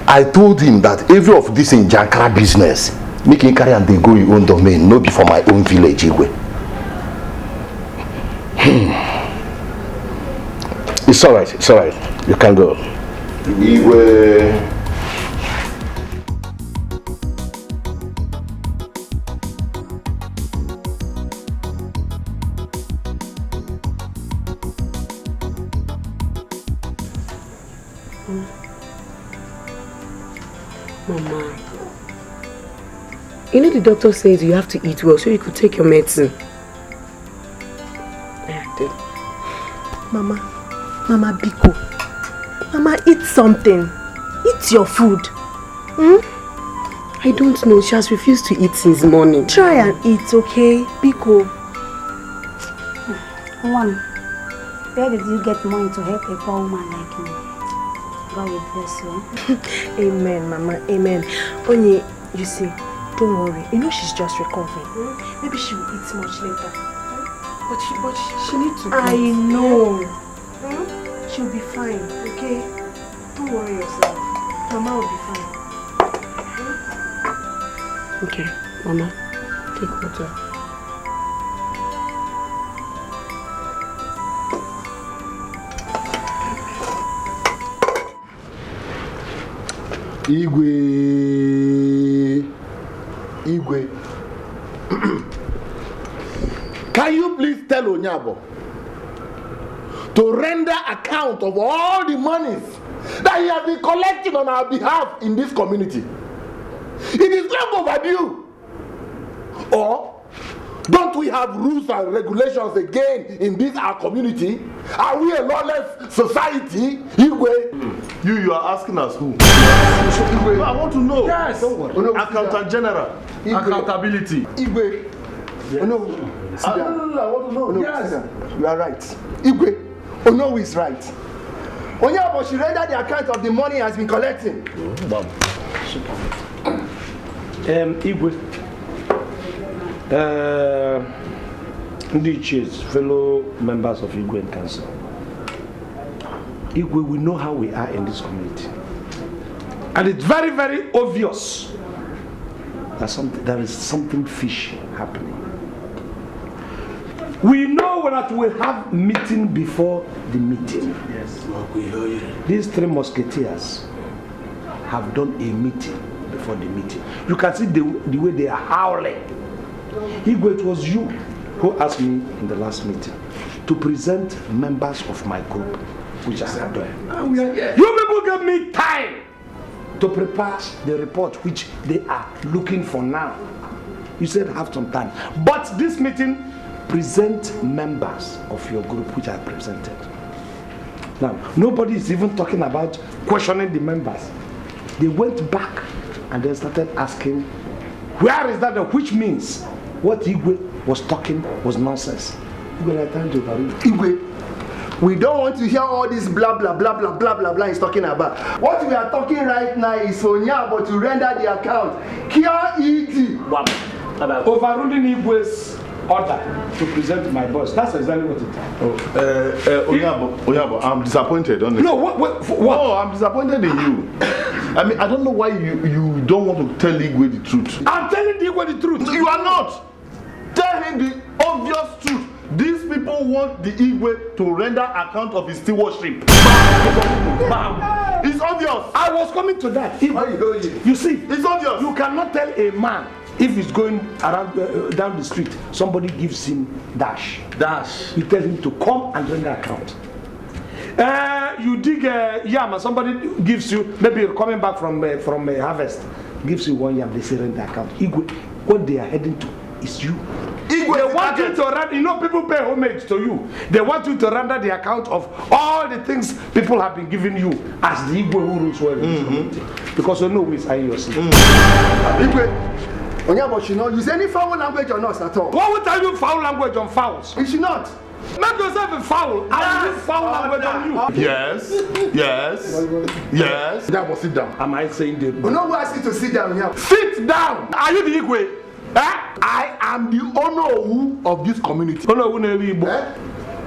I told him that every of this in Jankra business, make him carry and they go your own domain, no be for my own village, Igwe. It's alright. You can go. Igwe. Mama, You know the doctor says you have to eat well so you could take your medicine. Mama, Biko. Mama, eat something. Eat your food. I don't know. She has refused to eat since morning. Try and eat, okay? Biko. One, where did you get money to help a poor woman like me? God will bless you. Amen, Mama. Amen. Onye, you see, don't worry. You know she's just recovering. Maybe she will eat much later. But she needs to eat. I know. She'll be fine, okay? Don't worry yourself. Mama will be fine. Okay, Mama, take water. Igwe. Can you please tell Onyabo to render account of all the monies that he has been collecting on our behalf in this community? It is long overdue. Or don't we have rules and regulations again in this our community? Are we a lawless society? Igwe, you are asking us who? Igwe, I want to know. Yes. Accountant General. Igwe. Accountability. Igwe. Yes. No, I want to know. Yes. You are right. Igwe. Ono is right. Onyabo should render the account of the money he has been collecting. Igwe. Ndichis, fellow members of Igwe Council. Igwe, we know how we are in this community. And it's very, very obvious that there is something fishy happening. We know that we have meeting before the meeting. Yes. These three musketeers have done a meeting before the meeting. You can see the way they are howling. Igwe, it was you who asked me in the last meeting to present members of my group, which I have done. You people gave me time to prepare the report which they are looking for now. You said have some time. But this meeting, present members of your group which I presented. Now, nobody is even talking about questioning the members. They went back and they started asking, where is that? Which means what Igwe was talking was nonsense. Igwe, we don't want to hear all this blah blah blah blah blah blah blah he's talking about. What we are talking right now is Onyabo to render the account. Kia E.T. Overruling Igwe's order to present my boss. That's exactly what it is. Onyabo, I'm disappointed, honestly. No, what? No, I'm disappointed in you. I mean, I don't know why you don't want to tell Igwe the truth. I'm telling Igwe the truth. You are not. Tell him the obvious truth. These people want the Igwe to render account of his stewardship. It's obvious. I was coming to that. You see, it's obvious. You cannot tell a man if he's going around down the street, somebody gives him dash. You tell him to come and render account. You dig yam and somebody gives you, maybe you're coming back from harvest, gives you 1 yam, they say render account. Igwe, what they are heading to is you. Igwe, they want you to run, you know, people pay homage to you. They want you to render the account of all the things people have been giving you as the Igwe who rules well in this community. Because you know who is eyeing your seat. Igwe, Onyabo should not use any foul language on us at all. What would I use foul language on fouls? You should not. Make yourself a foul. I will use foul language on you. Yes. That was sit down. Am I saying the... No one asked you to sit down here. Sit down. Are you the Igwe? I am the owner of this community.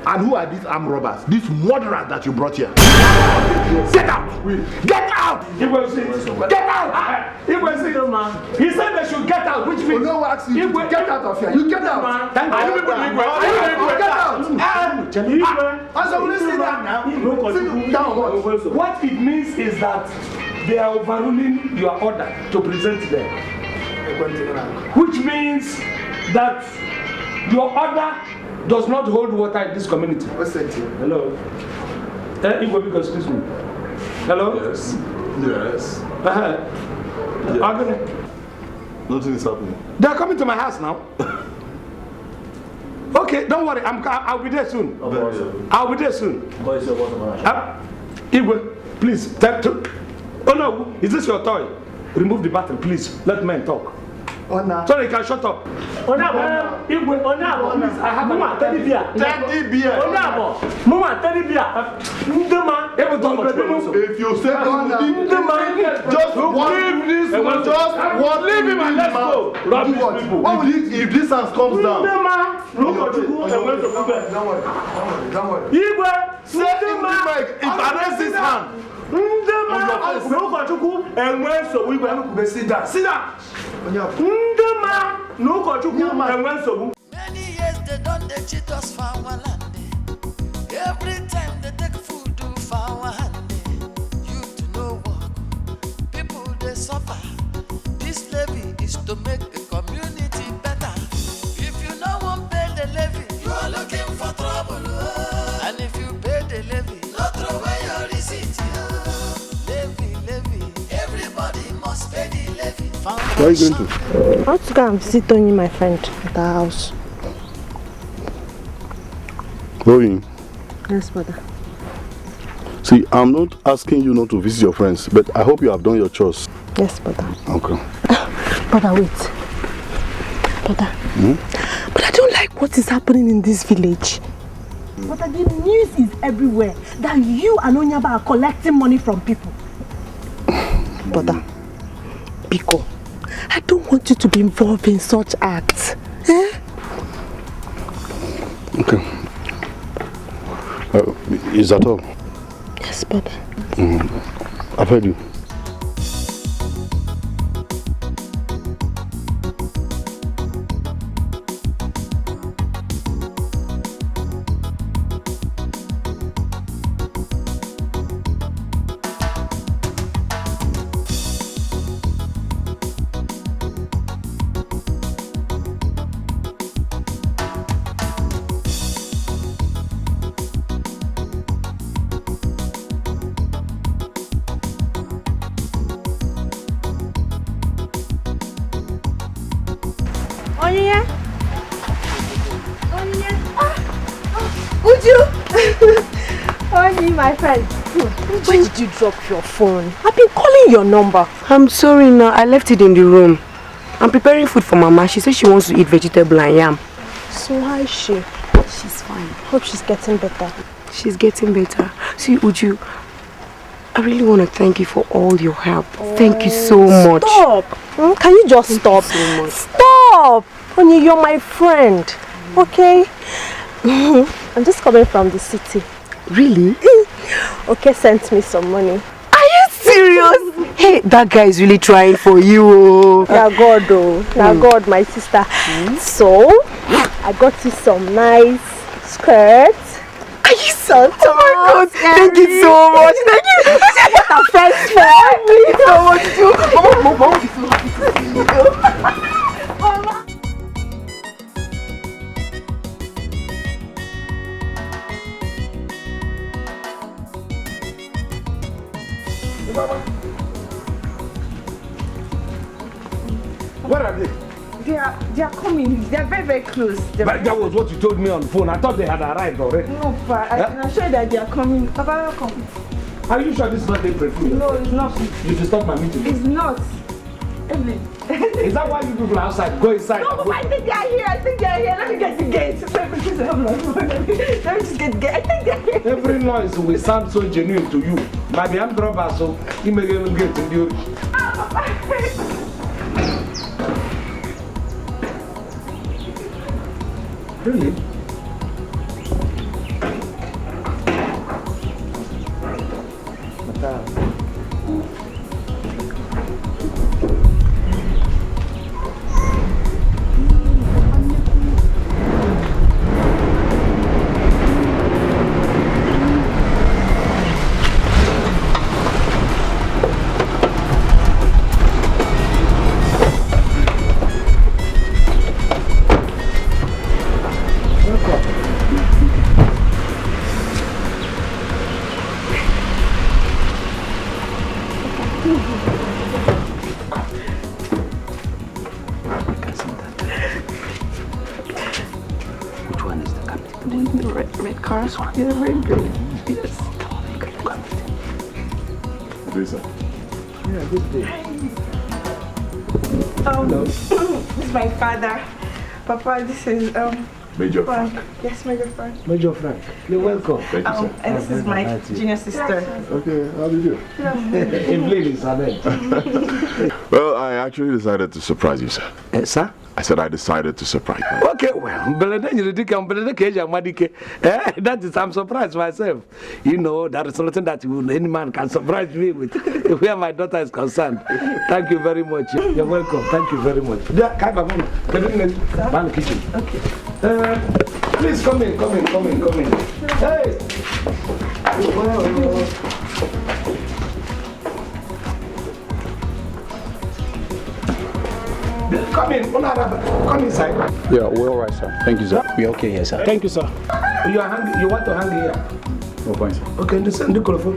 And who are these armed robbers? These murderers that you brought here? Get out! Get out! Get out! He said they should get out, which means... No one asked you to get out of here. You get out! Get out! What it means is that they are overruling your order to present them. Which means that your order does not hold water in this community. Hello. Igwe, excuse me. Hello? Yes. Okay. Nothing is happening. They are coming to my house now. Okay, don't worry. I'll be there soon. I'll be there soon. Igwe, please. Oh no, is this your toy? Remove the battery, please. Let men talk. Sorry, you can shut up. Igwe, please. I have a teddy beer. Teddy beer. Mama, teddy beer. If you say just leave this one. Leave him and let's go. If this hand comes down. Don't worry. Igwe, say in the mic. If I raise this hand. Sit down. Many years they done they cheat us for our land. Every time they take food do for our hand. You to know work, people they suffer. This levy is to make the community better. If you no one pay the levy, you are looking for trouble. And if you pay the levy, not throw away your receipt. Levy, everybody must pay the levy. Where are you going to? I want to go and visit Tony, my friend, at our house. Going. Yes, brother. See, I'm not asking you not to visit your friends, but I hope you have done your chores. Yes, brother. Okay. Brother, wait. Brother. But I don't like what is happening in this village. But the news is everywhere that you and Onyaba are collecting money from people. Brother, Biko, I don't want you to be involved in such acts. Okay. Is that all? Yes, brother. I've heard you. My friend, when did you drop your phone? I've been calling your number. I'm sorry now, I left it in the room. I'm preparing food for Mama. She says she wants to eat vegetable and yam. So how is she? She's fine. Hope she's getting better. She's getting better. See, Uju, I really want to thank you for all your help. Thank you so much. Stop! Can you just stop? So much. Stop! Onye, you're my friend. Okay? I'm just coming from the city. Really? Okay, sent me some money. Are you serious? Hey, that guy is really trying for you. Now God, though. Now God, my sister. So, I got you some nice skirts. Are you so? Oh my God! Thank you so much. Thank you. What a friend. Thank you so much. Mama is so happy to see you. Mama. Where are they? They are coming. They are very, very close. But that was what you told me on the phone. I thought they had arrived already. No, but I'm sure that they are coming. Papa, come. Are you sure this is not April Fool? No, it's not. You should stop my meeting. It's not. Is that why you people are outside? Go inside. No, but I think they are here. I think they are here. Let me get the gate. Let me just get the gate. I think they are here. Every noise will sound so genuine to you. Maybe I'm drunk, so you may get in the Really? red car. Yeah, red green. Yes. Lisa. Yeah, good day. This is my father. Papa, this is Major Frank. Yes, Major Frank. Major Frank, you're welcome. Thank you, sir. And this is my junior sister. Okay, how do you do? In ladies, Well, I actually decided to surprise you, sir. Sir? I said I decided to surprise you. Okay, well, that is, I'm surprised myself. You know, that is something that any man can surprise me with, where my daughter is concerned. Thank you very much. You're welcome. Thank you very much. Kitchen. Okay. Please come in. Hey! Come inside. Yeah, we're all right, sir. Thank you, sir. We're okay here, sir. Thank you, sir. You want to hang here? Oh, fine, sir. Okay, this is the telephone.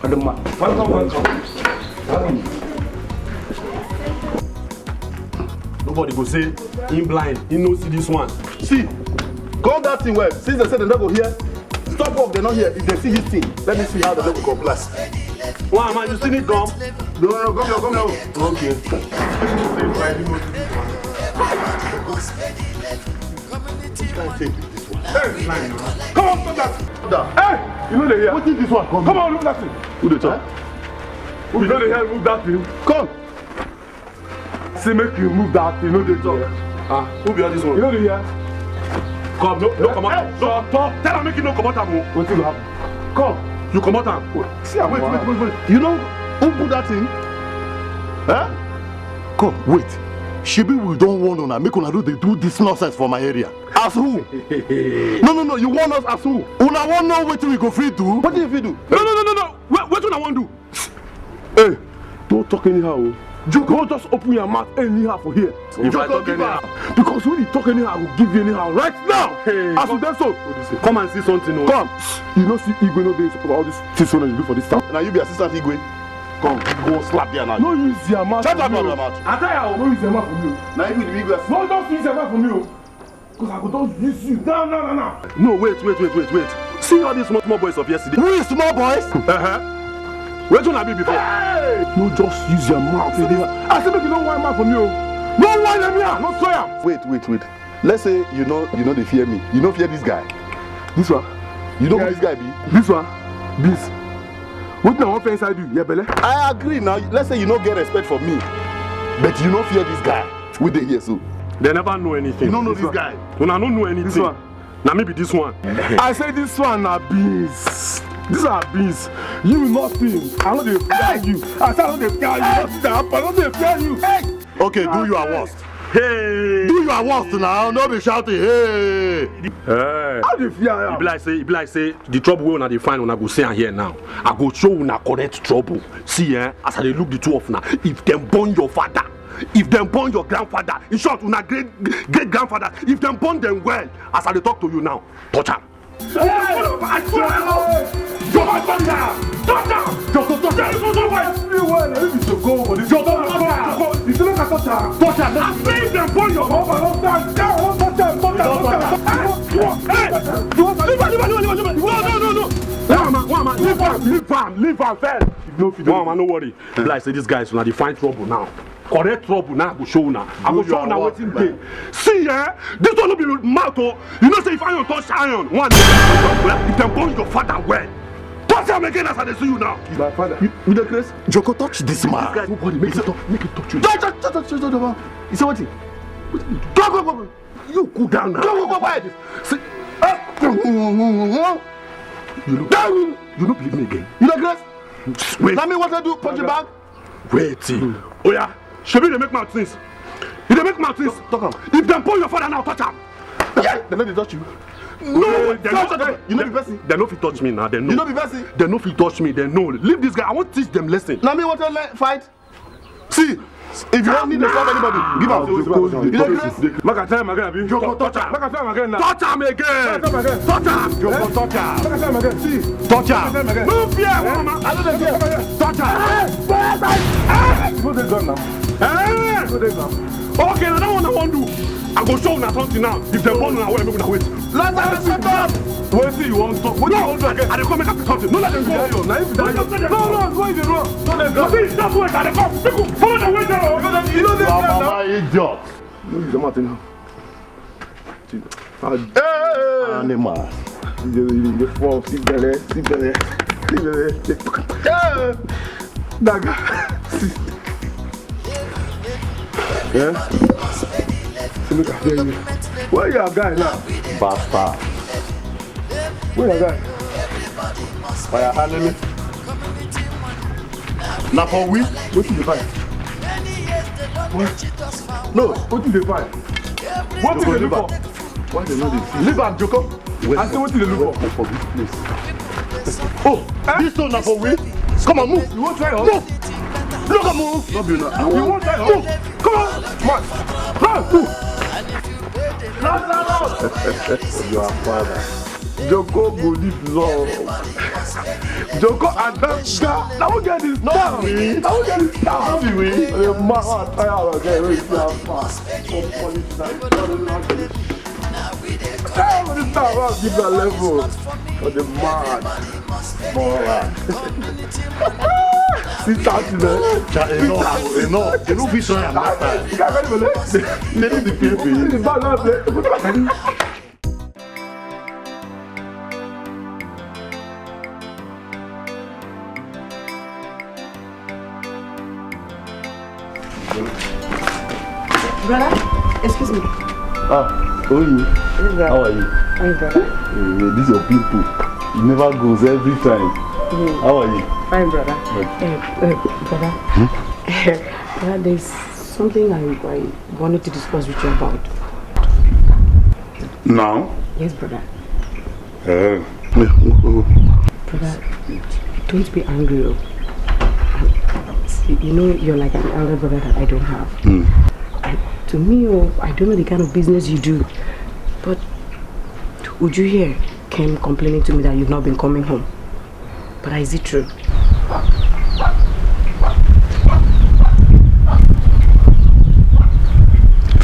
Welcome. Nobody go say, in blind, he no see this one. See, call that thing well. Since they said they're not go here, stop off, they're not here. If they see his thing, let me see how the go comply. Wow, man, you still need gum? No, come here. Okay. Hey, come on, stop that. Hey, you know they here. What is this one? Come on, look at that thing. Who they talk? Who you know they here, move that thing. Come. See, make you move that thing, you know they talk. Who be all this one? You know they here. Come, no, come out. No, talk. Tell her make you no come out. What will happen? Come. You come out. See, wait. You know who put that thing? Huh? Come, wait. Shebi we don't want una make una do this nonsense for my area. As who? No, you want us as who? Una want know wetin we go fit do? What do you fit do? No. What una want do? Hey, don't talk anyhow. Don't just open your mouth anyhow for here. If I talk anyhow. Because when you talk anyhow, I will give you anyhow right now. Hey, as you done so. Come and see something. Come. You know, see Igwe no days about all this things you do for this town. Now you be assistant Igwe. Come, go slap there now. No use your mouth. Shut up your mouth. I tell you, no use your mouth for me. Now you be the Igwe. No, don't use your mouth for me. Because I go don't use you. No. No, wait. See all these small boys of yesterday. Who is small boys? Where do I be before? Hey! No, just use your mouth. I said make you don't whine mouth from you. No whine them here, no swear. Wait. Let's say you know they fear me. You don't fear this guy. This one? You know who this guy be? This one? This. What now offense I do? Yeah, Bele? I agree now. Let's say you don't get respect for me. But you don't fear this guy. Who they here so? They never know anything. You don't know this guy. When I don't know anything. This one? Now maybe this one. I say this one are beans. These are beans. You nothing. I know they fear you. I said I know they fear you. I know they fear you. Okay, do your worst. Hey. Do your worst now. Don't be shouting. Hey. How do you fear you? It be like say the trouble we una dey find una go say am here now. I go show una correct trouble. See, as I dey look the two of una, if them born your father, if them born your grandfather, in short, una great grandfather, if them born them well, as I dey talk to you now, touch am. I swear! Touch am! Everywhere, if you should go over this. Touch am! You still look at touch am. Touch am! I say them born your father. Leave am first. No worry. Like say this guys una dey find trouble now. Correct trouble now I go show una. I go show una wetin dey. See, this one no be mouth o. You know say if iron touch iron, one if dem born your father well. Touch am again as I dey see you now. My father, you dey craze? Joko, touch this man. This guy, nobody make it touch you. Touch. You say what? Go. You cool down now. Go. See. You don't believe me again. You dey craze? Wait. Tell me what I do. Punch your bag. Wait. Oh yeah. Shebi dey make mouth things. You dey make mouth things. Talk am. If dem born your father now, touch am. Yeah. They no dey touch you. No, you know be person. They no fit touch me now. They know. You know be person. They no fit touch me. They know. Leave this guy. I want to teach them lesson. Now me want to fight. See, if you don't need to stop anybody, give up. You don't crazy. Make I tell him again, abi. Touch am. Make I tell him again now. Touch am again. Touch am. Touch am. Make I tell him again. See. Touch am. No fear, mama. I don't fear. Touch am. Go dey gun now. Okay, now that one I want to do. I I go show una something now. If they born una well, make una wait. Let them sit up. Wait till you want to talk. Wait till you want to again. I dey come make up something. No let them go. Now if they no, go in the room. No let them go. That's why I dey come. People follow the way there. You know this guy now. Idiot. No use the matter now. Hey! Animal. You fall. See belly. Yeah. Daga. Yeah. See, look at you. Where your guy now? Basta. Where your guy? Fire handling. Now for we, what did you find? What? No, what did they find? What did they look for? Why they know this? Leave am, Joko. I say what did they look for? This place. Oh, this one now for we. Come on, move. You won't try us? Move. Look at move. No, you won't try us? Move. Come on. March. Run. Move. You are father. Joko go live long. Joko and that guy. Now we get this. Now we get this. Now we. The man tired again. We see how fast. This time around, give that level for the man. Moral. Sit out in there. Enough. You know, be sorry about that. You can't let the people. The bad Brother, excuse me. How are you? How are you? Hi, brother. These are people. It never goes every time. How are you? Fine, brother. Brother. Brother, there's something I wanted to discuss with you about. Now? Yes, brother. Brother, don't be angry. See, you know, you're like an elder brother that I don't have. To me, I don't know the kind of business you do, but would you hear Ken complaining to me that you've not been coming home? But is it true?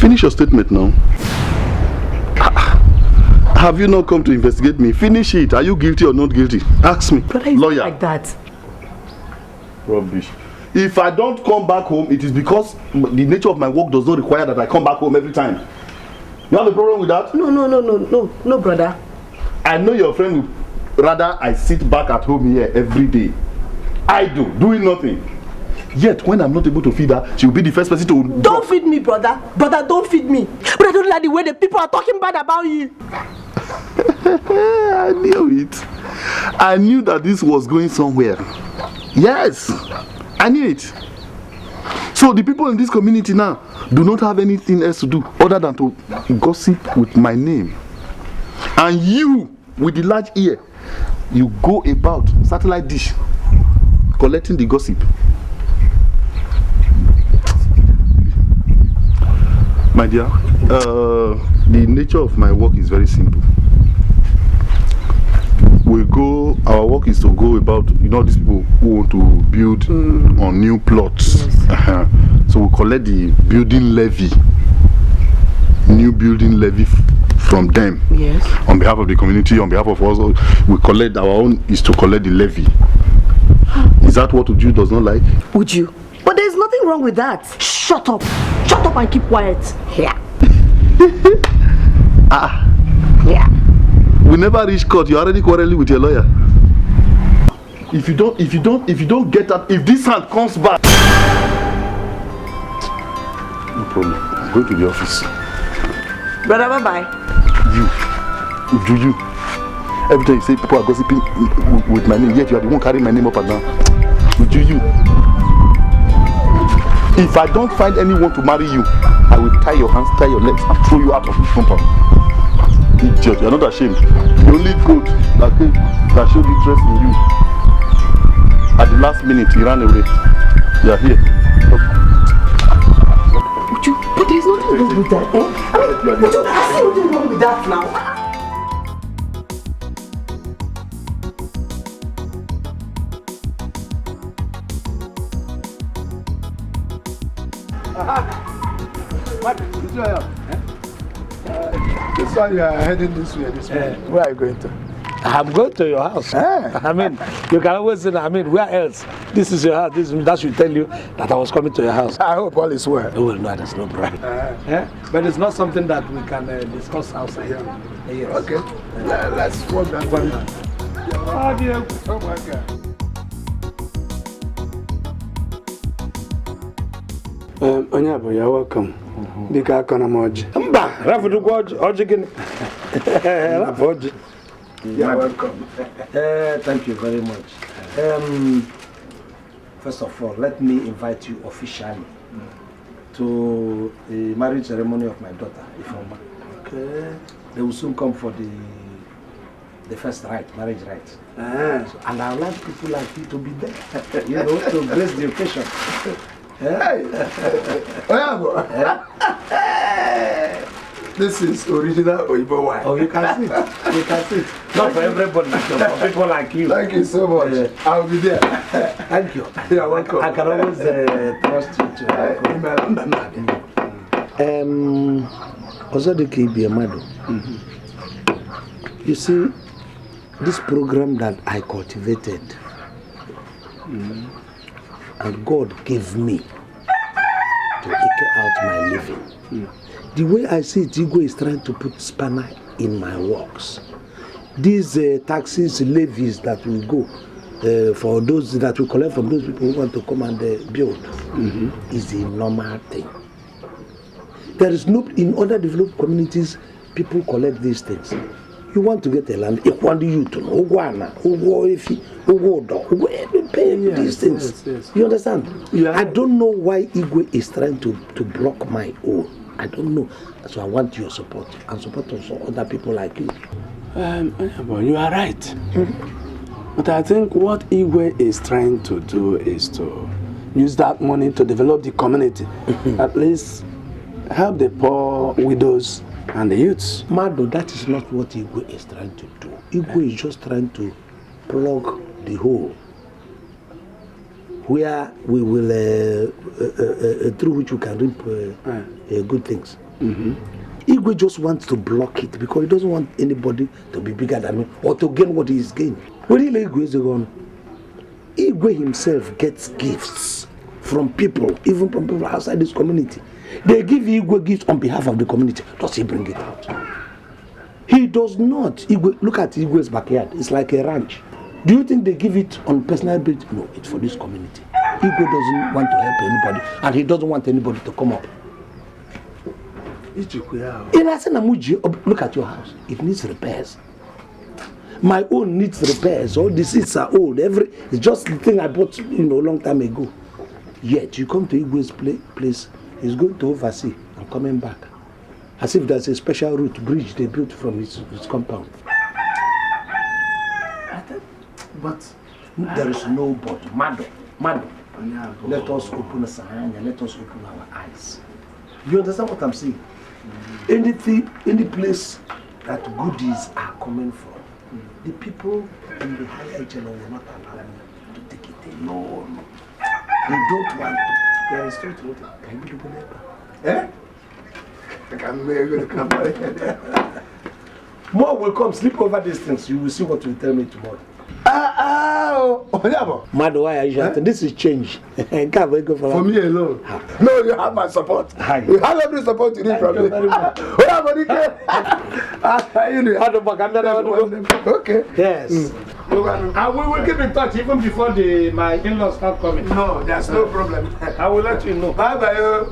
finish your statement now. Have you not come to investigate me? Finish it. Are you guilty or not guilty? Ask me. But lawyer. Like that. Rubbish. If I don't come back home, it is because the nature of my work does not require that I come back home every time. You have a problem with that? No, brother. I know your friend would rather I sit back at home here every day. I do, doing nothing. Yet when I'm not able to feed her, she will be the first person to... Don't feed me, brother. Brother, don't feed me. But I don't like the way the people are talking bad about you. I knew it. I knew that this was going somewhere. Yes. I knew it. So the people in this community now do not have anything else to do other than to gossip with my name. And you, with the large ear, you go about satellite dish collecting the gossip. My dear, the nature of my work is very simple. Our work is to go about, you know, these people who want to build on new plots. Yes. So we collect the building levy, new building levy from them. Yes. On behalf of the community, on behalf of us, we collect, our own is to collect the levy. Is that what Uju does not like? Uju? But there's nothing wrong with that. Shut up. Shut up and keep quiet. Yeah. Yeah. We never reach court. You're already quarreling with your lawyer. If you don't get that, if this hand comes back, no problem. Go to the office. Brother, bye-bye. You. Every time you say people are gossiping with my name, yet you are the one carrying my name up and down. You. If I don't find anyone to marry you, I will tie your hands, tie your legs, and throw you out of this compound. Idiot, you're not ashamed. The only goat that showed interest in you, at the last minute he ran away. You are here. But there's nothing wrong with that, eh? I see nothing wrong with that now. This one you are heading this way this morning. Where are you going to? I'm going to your house. I mean, you can always say, where else? This is your house. That should tell you that I was coming to your house. I hope all is well. Oh, no, there's no problem. But it's not something that we can discuss outside here. Yes. Okay. Let's walk that one. Oh, dear. Oh, my God. Onyabo, you're welcome. Dikeh Konamoji. Mba, Rafudu Oji gini. Rafudu. You're welcome. Thank you very much. First of all, let me invite you officially to the marriage ceremony of my daughter, Ifeoma. Okay. They will soon come for the first rite, marriage rite. So, and I would like people like you to be there, to grace the occasion. Hey! This is original Oyibo wine. Oh, you can see it. You can see it. Not for everybody, for people like you. Thank you so much. I'll be there. Thank you. You're welcome. I can always trust you to. Ozodike Ibiamado. You see, this program that I cultivated, and God gave me to eke out my living. The way I see it, Igwe is trying to put spanner in my works. These taxes, levies that will go for those that we collect from those people who want to come and build is a normal thing. There is no, in other developed communities, people collect these things. You want to get a land, you want you to know, pay these things. Yes. You understand? Yeah. I don't know why Igwe is trying to block my own. I don't know. So I want your support and support also other people like you. You are right. But I think what Igwe is trying to do is to use that money to develop the community. At least help the poor widows and the youths. Mado, that is not what Igwe is trying to do. Igwe is just trying to plug the hole where we will, through which we can reap good things. Igwe just wants to block it because he doesn't want anybody to be bigger than him or to gain what he is gaining. When Igwe is gone, Igwe himself gets gifts from people, even from people outside this community. They give Igwe gifts on behalf of the community. Does he bring it out? He does not. Igwe, look at Igwe's backyard. It's like a ranch. Do you think they give it on personal basis? No, it's for this community. Igwe doesn't want to help anybody, and he doesn't want anybody to come up. Look at your house. It needs repairs. My own needs repairs. All the seats are old. It's just the thing I bought, a long time ago. Yet you come to Igwe's place. He's going to oversee and coming back. As if there's a special route, bridge they built from his compound. But there is nobody. Mado. Let us open our hands and let us open our eyes. You understand what I'm saying? Any place that goodies are coming from, the people in the higher channel will not allow me to take it alone. They don't want to. They are straight with it. Can you believe that? More will come. Sleep over these things. You will see what you tell me tomorrow. Mado, why are you shouting? This is change. For me alone. No, you have my support. You have every support you need from me. Okay. Yes. And we will keep in touch even before my in-laws start coming. No, there's no problem. I will let you know. Bye bye.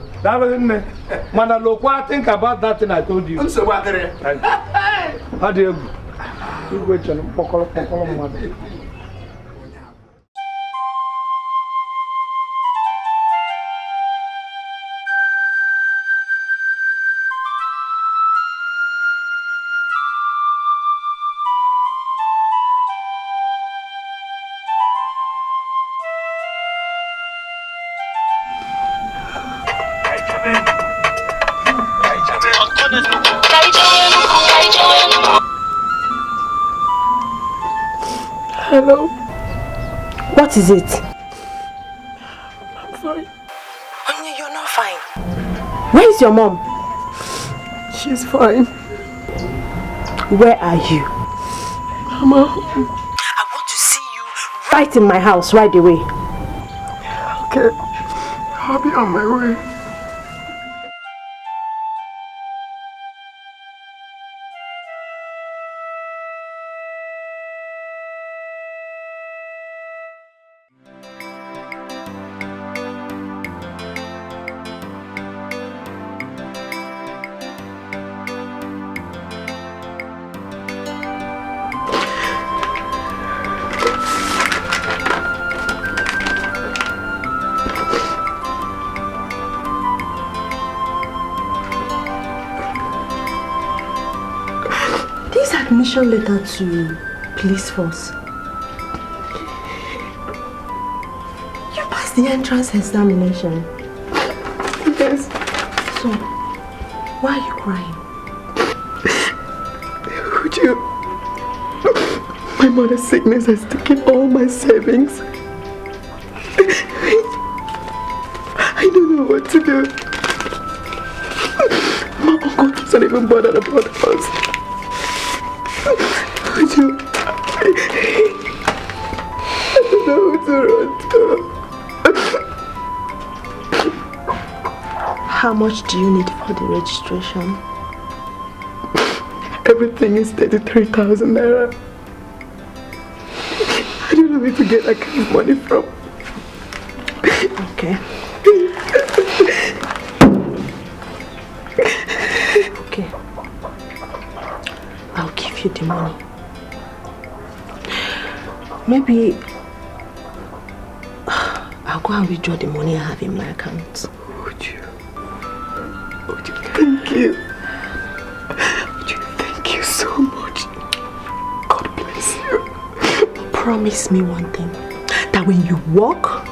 Think about that thing I told you. How do you go? You wait on Pokolo. Hello? What is it? I'm fine. Anya, you're not fine. Where is your mom? She's fine. Where are you? Mama. I want to see you right in my house right away. Okay. I'll be on my way. Admission letter to police force. You passed the entrance examination. Yes. So, why are you crying? Would you? My mother's sickness has taken all my savings. I don't know what to do. My uncle doesn't even bother about us. I don't know who to run to. How much do you need for the registration? Everything is 33,000 naira. I don't know where to get that kind of money from. Okay. Okay. I'll give you the money. Maybe I'll go and withdraw the money I have in my account. Would you? Thank you. Thank you so much. God bless you. Promise me one thing. That when you walk,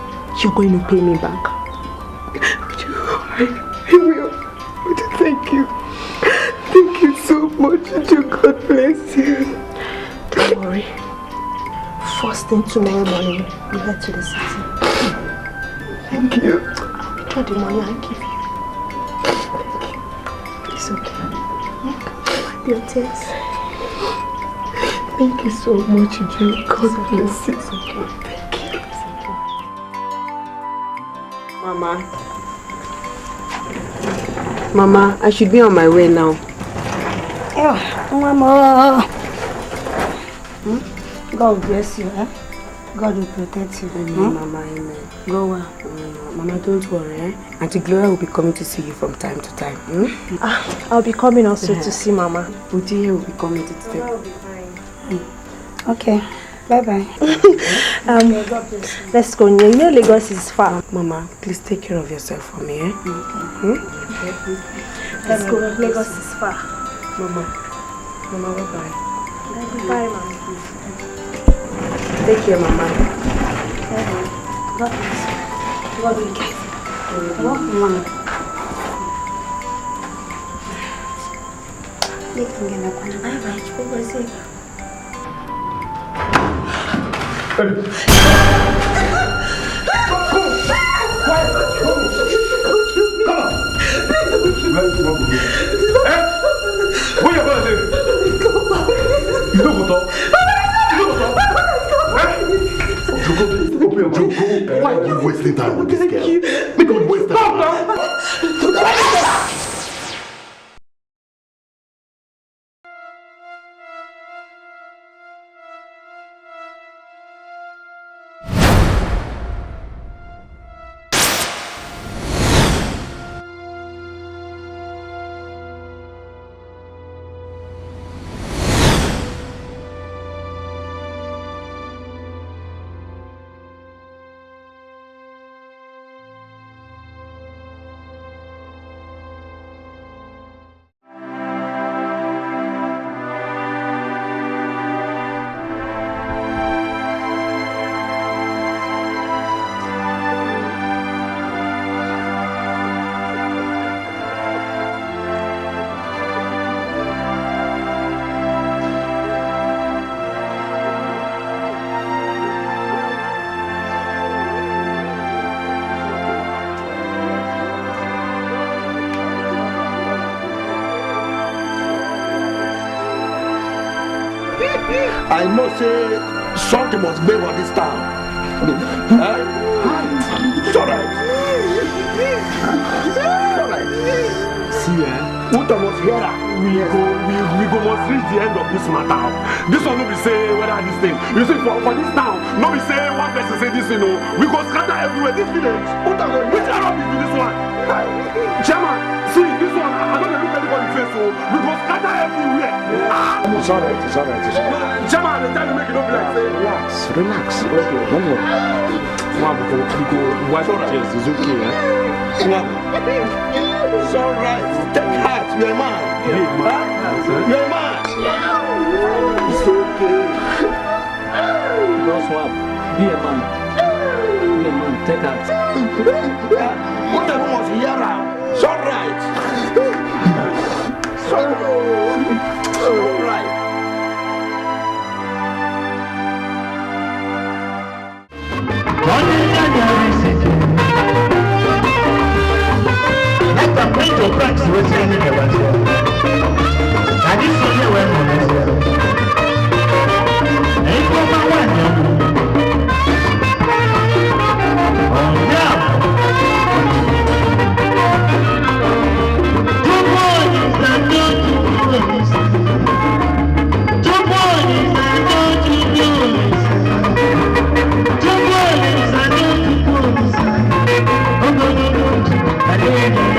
you're going to pay me back. I will. Thank you. Thank you so much. God bless you. Don't worry. First thing tomorrow morning, we head to the city. Thank you. I'll withdraw the money and give you. It's okay. Wipe your tears. Thank you so much, Joe. God bless you. It's okay. Thank you. It's okay. Mama, I should be on my way now. Oh, Mama. God bless you, eh? God will protect you. Amen, Mama, amen. Go well. Mama, don't worry, eh? Auntie Gloria will be coming to see you from time to time. I'll be coming also to see Mama. Uti will be coming to stay. Mama will be fine. Okay. Bye-bye. Let's go. You know Lagos is far. Mama, please take care of yourself for me, eh? Okay. Let's go. Lagos is far. Mama, bye-bye. Bye, Mama. Take care, Mama. God bless you. God will guide you. Walk, Mama. Why are you wasting time with this girl? Make her waste time. I know say something must be for this town. It's alright. It's alright. See, Uta must hear that. We go must reach the end of this matter. This one no be say whether this thing. You see for this town, no be say one person say this, you know. We go scatter everywhere. This village. Which Arab is this one? Chairman, see this one. I don't look anybody face, so we go scatter everywhere. It's alright. It's alright. Chairman, the time you make it up like say. Relax. Okay. Don't worry. We go wipe our chest. It's okay. It's alright. Take heart. You're a man. You're a man. It's okay. Don't swap. Be a man. Take heart. Whatever was here, it's alright. It's alright. Let them bring your friends to what's in the world. I just see you when I'm here. Hey, come on, one. Oh, yeah. Two boys and don't you boys. Two boys and don't you boys. Two boys and don't you boys. Oh, no. I didn't know.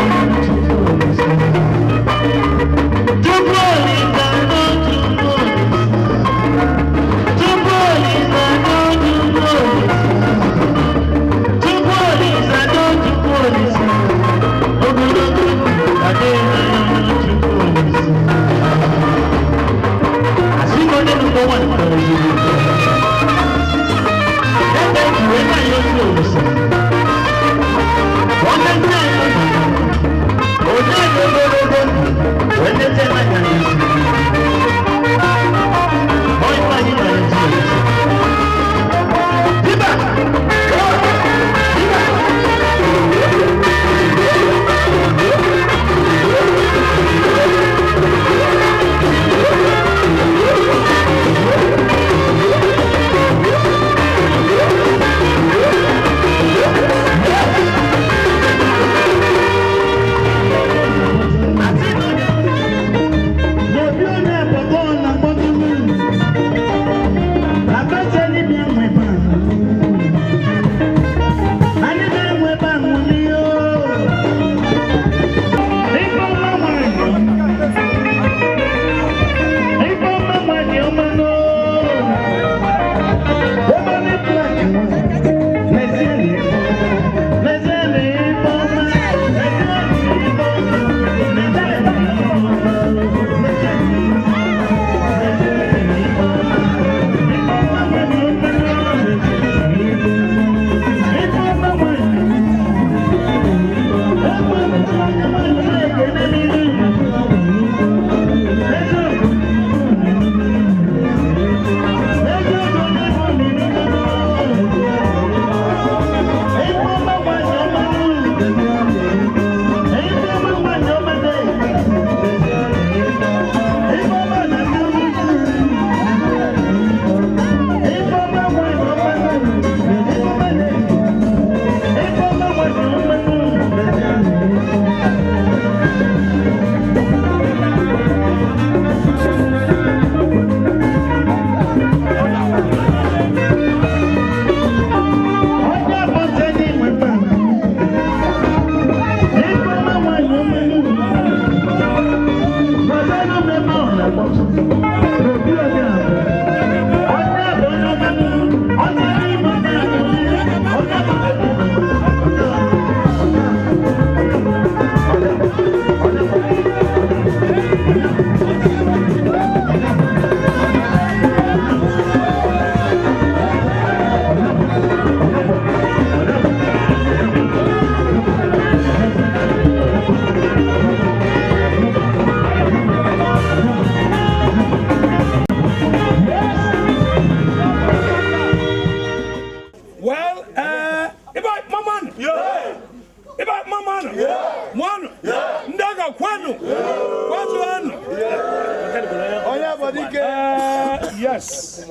Yes.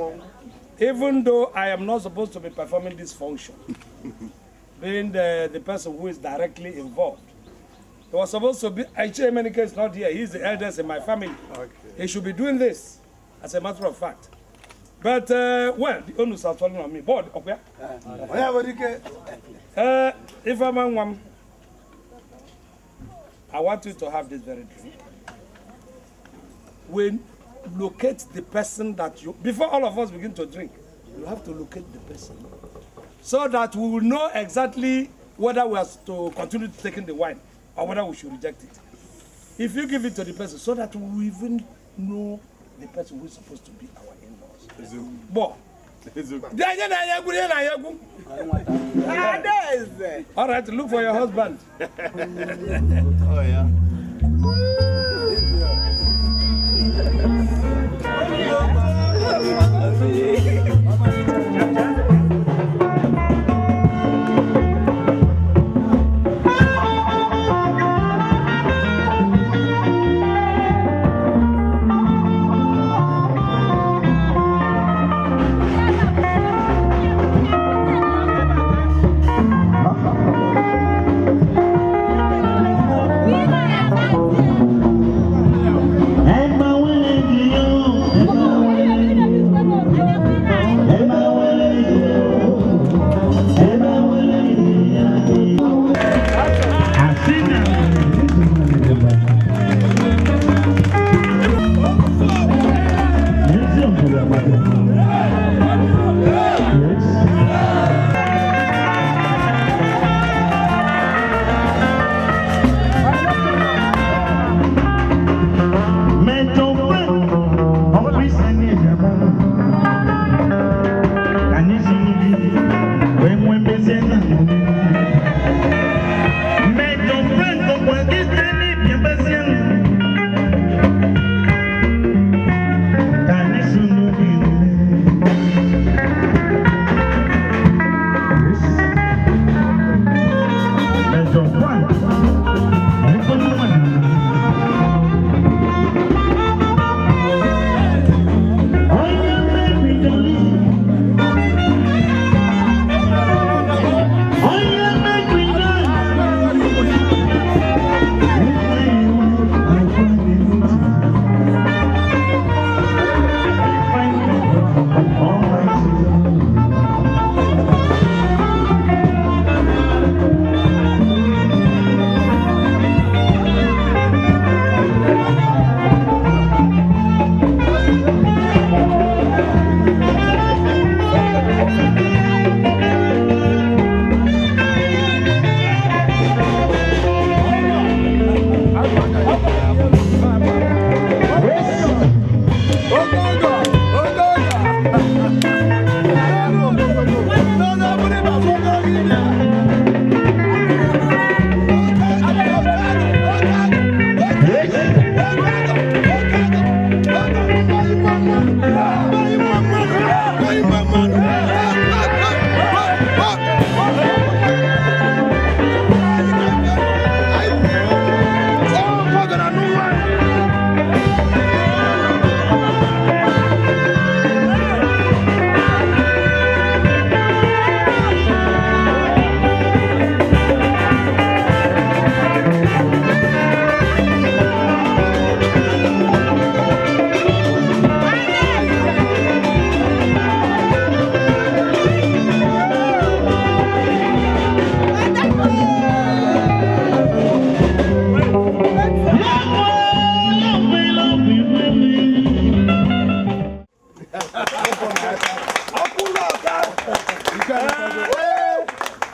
Even though I am not supposed to be performing this function, being the person who is directly involved. He was supposed to be, Ichiemenike is not here, he's the eldest in my family. Okay. He should be doing this, as a matter of fact. But, well, the onus has fallen on me. Board, okay? If I'm on one, I want you to have this very drink. When locate the person that you, before all of us begin to drink, you have to locate the person so that we will know exactly whether we are to continue taking the wine or whether we should reject it. If you give it to the person, so that we will even know the person who is supposed to be our in-laws. But all right, look for your husband. Oh yeah.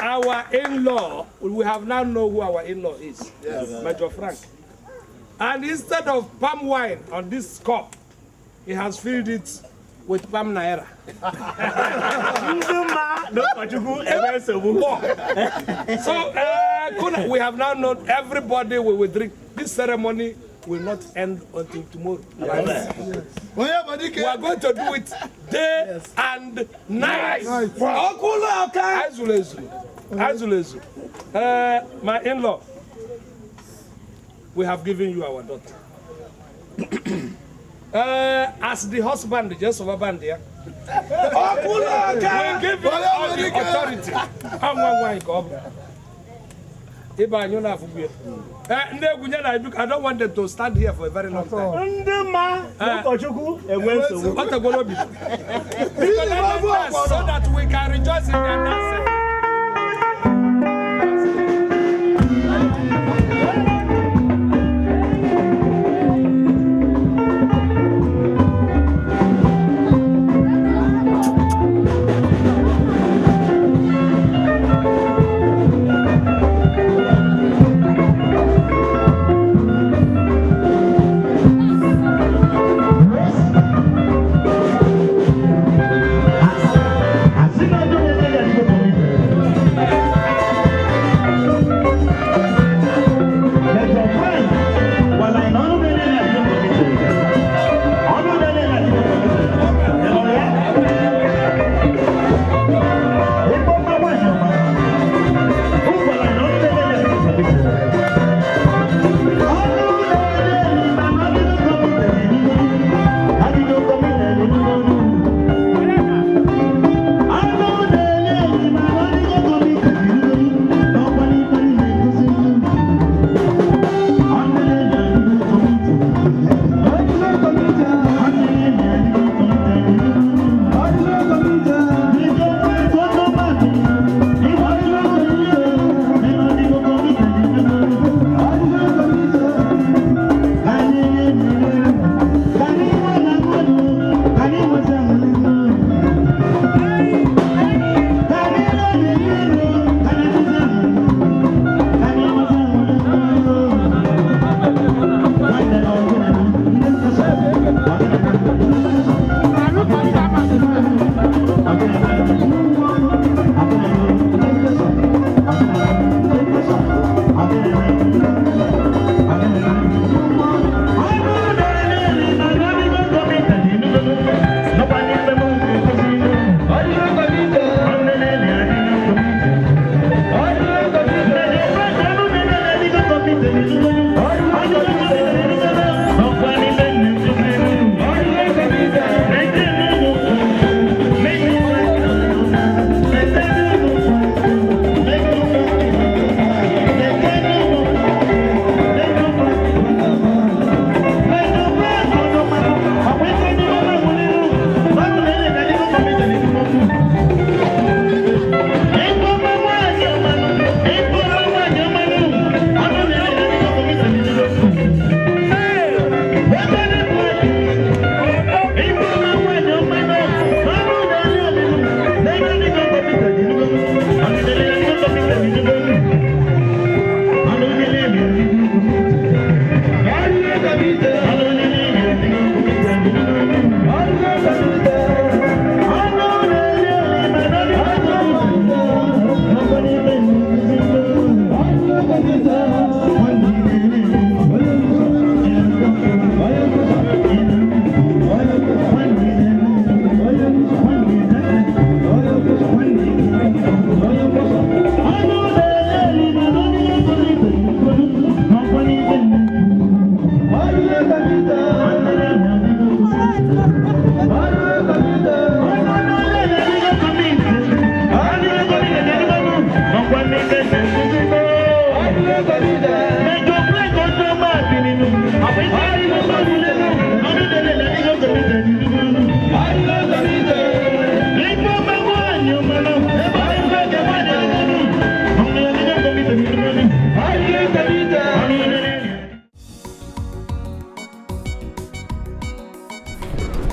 Our in-law, we have now know who our in-law is. Yes. Major Frank. And instead of palm wine on this cup, he has filled it with palm naira. So we have now known everybody will drink. This ceremony will not end until tomorrow. Yes. We are going to do it day and night. My in-law, we have given you our daughter. As the husband, just over band here. We give you all the authority. I'm one go. I don't want them to stand here for a very long time. So that we can rejoice in their dancing.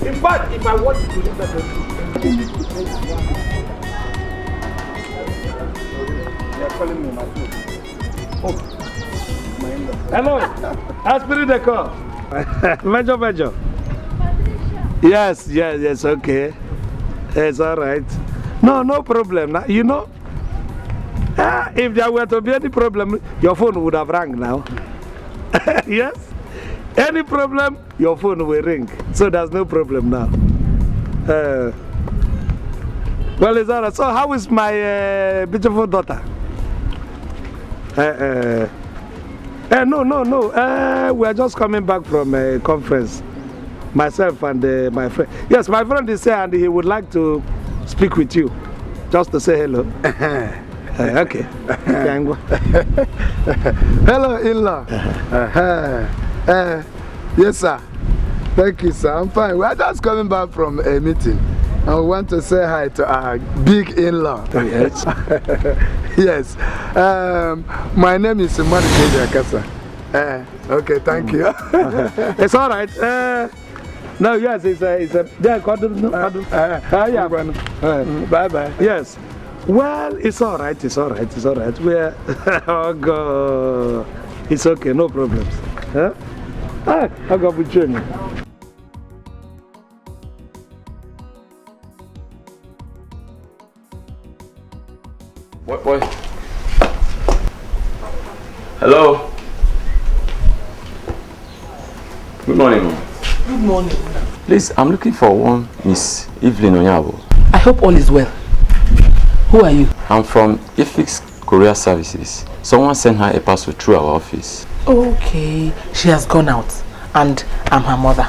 In fact, if I want to do that, they are calling me my phone. Oh, my in-law. Hello, Aspirin the call. Major. Yes, okay. It's all right. No problem. You know, if there were to be any problem, your phone would have rang now. Yes? Any problem, your phone will ring. So there's no problem now. Well, it's all right. So how is my beautiful daughter? No. We are just coming back from a conference. myself and my friend. Yes, my friend is here and he would like to speak with you. Just to say hello. Okay. Hello, in-law. Yes, sir. Thank you, sir. I'm fine. We're just coming back from a meeting. And we want to say hi to our big in-law. Yes. Yes. My name is Marike Jakasa. Okay, thank you. It's all right. No, yes, it's a yeah, bye-bye. Yes. Well, it's all right. It's all right. It's all right. We're oh God. It's okay. No problems. Huh? I'll go with you. What? Hello. Good morning, ma'am. Good morning. Please, I'm looking for one Miss Evelyn Onyabo. I hope all is well. Who are you? I'm from Ifix Courier Services. Someone sent her a parcel through our office. Okay, she has gone out and I'm her mother.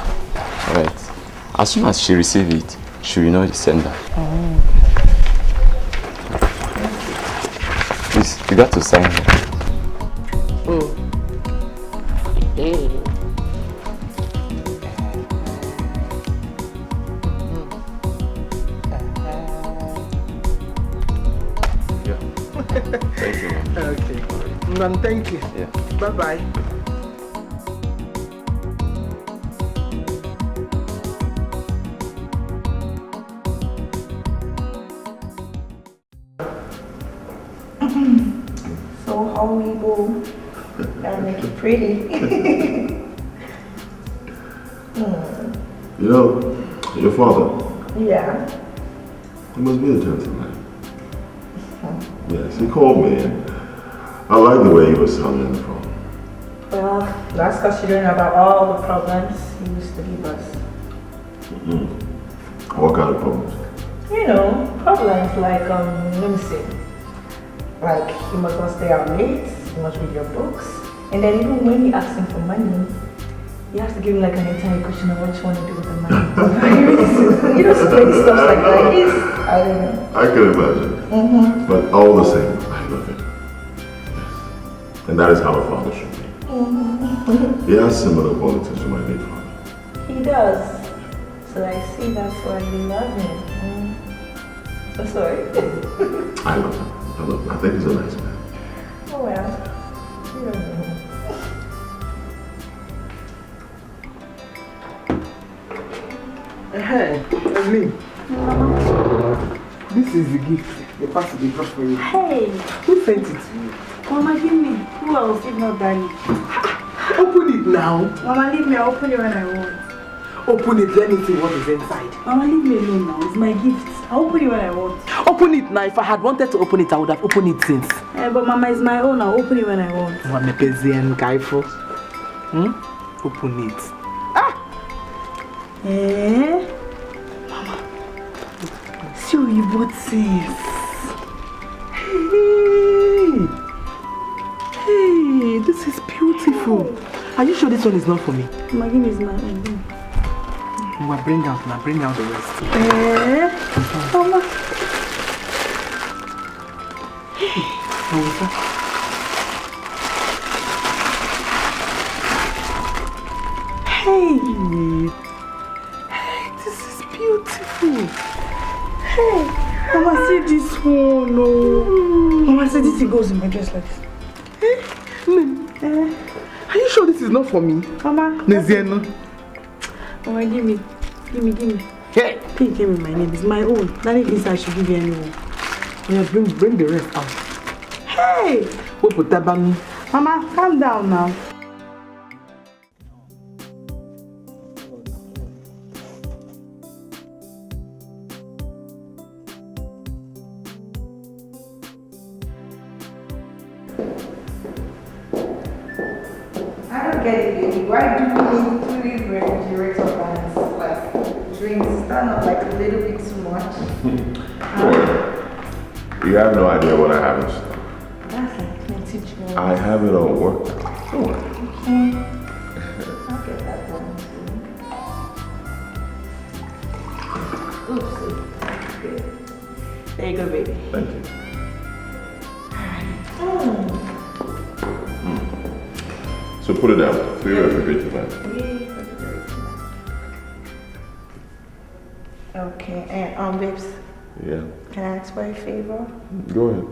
Alright. As soon as she receives it, she will know the sender. Oh. Please, you got to sign here. Oh. Hey. Thank you, ma'am. Okay. Ma'am, thank you. Yeah. Bye-bye. So horrible. That make it pretty. You know, your father, Yeah. he must be a gentleman. Yes, he called me and I like the way he was sounding on the phone. Well, that's considering about all the problems he used to give us. What kind of problems? You know, problems like, let me see. Like, you must not stay out late, you must read your books. And then even when you ask him for money, you have to give him like an entire question of what you want to do with the money. You know, stupid stuff like that. I don't know. I can imagine. But all the same, I love him. Yes. And that is how a father should be. He has similar qualities to my late father. He does. So I see that's why you love him. I'm sorry. I love him. I love him. I think he's a nice man. Oh well. You don't know. Hey, me. This is the gift. The parcel they brought for you. Hey! Who sent it? Mama, give me. Who else if not Daddy? Open it now. Mama, leave me. I'll open it when I want. Open it, let me see what is inside. Mama, leave me alone now. It's my gift. I'll open it when I want. Open it now. If I had wanted to open it, I would have opened it since. But Mama, it's my own. I'll open it when I want. Mama, Pezian Kaifo. Open it. Mama. See what you bought this. Hey, this is beautiful. Are you sure this one is not for me? Mama, give me his my own. Well, bring out now. Bring out the rest. Mama. How was that? Hey, this is beautiful. Hey, Mama, see this one. Oh. Mama, see this, it goes in my dress like this. Are you sure this is not for me? Mama. Neziano. Mama, give me. Hey. Please give me my name. It's my own. That is I should give you anyone. Yeah, bring the rest out. Hey. We'll put that on me. Mama, calm down now. I don't get it, baby. Why do you need 3 refrigerator fans? Like, drinks, is that not like a little bit too much? You have no idea what I have in store. That's like 20 drinks. I have it all worked out. Don't worry. Okay. I'll get that one too. There you go, baby. Thank you. So put it down. 3 refrigerator bags. Okay, and babes, Yeah. can I ask for a favor? Go ahead.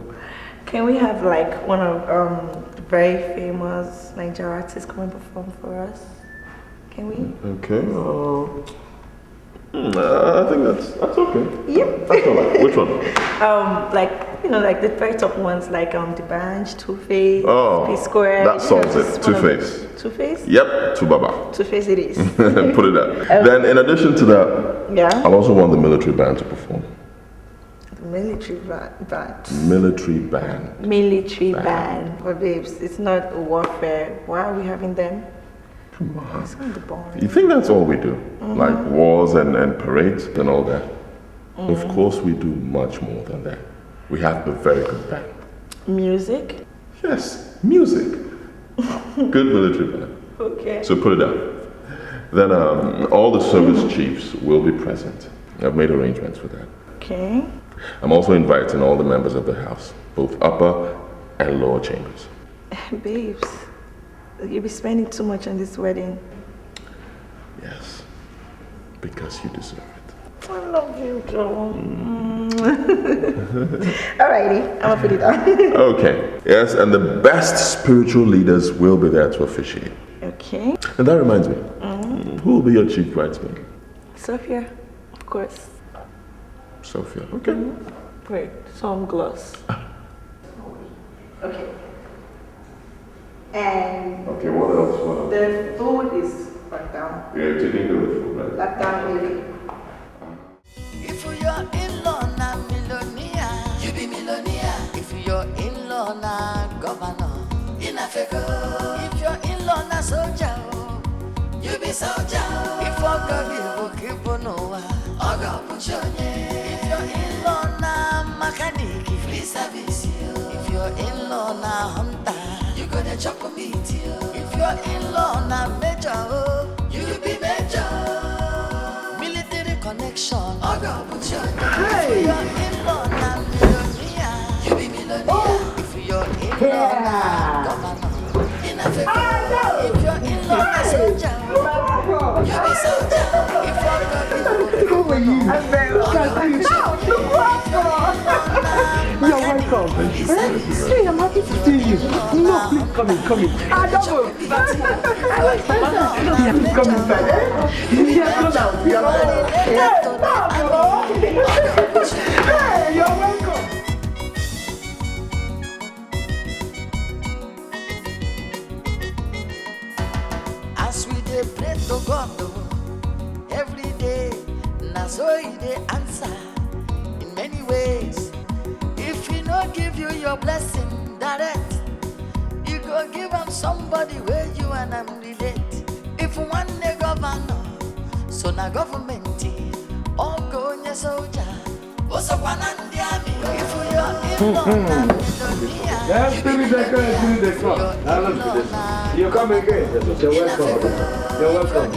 Can we have like one of the very famous Nigerian artists come and perform for us? Can we? Okay. I think that's okay. Yep. That's all right. Which one? Like like the very top ones, like the Banj, Two-Face, Oh, P-Square. that solves it. Two-Face. Two-Face? Yep, Two-Baba. Two-Face it is. Put it down. Then in addition to that, Yeah. I'll also want the military band to perform. The military band. Military band. Military band. But babes, it's not warfare. Why are we having them? Come on. It's kind of boring. You think that's all we do? Like wars and parades and all that? Of course we do much more than that. We have a very good band. Music? Yes, music. Good military band. Okay. So put it down. Then all the service chiefs will be present. I've made arrangements for that. Okay. I'm also inviting all the members of the house, both upper and lower chambers. Babes, you'll be spending too much on this wedding. Yes, because you deserve it. I love you, Joe. Alrighty, I'm gonna put it on. Okay, yes, and the best spiritual leaders will be there to officiate. Okay. And that reminds me, who will be your chief bridesmaid? Sophia, of course. Sophia, okay. Great, some gloss. Okay. And Okay, what else? What else? the food is back down. Yeah, taking care of the food, right? Back down, baby. If you're in-law na millionaire, you be millionaire. If you're in-law na governor, in Africa. If you're in-law na soldier, you be soldier. If you're going to keep on over, I'll put your name. If you're in-law na mechanic, free service. If you're in-law na hunter, you gonna chop a meat. If you're in-law na major, you be major. Military connection, I'll put your name. If you're in-law na millionaire, you be millionaire. If you're in-law na governor, in Africa. If you're in-law na soldier, you be soldier. If you're How are you? I'm very welcome. You're welcome. Hey, I'm happy to see you. No, please come in, come in. Double. Yeah, please come inside. Yeah, go down. You're welcome. Hey, you're welcome. As we dey pray to God every day, na so He dey answer in many ways. If He no give you your blessing direct, you go give am somebody where you and am relate. If one day governor, so na government, all go nye soldier. Also one and the army. If you're in-law na millionaire, Yes, Dikeh. You come again. You're welcome. You're welcome.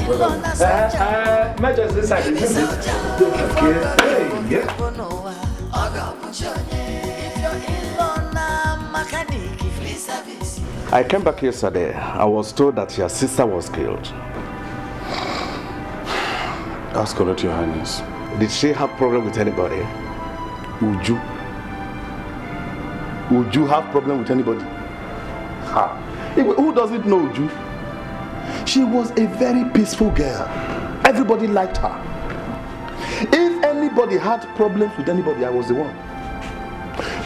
Major this side, isn't it? Okay. Hey, yeah. I came back yesterday. I was told that your sister was killed. That's correct, Your Highness. Did she have problem with anybody? Would you have problem with anybody? Ha. Who doesn't know Uju? She was a very peaceful girl. Everybody liked her. If anybody had problems with anybody, I was the one.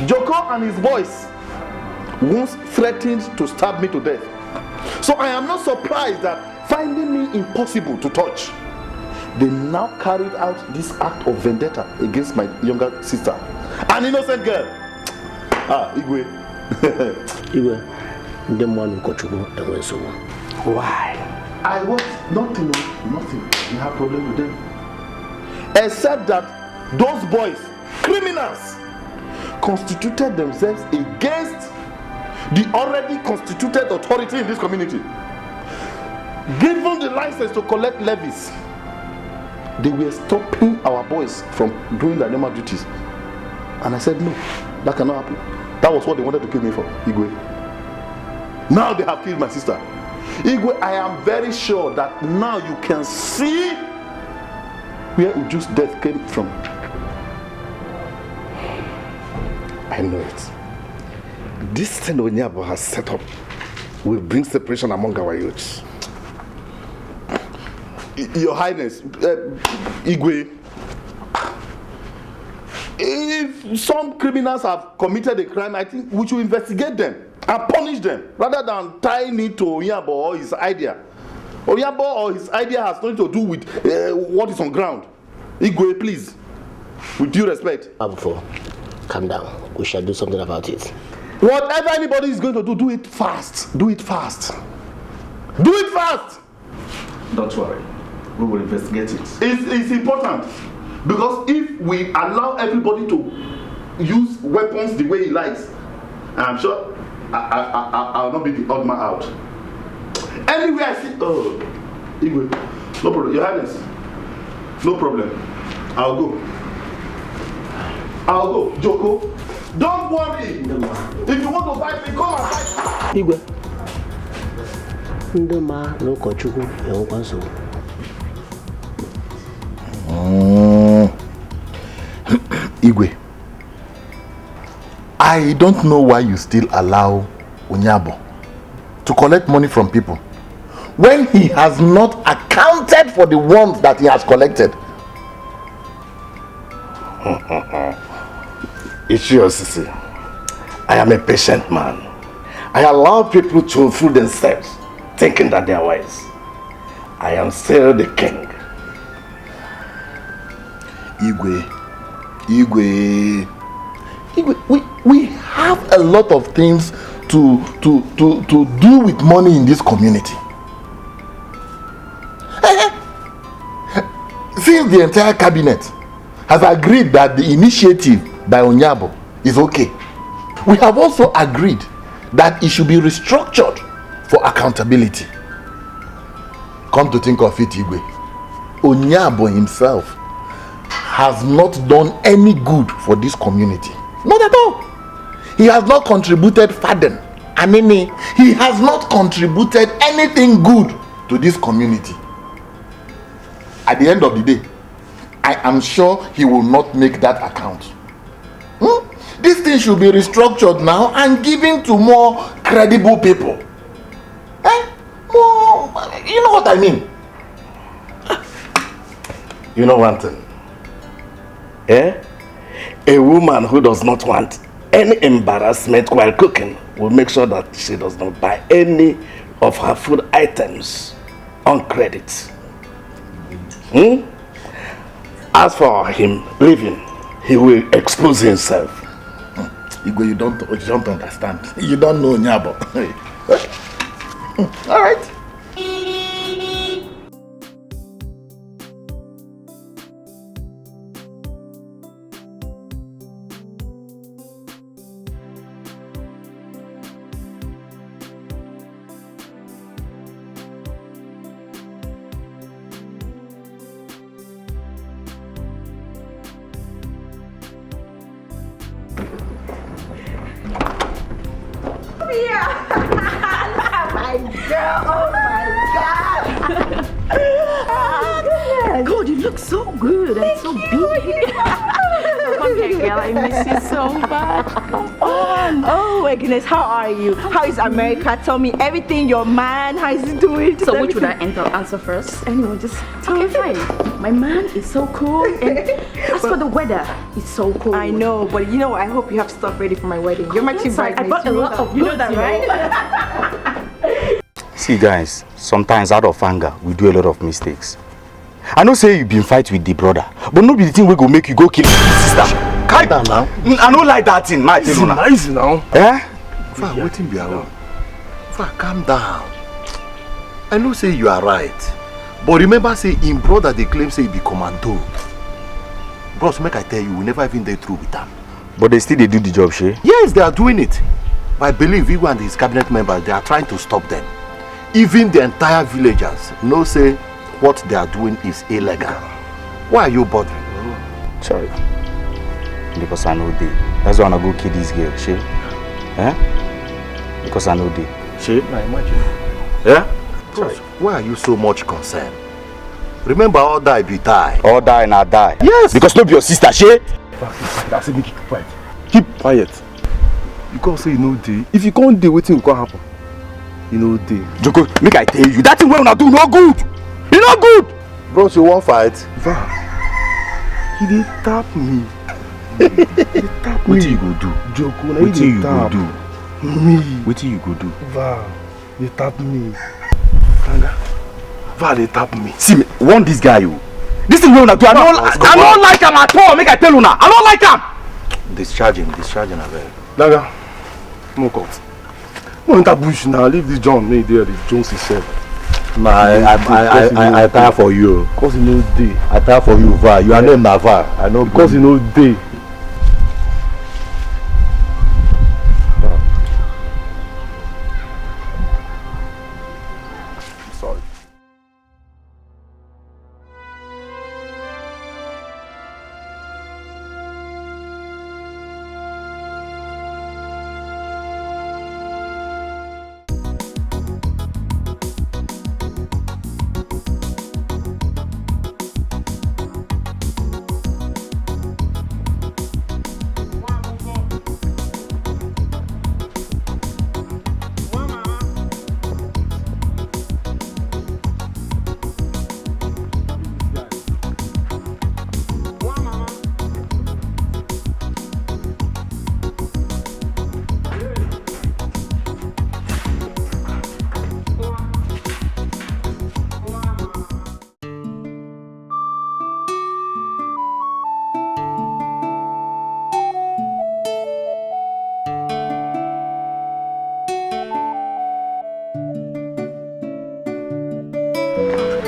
Joko and his boys once threatened to stab me to death. So I am not surprised that finding me impossible to touch, they now carried out this act of vendetta against my younger sister, an innocent girl. Igwe. Igwe, the man who so. Why? I want nothing. You have problem with them. Except that those boys, criminals, constituted themselves against the already constituted authority in this community, given the license to collect levies. they were stopping our boys from doing their normal duties. And I said, no, that cannot happen. That was what they wanted to kill me for, Igwe. Now they have killed my sister. Igwe, I am very sure that now you can see where Uju's death came from. I know it. This thing Onyabo has set up will bring separation among our youths. Your Highness, Igwe, if some criminals have committed a crime, I think we should investigate them and punish them rather than tying it to Onyabo or his idea. Onyabo or his idea has nothing to do with what is on ground. Igwe, please, with due respect. Abufo, calm down. We shall do something about it. Whatever anybody is going to do, do it fast. Do it fast. Do it fast! Don't worry. We will investigate it. It's important. Because if we allow everybody to use weapons the way he likes, I'm sure I'll not be the odd man out. Anywhere I see... Oh, Igwe, no problem. Your Highness, no problem. I'll go. I'll go. Joko, don't worry. If you want to fight me, come and fight me. Igwe, Ndoma no kochuku eokwanso. Igwe, I don't know why you still allow Onyabo to collect money from people when he has not accounted for the ones that he has collected. It's yours, Sisi. I am a patient man. I allow people to fool themselves, thinking that they are wise. I am still the king. Igwe, we have a lot of things to do with money in this community. Since the entire cabinet has agreed that the initiative by Onyabo is okay, we have also agreed that it should be restructured for accountability. Come to think of it, Igwe, Onyabo himself has not done any good for this community. Not at all. He has not contributed Faden. Anini, he has not contributed anything good to this community. At the end of the day, I am sure he will not make that account. This thing should be restructured now and given to more credible people. More, you know what I mean? You know one thing? A woman who does not want any embarrassment while cooking will make sure that she does not buy any of her food items on credit. As for him leaving, he will expose himself. Igwe, you don't understand. You don't know Nyabo. All right. God, you look so good and so big. Come here, girl. I miss you so bad. Come on. Oh my goodness, how are you? How is America? Tell me everything. Your man, how is he doing? So which would I answer first? Anyway, just tell me. Fine. My man is so cool, and as for the weather, it's so cool. I know, but you know, I hope you have stuff ready for my wedding. You're my chief bridesmaid. I bought a lot of goods, you know that, right? See guys, sometimes out of anger, we do a lot of mistakes. I know say you've been fight with the brother, but not be the thing we go make you go kill your sister. Calm down now. I don't like that thing, my easy now. Eh? Fa, waiting be alone. Fa, calm down. I know say you are right, but remember say in brother they claim say he be commando. Bros, make I tell you, we never even get through with them. But they still they do the job, Shay? Yes, they are doing it. But I believe Igwe and his cabinet members, they are trying to stop them. Even the entire villagers know say what they are doing is illegal. Why are you bothering? Sorry. Because I know they. That's why I go kill this girl, she. Because I know they. She? Now imagine. Yeah? Bros, why are you so much concerned? Remember, all die be die. All die and I die. Yes. Because no be your sister, she. That's it, make it keep quiet. Keep quiet. You can't say you know day. If you can't do what will happen. You know day. Joko, make I tell you, that thing when una do no good. You no good. Bros, you won't fight. Va. He did tap me. He did tap me. What you go do? Joko, now what you tap. go do? Me. What you go do? Va. They tap me. Kanga. Va, they tap me. See me, warn this guy you. This thing when una do, I don't like him at all. Make I tell una, I don't like him. Discharging a very. Naga, no cut. No enter bush now. Leave this John me there. The Jones is said. Nah, I tire for you. Because you know day. I tire for you, Va. You are named Nava. I know. Because you know day. Sorry.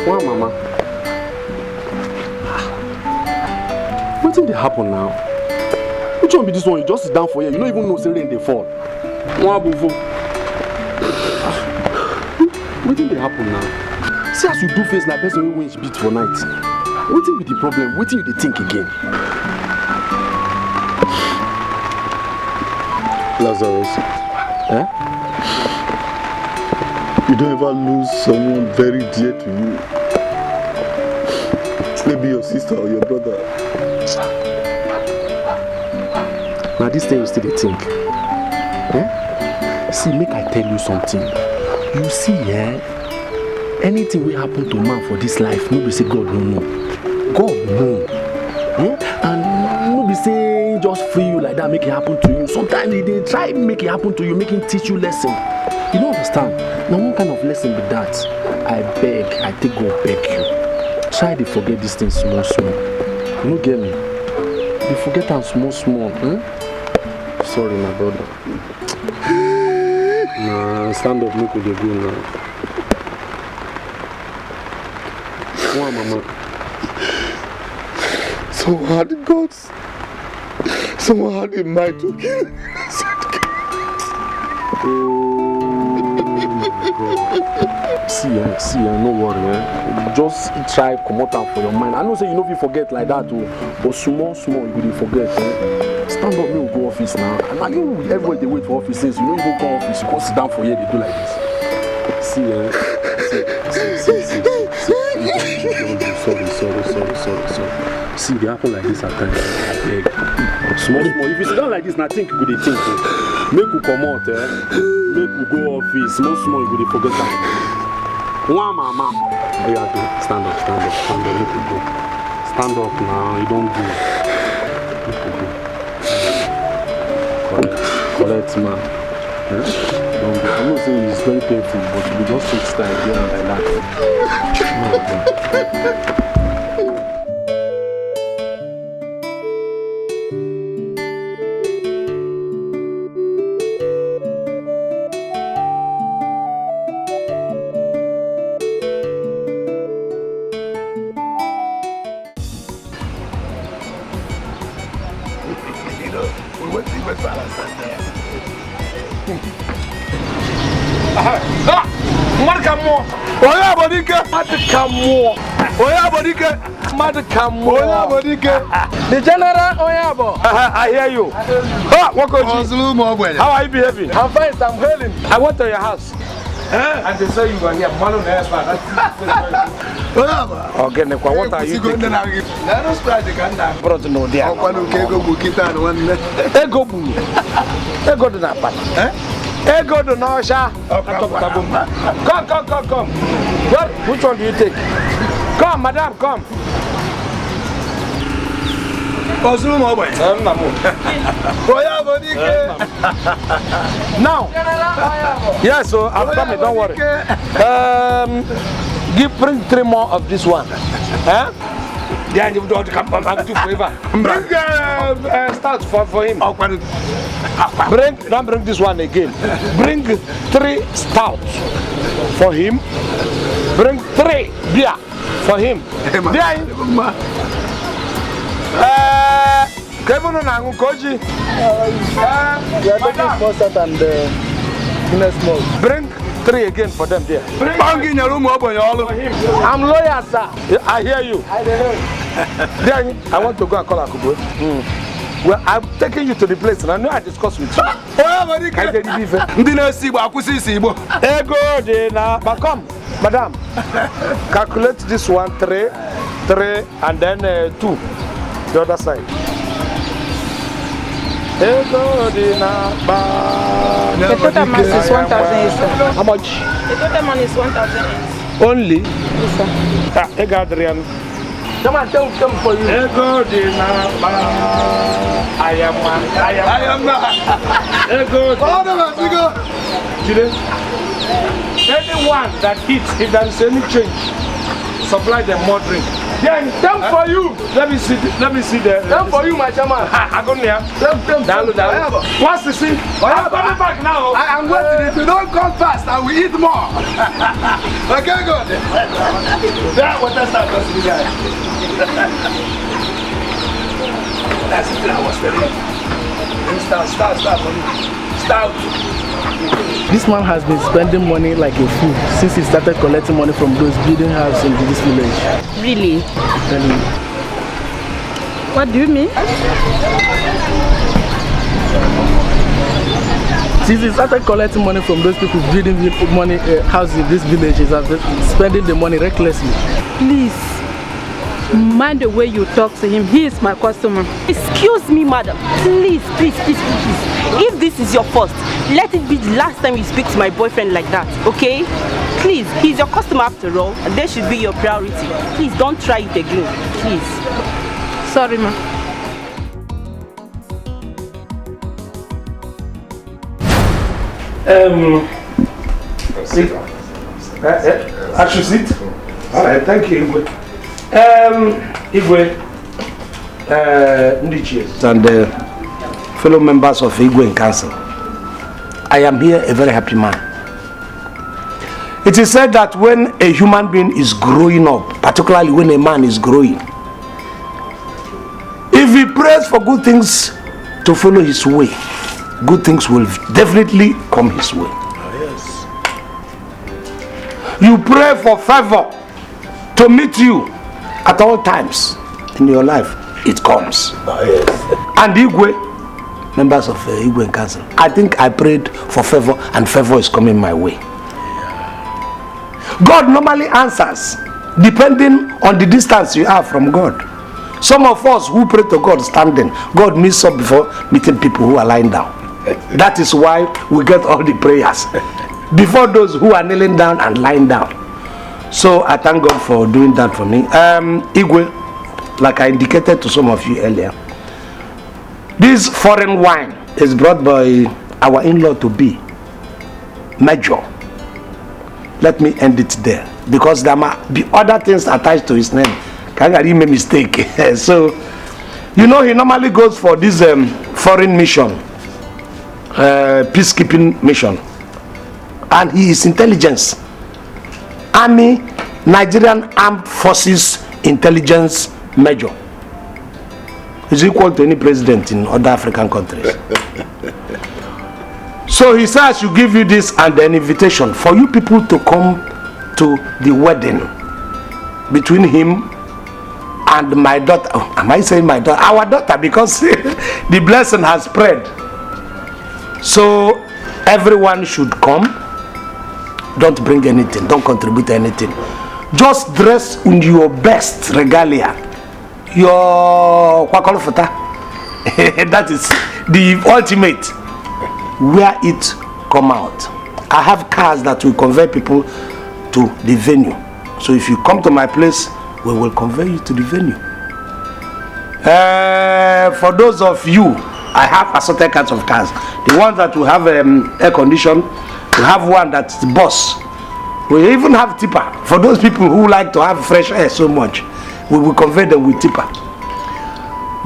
Wow, Mama. What did happen now? Which one be this one? You just sit down for here. You don't even know say rain they fall. What did happen now? See as you do face like person who wins beat for night. What be the problem? What do you think again? Lazarus. You don't ever lose someone very dear to you. Maybe your sister or your brother. Now this thing you still think. See, make I tell you something. You see, anything will happen to man for this life, nobody say God no know. God know. And nobody say just free you like that, make it happen to you. Sometimes they try make it happen to you, make him teach you lesson. You don't understand? Now what kind of lesson be that? I beg, I take God beg you. Try to forget these things small. You don't get me? You forget them small. Sorry, my brother. Nah, stand up, make we go now. Why, Mama? Someone had the guts. Someone had the mind to kill me. See, no worry, Just try come out for your mind. I know say you know if you forget like that too, but small you will forget. Stand up, me will go office now. And again, everybody they wait for office since you know you go come office, you go sit down for here, they do like this. See. Sorry. See, they happen like this at times. I beg. Small. If you sit down like this, now think you go think. Make you come out, make you go office. Small, you go forget that. One mama. You have to stand up, make you go. Stand up now, you don't do. Make you go. Correct, man. Don't go. I'm not saying it's very painful, but you just take style here and like that. mad come. The general Oyabo. I hear you. How are you behaving? I'm fine, I'm hailing. I went to your house. And they say you were here. Okay, what are you thinking? Brought to know there. Ego to that part. Ego to Nosha. Come. What? Which one do you take? Come, madam, come. Now, yes, so I'm coming, don't worry. Bring 3 more of this one. Then you don't come back to favor. Bring start for him. Don't bring this one again. Bring 3 stouts for him. Bring 3 beer for him. Kevin and Koji. Bring 3 again for them there. I'm lawyer, sir. I hear you. Then I want to go and call Akubo. Well, I'm taking you to the place and I know I discuss with you. But come, madam. Calculate this one, 3, and then 2. The other side. The total mass is 1,000. How much? The total money is 1,000. Only? Yes, sir. Adrian. Come on, tell for you. I am anyone that eats, if there is any change, supply them more drink. Then them for you. Let me see the. Them for you, my chairman. I go near. Down. What's the scene? I'm coming back now. I am waiting. If you don't come fast, I will eat more. Okay, good. That what that's not supposed to be guys. That's it. I was telling you. Start. This man has been spending money like a fool since he started collecting money from those building houses in this village. Really? What do you mean? Since he started collecting money from those people building houses in this village, he has been spending the money recklessly. Please, mind the way you talk to him. He is my customer. Excuse me, madam. Please. If this is your first, let it be the last time you speak to my boyfriend like that, okay? Please, he's your customer after all, and they should be your priority. Please, don't try it again, please. Sorry, ma. Sit. I should sit. All right, thank you, Igwe. Igwe, Ndichie, and fellow members of Igwe Council. I am here a very happy man. It is said that when a human being is growing up, particularly when a man is growing, if he prays for good things to follow his way, good things will definitely come his way. You pray for favor to meet you at all times in your life, it comes. And Igwe, members of Igwe Council, I think I prayed for favor and favor is coming my way. God normally answers depending on the distance you are from God. Some of us who pray to God standing, God meets up before meeting people who are lying down. That is why we get all the prayers before those who are kneeling down and lying down. So I thank God for doing that for me. Igwe, like I indicated to some of you earlier, this foreign wine is brought by our in-law to be Major. Let me end it there because there might be other things attached to his name. Kangari made a mistake. So, you know, he normally goes for this foreign mission, peacekeeping mission, and he is intelligence, Army, Nigerian Armed Forces Intelligence Major. Is equal to any president in other African countries. So he says, I should give you this and an invitation for you people to come to the wedding between him and my daughter. Oh, am I saying my daughter? Our daughter, because the blessing has spread. So everyone should come. Don't bring anything. Don't contribute anything. Just dress in your best regalia. Your kwakolofota. That is the ultimate. Where it come out. I have cars that will convey people to the venue. So if you come to my place, we will convey you to the venue. For those of you, I have assorted kinds of cars. The ones that will have air condition, we have one that's the bus. We even have tipper. For those people who like to have fresh air so much, we will convey them with tipper.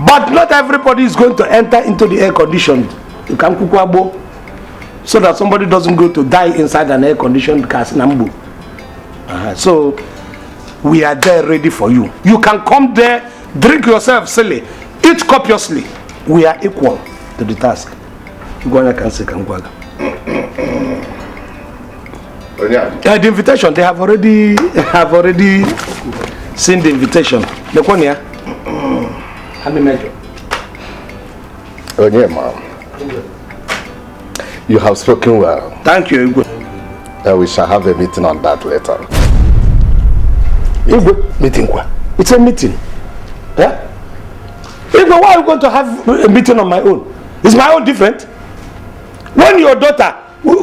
But not everybody is going to enter into the air condition. You can kukwabo, so that somebody doesn't go to die inside an air conditioned car. So we are there ready for you. You can come there, drink yourself silly, eat copiously. We are equal to the task. The invitation, they have already seen the invitation. The one here. Oh yeah, ma'am. You have spoken well. Thank you. We shall have a meeting on that later. Meeting? It's a meeting. Yeah? Why are you going to have a meeting on my own? Is my own different? When your daughter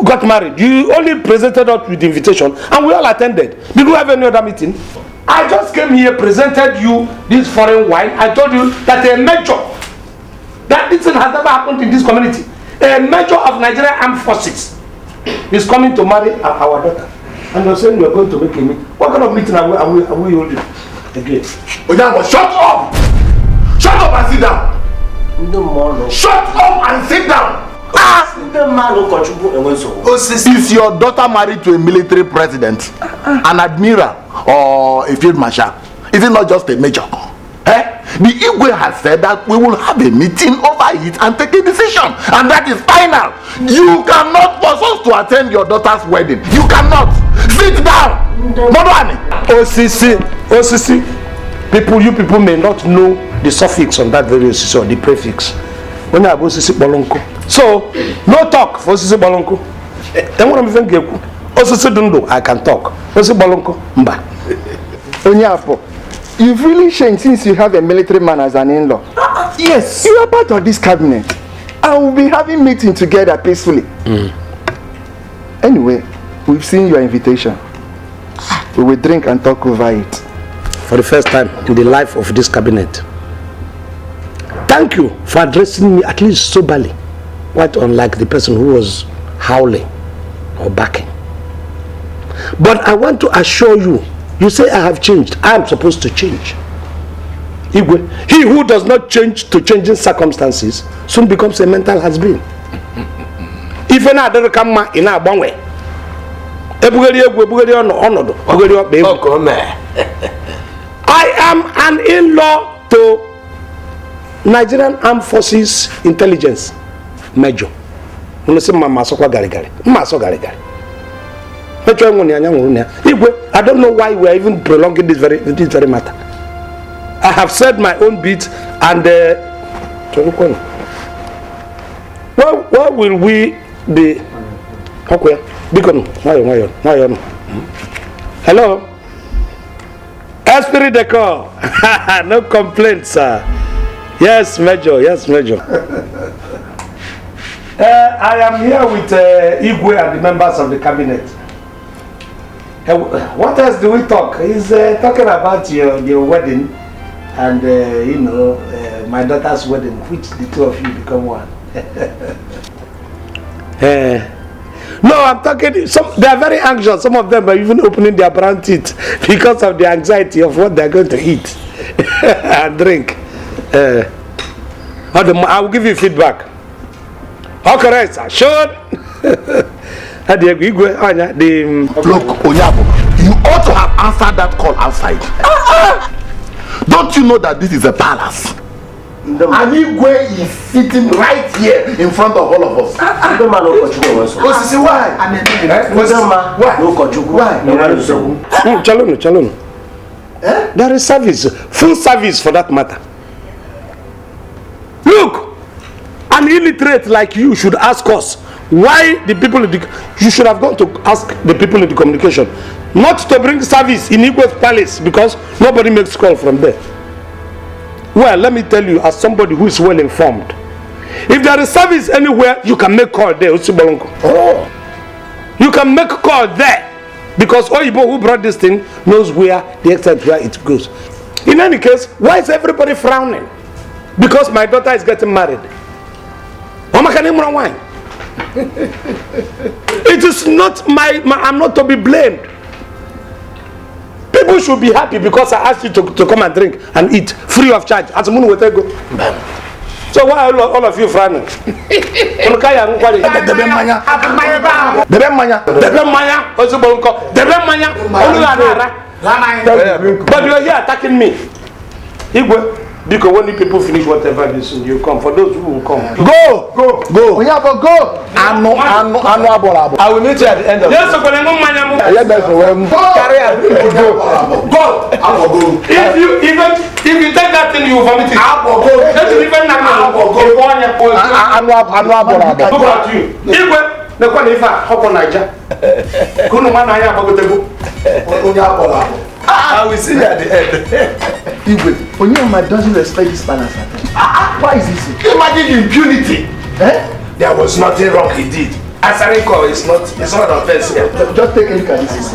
got married, you only presented us with the invitation and we all attended. Did we have any other meeting? I just came here, presented you this foreign wine. I told you that a major, that this thing has never happened in this community. A major of Nigerian Armed Forces is coming to marry our daughter. And you're saying we're going to make a meeting. What kind of meeting are we holding again? Ojabo, shut up! Shut up and sit down! Shut up and sit down! Is your daughter married to a military president, an admiral, or a field marshal? Is it not just a major? The Igwe has said that we will have a meeting over it and take a decision, and that is final. You cannot force us to attend your daughter's wedding. You cannot. Sit down. OCC. You people may not know the suffix on that very OCC or the prefix. When I have OCC Bolonko. So, no talk for OCC Bolonko. Then what I'm even getting, OCC Dundo, I can talk. OCC Bolonko, mba. Onyapo, you've really changed since you have a military man as an in-law. Yes. You are part of this cabinet. And we'll be having meeting together peacefully. Anyway, we've seen your invitation. We will drink and talk over it. For the first time in the life of this cabinet. Thank you for addressing me at least soberly. Quite unlike the person who was howling or backing. But I want to assure you, you say I have changed. I am supposed to change. He who does not change to changing circumstances soon becomes a mental has-been. If an other come in a one way, I am an in-law to Nigerian Armed Forces Intelligence Major. I don't know why we are even prolonging this very matter. I have said my own bit, and where will we be? Okay, hello, Esprit Decor. No complaints, sir. Yes, Major. Yes, Major. I am here with Igwe and the members of the cabinet. What else do we talk? He's talking about your wedding and my daughter's wedding, which the two of you become one. No, I'm talking. They are very anxious. Some of them are even opening their brown teeth because of the anxiety of what they are going to eat and drink. I will give you feedback. Okay, sir. Sure. Look, Onyabo, you ought to have answered that call outside. Don't you know that this is a palace? And Igwe is sitting right here in front of all of us. Why? Eh? There is service, full service for that matter. Look, an illiterate like you should ask us why the people in the... You should have gone to ask the people in the communication not to bring service in Igwe's palace because nobody makes call from there. Well, let me tell you, as somebody who is well informed, if there is service anywhere, you can make call there. Oh. You can make call there because Oyibo who brought this thing knows where the extent where it goes. In any case, why is everybody frowning? Because my daughter is getting married. It is not I'm not to be blamed. People should be happy because I asked you to come and drink and eat free of charge. As moon will go. So why all of you frowning? But you are here attacking me. Because when the people finish whatever this, you come. For those who will come, go. Go. I will meet you at the end of Yes, go. If you take that thing, you will vomit it. I will see you at the end. Igwe, Onyema doesn't respect this man as a why is this? Imagine the impunity. Eh? There was nothing wrong he did. Answering call is not offensive. Just take a look at this.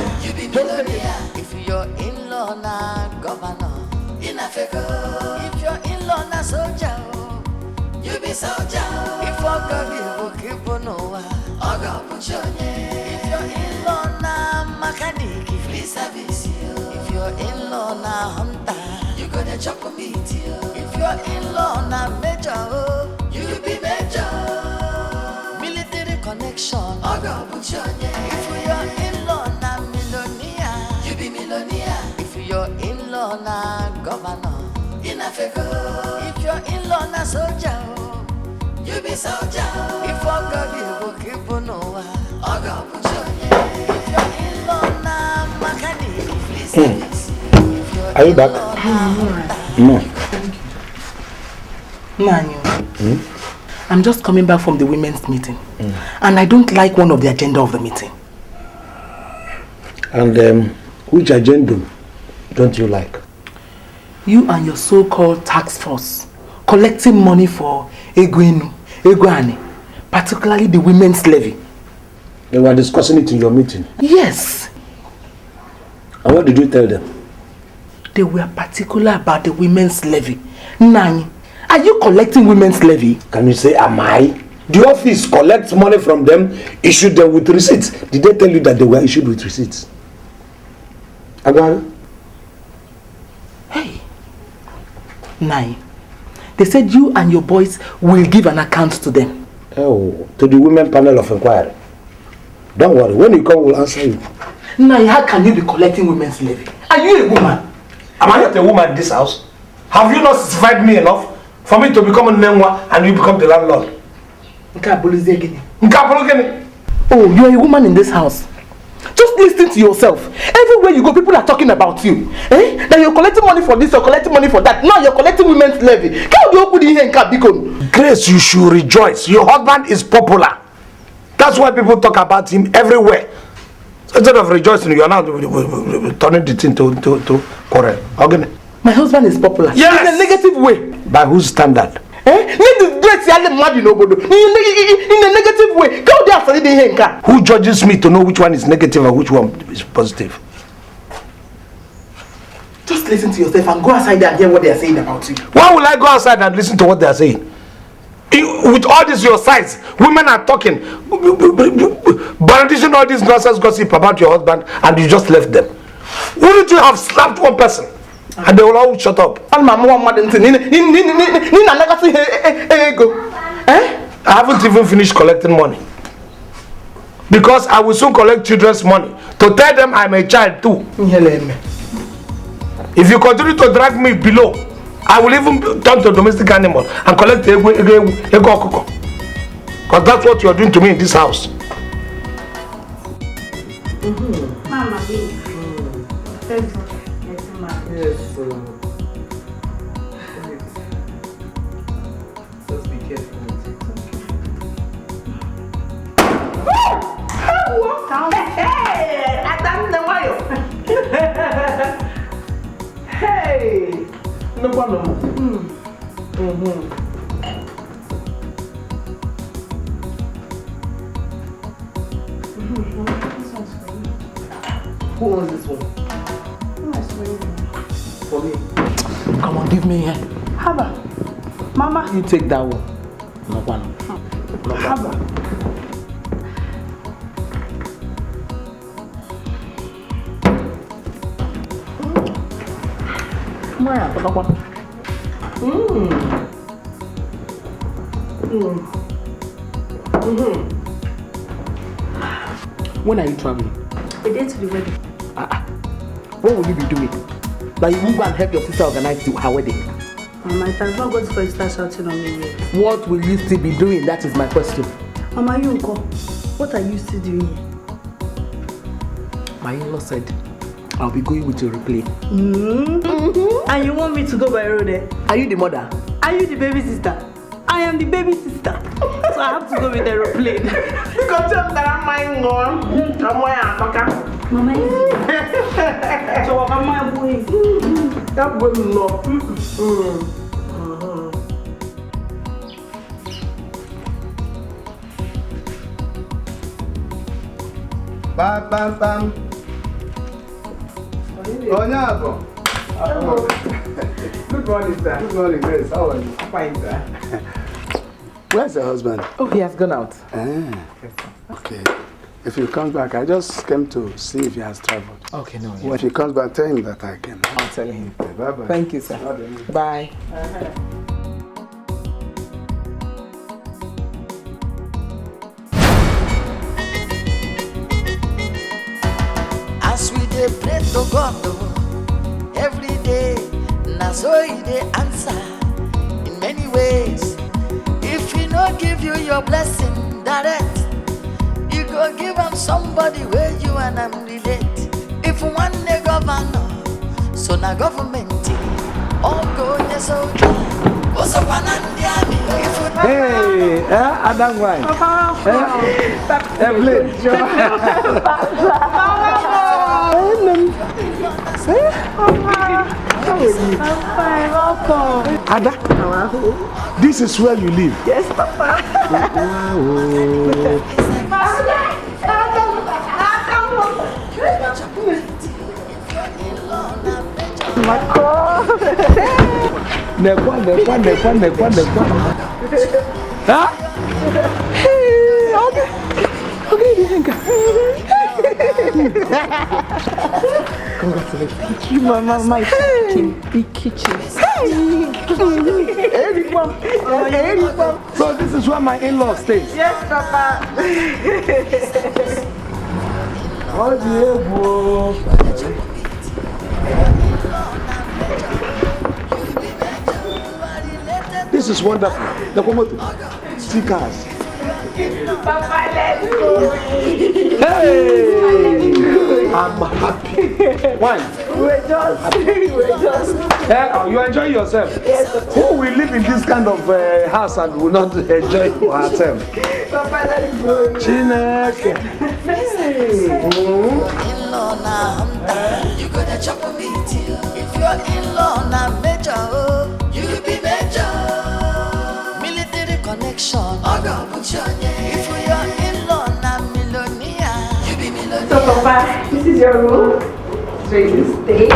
If your in-law na governor, in Africa. If your in-law na soldier, you be soldier. If your girl keep no Oga Puchonye. If your in-law na mechanic, free service. If your in-law na hunter, you gonna chop a meat. If your in-law na major, you be major. Military connection, Oga Puchonye. If your in-law na millionaire, you be millionaire. If your in-law na governor, in Africa. If your in-law na soldier, you be soldier. If your girl keep no Oga Puchonye. If your in-law na mechanic, free service. Are you back? No. Nanyo, I'm just coming back from the women's meeting, and I don't like one of the agenda of the meeting. And which agenda don't you like? You and your so-called task force collecting money for Egwani, particularly the women's levy. They were discussing it in your meeting? Yes. And what did you tell them? They were particular about the women's levy. Nani, are you collecting women's levy? Can you say, am I? The office collects money from them, issued them with receipts. Did they tell you that they were issued with receipts? Agwari? Hey. Nai, they said you and your boys will give an account to them. Oh, to the women panel of inquiry. Don't worry, when you come, we'll answer you. Nai, how can you be collecting women's levy? Are you a woman? Am I not a woman in this house? Have you not satisfied me enough for me to become a Nenwa and you become the landlord? Oh, you are a woman in this house. Just listen to yourself. Everywhere you go, people are talking about you. Eh? That you're collecting money for this, you're collecting money for that. Now you're collecting women's levy. Grace, you should rejoice. Your husband is popular. That's why people talk about him everywhere. So instead of rejoicing, you are now turning the thing to quarrel. Okay? My husband is popular. Yes! In a negative way. By whose standard? In a negative way. Who judges me to know which one is negative and which one is positive? Just listen to yourself and go outside there and hear what they are saying about you. Why will I go outside and listen to what they are saying? With all this your sides, women are talking, brandishing all this nonsense gossip about your husband, and you just left them. Wouldn't you have slapped one person? And they will all shut up. I haven't even finished collecting money. Because I will soon collect children's money. To tell them I'm a child too. If you continue to drag me below, I will even turn to a domestic animal and collect ego. Because that's what you are doing to me in this house. Mama, Yes, just be careful with it. Hey! Adam Namayo! Hey! No problem. Who owns this one? For me. Come on, give me here. Haba. Mama. You take that one. No one. Haba. When are you traveling? A day to the wedding. What will you be doing? That you won't go and help your sister organize her wedding? Mama, it has not got before you start shouting on me yet. What will you still be doing? That is my question. Mama, you go. What are you still doing here? My in-law said I'll be going with your replay. And you want me to go by road there? Are you the mother? Are you the baby sister? I am the baby sister. So I have to go with the aeroplane. Because I'm Mama, so what am I doing? That will not. Bam, bam, bam. Onyabo. Good morning, sir. Good morning, Grace. How are you? Fine, sir. Where's the husband? Oh, he has gone out. Okay. If he comes back, I just came to see if he has traveled. Okay, no. When he comes back, tell him that I came. I'll tell him. Bye-bye. Thank you, sir. Bye. As we dey pray to God every day, na so He dey answer in many ways. If He no give you your blessing direct, you go give am somebody where you and am relate. If one day governor, so na government, all go dey soldier. Also one and the army. Hey, Adam Wine. Evelyn. Ada, this is where you live. Yes, Papa. Nekwa. Huh? Okay, you think. Congratulations. Thank you, Mama. My fucking big kitchen. So this is where my in-law stays. Yes, Papa. Oh, this is wonderful. The Komoto stickers. Papa, let's go. Hey! I'm happy. Why? We're just. You enjoy yourself? Yes. Who will live in this kind of house and will not enjoy herself? Papa, let's go. Chineke. In-law na you gonna chop a meat. If your in-law na major, you be major. Military connection, if your in-law na millionaire, you be millionaire. So, Papa, this is your room. So you stay.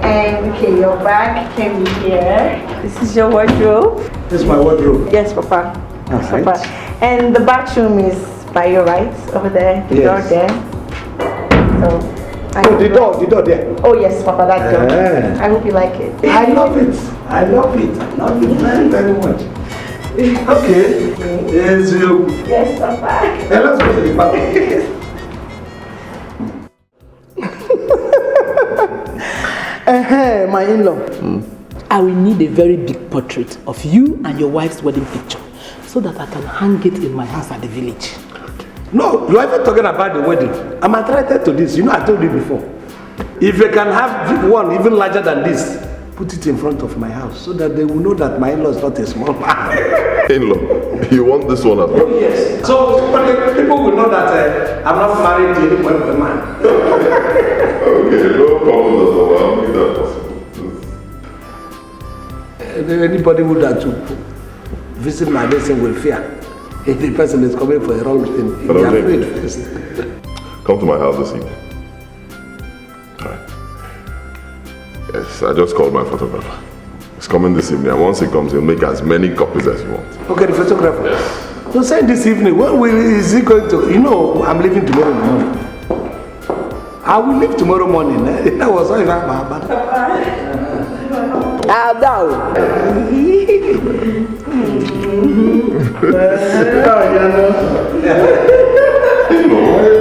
And okay, your bag can be here. This is your wardrobe. This is my wardrobe. Yes, Papa. Yes, All right. Papa. And the bathroom is by your right over there. The door there. So. The door there. Oh yes, Papa, that door. Yeah. I hope you like it. I love it. I love it very, very much. Okay. Yes, you. Yes, Papa. Let's go to the bathroom. My in-law. I will need a very big portrait of you and your wife's wedding picture so that I can hang it in my house at the village. No, you are even talking about the wedding. I'm attracted to this. You know, I told you before. If they can have one even larger than this, put it in front of my house so that they will know that my in-law is not a small man. In-law, you want this one as well? Oh, yes. So people will know that I'm not married to any man. Okay, no problem at all. I'll make that possible. Anybody would have to visit my blessing will fear. If the person is coming for a wrong thing, But he's I'm afraid saying, first. come to my house this evening. Alright. Yes, I just called my photographer. He's coming this evening, and once he comes, he'll make as many copies as you want. Okay, the photographer. Yes. So say this evening, when is he going to? You know, I'm leaving tomorrow morning. I will leave tomorrow morning. That was all about my bad. Down.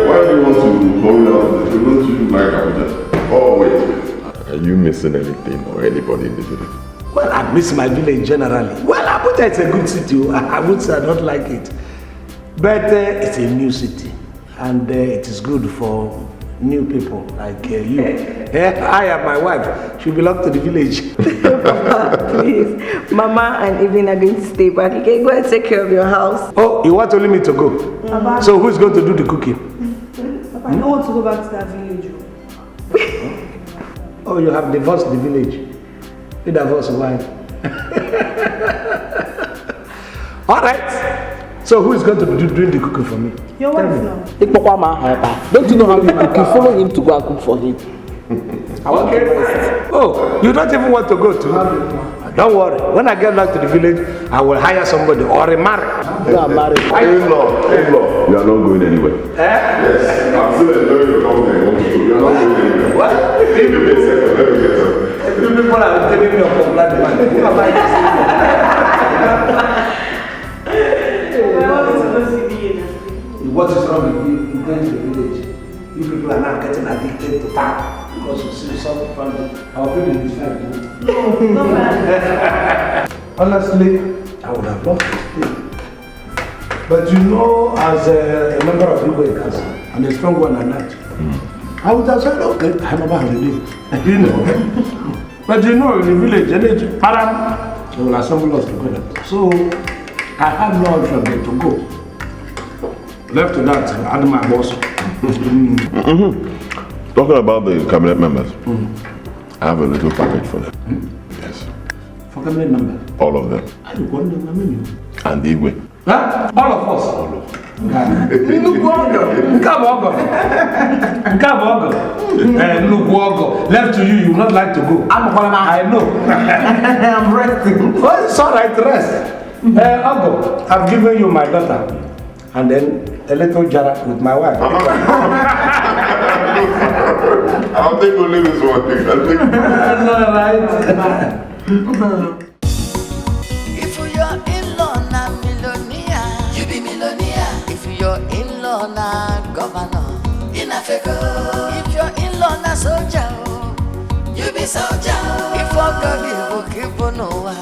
Why do you want to hold out? Don't you like Abuja? Oh, wait. Are you missing anything or anybody in the village? Well, I miss my village generally. Well, Abuja is a good city. I would say I don't like it. But it's a new city. And it is good for new people like you. I and my wife, she belong to the village. Papa, please. Mama and Evelyn are going to stay back. You can go and take care of your house. Oh, you want only me to go? Papa. So who's going to do the cooking? Papa, I don't want to go back to that village. Oh, you have divorced the village. You divorced wife. All right. So who is going to be doing the cooking for me? Your wife now. Don't you know how you cook? You follow him to go and cook for him. I want to rest. Oh, you don't even want to go to? Don't worry. When I get back to the village, I will hire somebody or remarry. You are married. In-law, you are not going anywhere. Yes, I'm still enjoying your company. You are not going anywhere. What? Give me a second, let me get some. People are telling me of popular demand. Who am I to say? What is wrong with you going to the village? You people are now getting addicted to that because you see some family. Our people is fine. No, honestly, I would have loved to stay. But you know, as a member of Igbo Ekas, and a strong one at that, I would have said, okay, I'm about holiday. You know. But you know, in the village, they will assemble us together. So I have no option but to go. Left to that, I had my boss. Talking about the cabinet members, I have a little package for them. Yes. For cabinet members? All of them. I don't want them, I mean. And Igwe. Huh? All of us? All of us. Left to you, you would not like to go. I know. I'm resting. Well, it's alright, rest. Ogo, I've given you my daughter. And then a little jar with my wife. I'll take only this one. I'll take right. If you're in-law na millionaire, you be millionaire. If you're in-law na governor, in Africa. If you're in-law na soldier, you be soldier. If you're going to keep on over,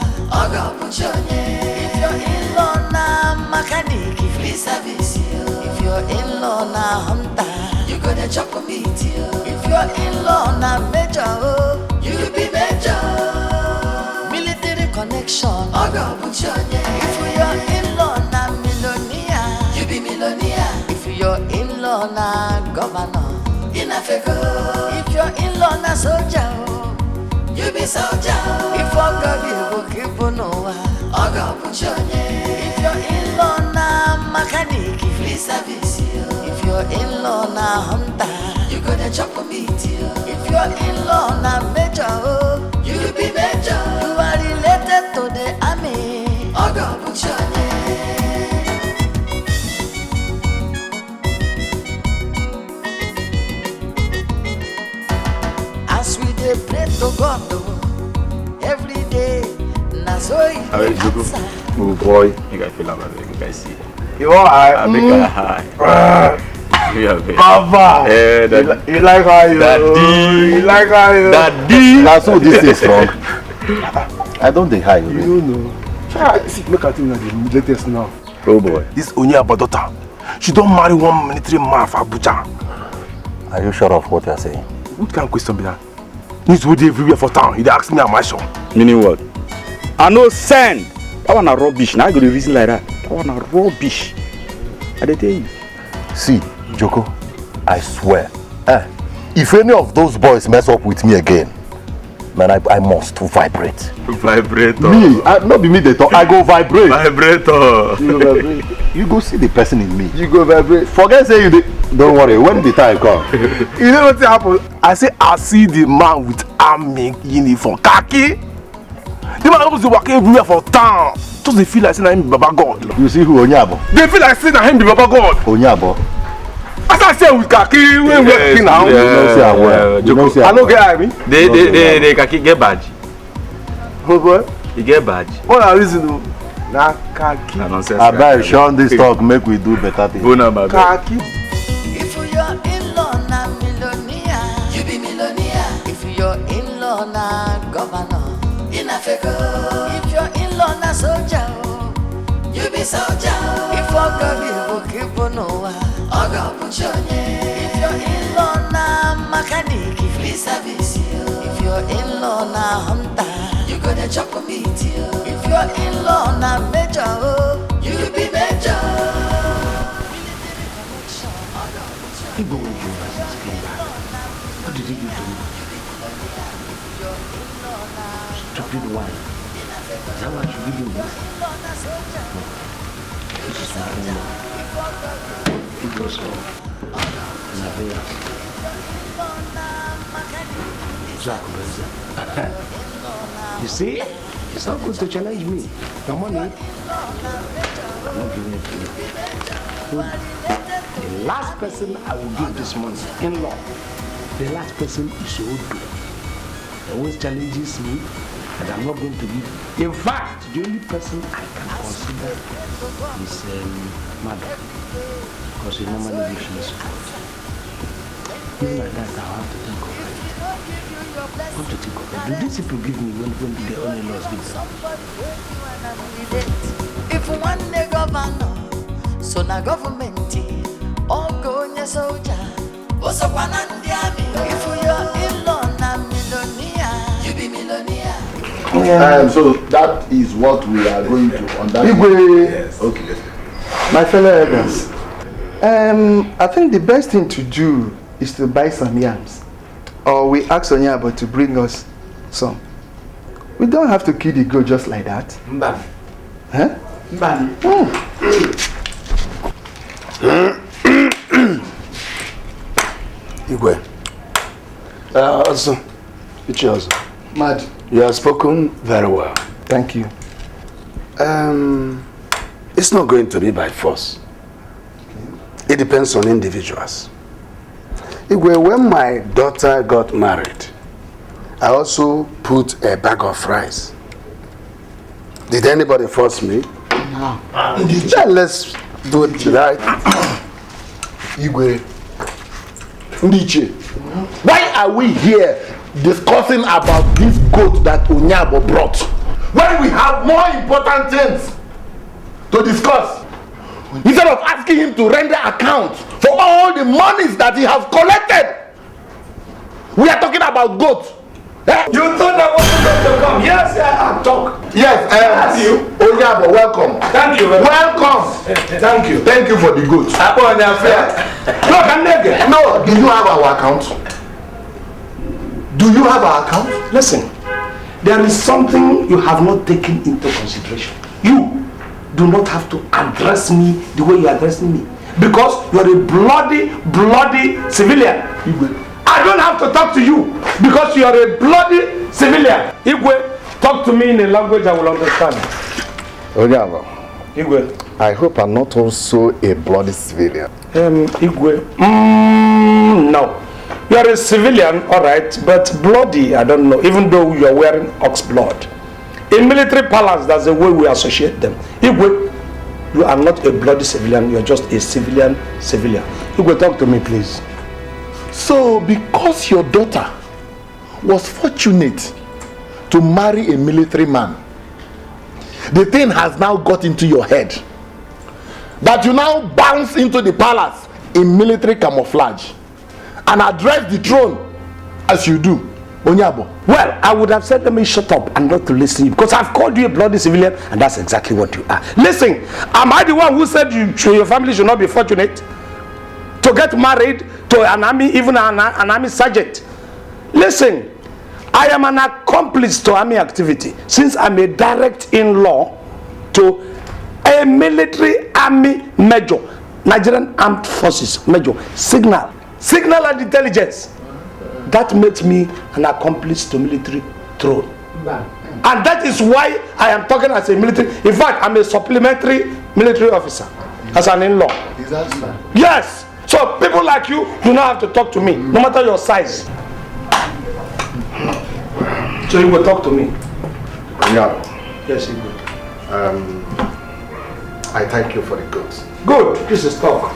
if you're in-law na mechanic, free service. If you're in-law na hunter, you gonna chop a meat. If you're in-law na major, you be major. Military connection, if you're in-law na millionaire, you be millionaire. If you're in-law na governor, in Africa. If you're in-law na soldier, you be soldier. If you're going to keep on over, if you're in-law na mechanic, free service. If you're in-law na hunter, you gonna chop a meat. If you're in-law na major, you be major. You are related to the army. As we dey pray to God every day, na so it dey answer. Oh boy, you guys feel like you guys see. You alright? I make a high. Papa! You like how you... Daddy! You like how you... Daddy! That's what this is from. I don't think high. You don't know. See, look at him now, the latest now. Oh boy. This Onyaba daughter, she don't marry one military man for Abuja. Are you sure of what you're saying? What kind of question be that? News would everywhere for town. He asked me a mansion. Meaning what? I know send. That one a rubbish. Now I go to reason like that. That one a rubbish. I dey tell you. See, Joko, I swear, if any of those boys mess up with me again, man, I must vibrate. Vibrator. Me, not be me they talk. I go vibrate. Vibrator. You go vibrate. You go see the person in me. You go vibrate. Forget say you did. Don't worry. When the time come. You know what happened? I say I see the man with army uniform, khaki. The man was walking everywhere for town. Just they feel like saying him Baba God. You see who Onyabo? They feel like saying him the Baba God. Onyabo. As I say with khaki, we working now. You know say I well. You know say I don't get I mean. They khaki get badge. Oh boy. He get badge. What are reason though? Na khaki. I bet Sean this talk make we do better things. Khaki. If you're in-law na millionaire, you be millionaire. If you're in-law na governor, in Africa. If you're in-law na soldier, you be soldier. If you're gonna keep on Noah, if you're in-law na mechanic, free service. If you're in-law na hunter, you gonna chop a meat. If you're in-law na major, you be major. Even when you came back, what did he do to me? Stupid wine. Is that what you give him? This is my own law. It was all. Nothing else. You see? It's not good to challenge me. Your money, I'm not giving it to you. The last person I will give this money, in-law, the last person is Odu. He always challenges me, and I'm not going to give. In fact, the only person I can consider is Mother, because he normally gives me support. Even like that, I'll have to think of it. I have to think of it. Do these people give me when the only laws give them? If one day governor, so na government. Soldier, if you're in-law na millionaire, you be millionaire. So that is what we are going to understand. Yes. Okay. My fellow elders, I think the best thing to do is to buy some yams, or we ask Onyabo to bring us some. We don't have to kill the goat just like that. Mbam. Huh? Mbam. Igwe. Also, Mad. You have spoken very well. Thank you. It's not going to be by force. It depends on individuals. Igwe, when my daughter got married, I also put a bag of rice. Did anybody force me? No. Then let's do it right. Igwe. Ndiche, why are we here discussing about this goat that Onyabo brought when we have more important things to discuss? Instead of asking him to render account for all the monies that he has collected, we are talking about goat. You thought I wasn't going to come? Yes, I talk. Yes, Onyabo, welcome. Thank you. Welcome. Thank you. Thank you for the goods. No, do you have our account? Do you have our account? Listen, there is something you have not taken into consideration. You do not have to address me the way you are addressing me, because you are a bloody civilian. I don't have to talk to you because you are a bloody civilian. Igwe, talk to me in a language I will understand. Onyabo, Igwe, I hope I'm not also a bloody civilian. Igwe, no. You are a civilian, all right, but bloody, I don't know, even though you are wearing ox blood. In military palace, that's the way we associate them. Igwe, you are not a bloody civilian, you are just a civilian. Igwe, talk to me, please. So, because your daughter was fortunate to marry a military man, the thing has now got into your head that you now bounce into the palace in military camouflage and address the throne as you do. Onyabo. Well, I would have said let me shut up and not to listen to you because I've called you a bloody civilian and that's exactly what you are. Listen, am I the one who said your family should not be fortunate to get married to an army, even an army sergeant? Listen, I am an accomplice to army activity since I'm a direct in-law to a military army major, Nigerian Armed Forces major, signal and intelligence. That makes me an accomplice to military throne. And that is why I am talking as a military. In fact, I'm a supplementary military officer as an in-law. Yes. So people like you do not have to talk to me, no matter your size. So you will talk to me. Yeah. Yes, you will. I thank you for the goods. Good. This is talk.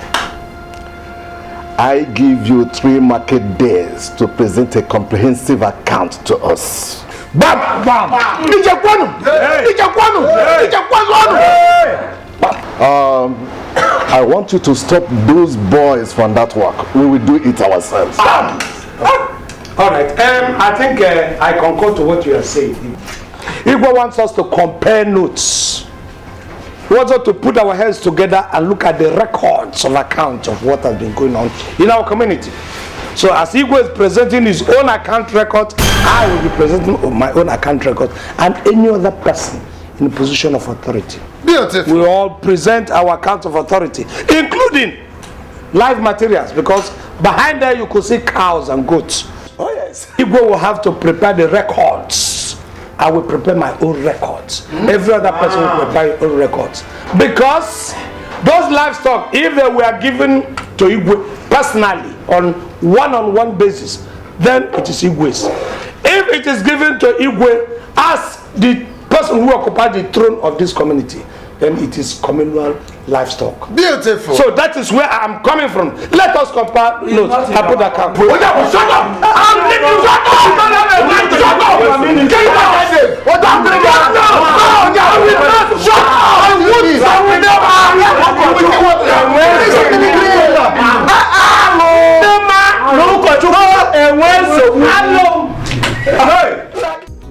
I give you 3 market days to present a comprehensive account to us. Bam! Bam! I want you to stop those boys from that work. We will do it ourselves. All right. I think I concur to what you are saying. Igwe wants us to compare notes. He wants us to put our heads together and look at the records of accounts of what has been going on in our community. So as Igwe is presenting his own account record, I will be presenting my own account record and any other person in a position of authority. Beautiful. We all present our account of authority, including live materials, because behind there you could see cows and goats. Oh yes. Igwe will have to prepare the records. I will prepare my own records. Every other person will prepare his own records. Because those livestock, if they were given to Igwe personally on one-on-one basis, then it is Igwe's. If it is given to Igwe as the person who occupied the throne of this community, then it is communal livestock. Beautiful. So that is where I am coming from. Let us compare notes. I put that count. Shut up! I'm leaving you. Shut up! Shut up! What I'm doing? Shut up!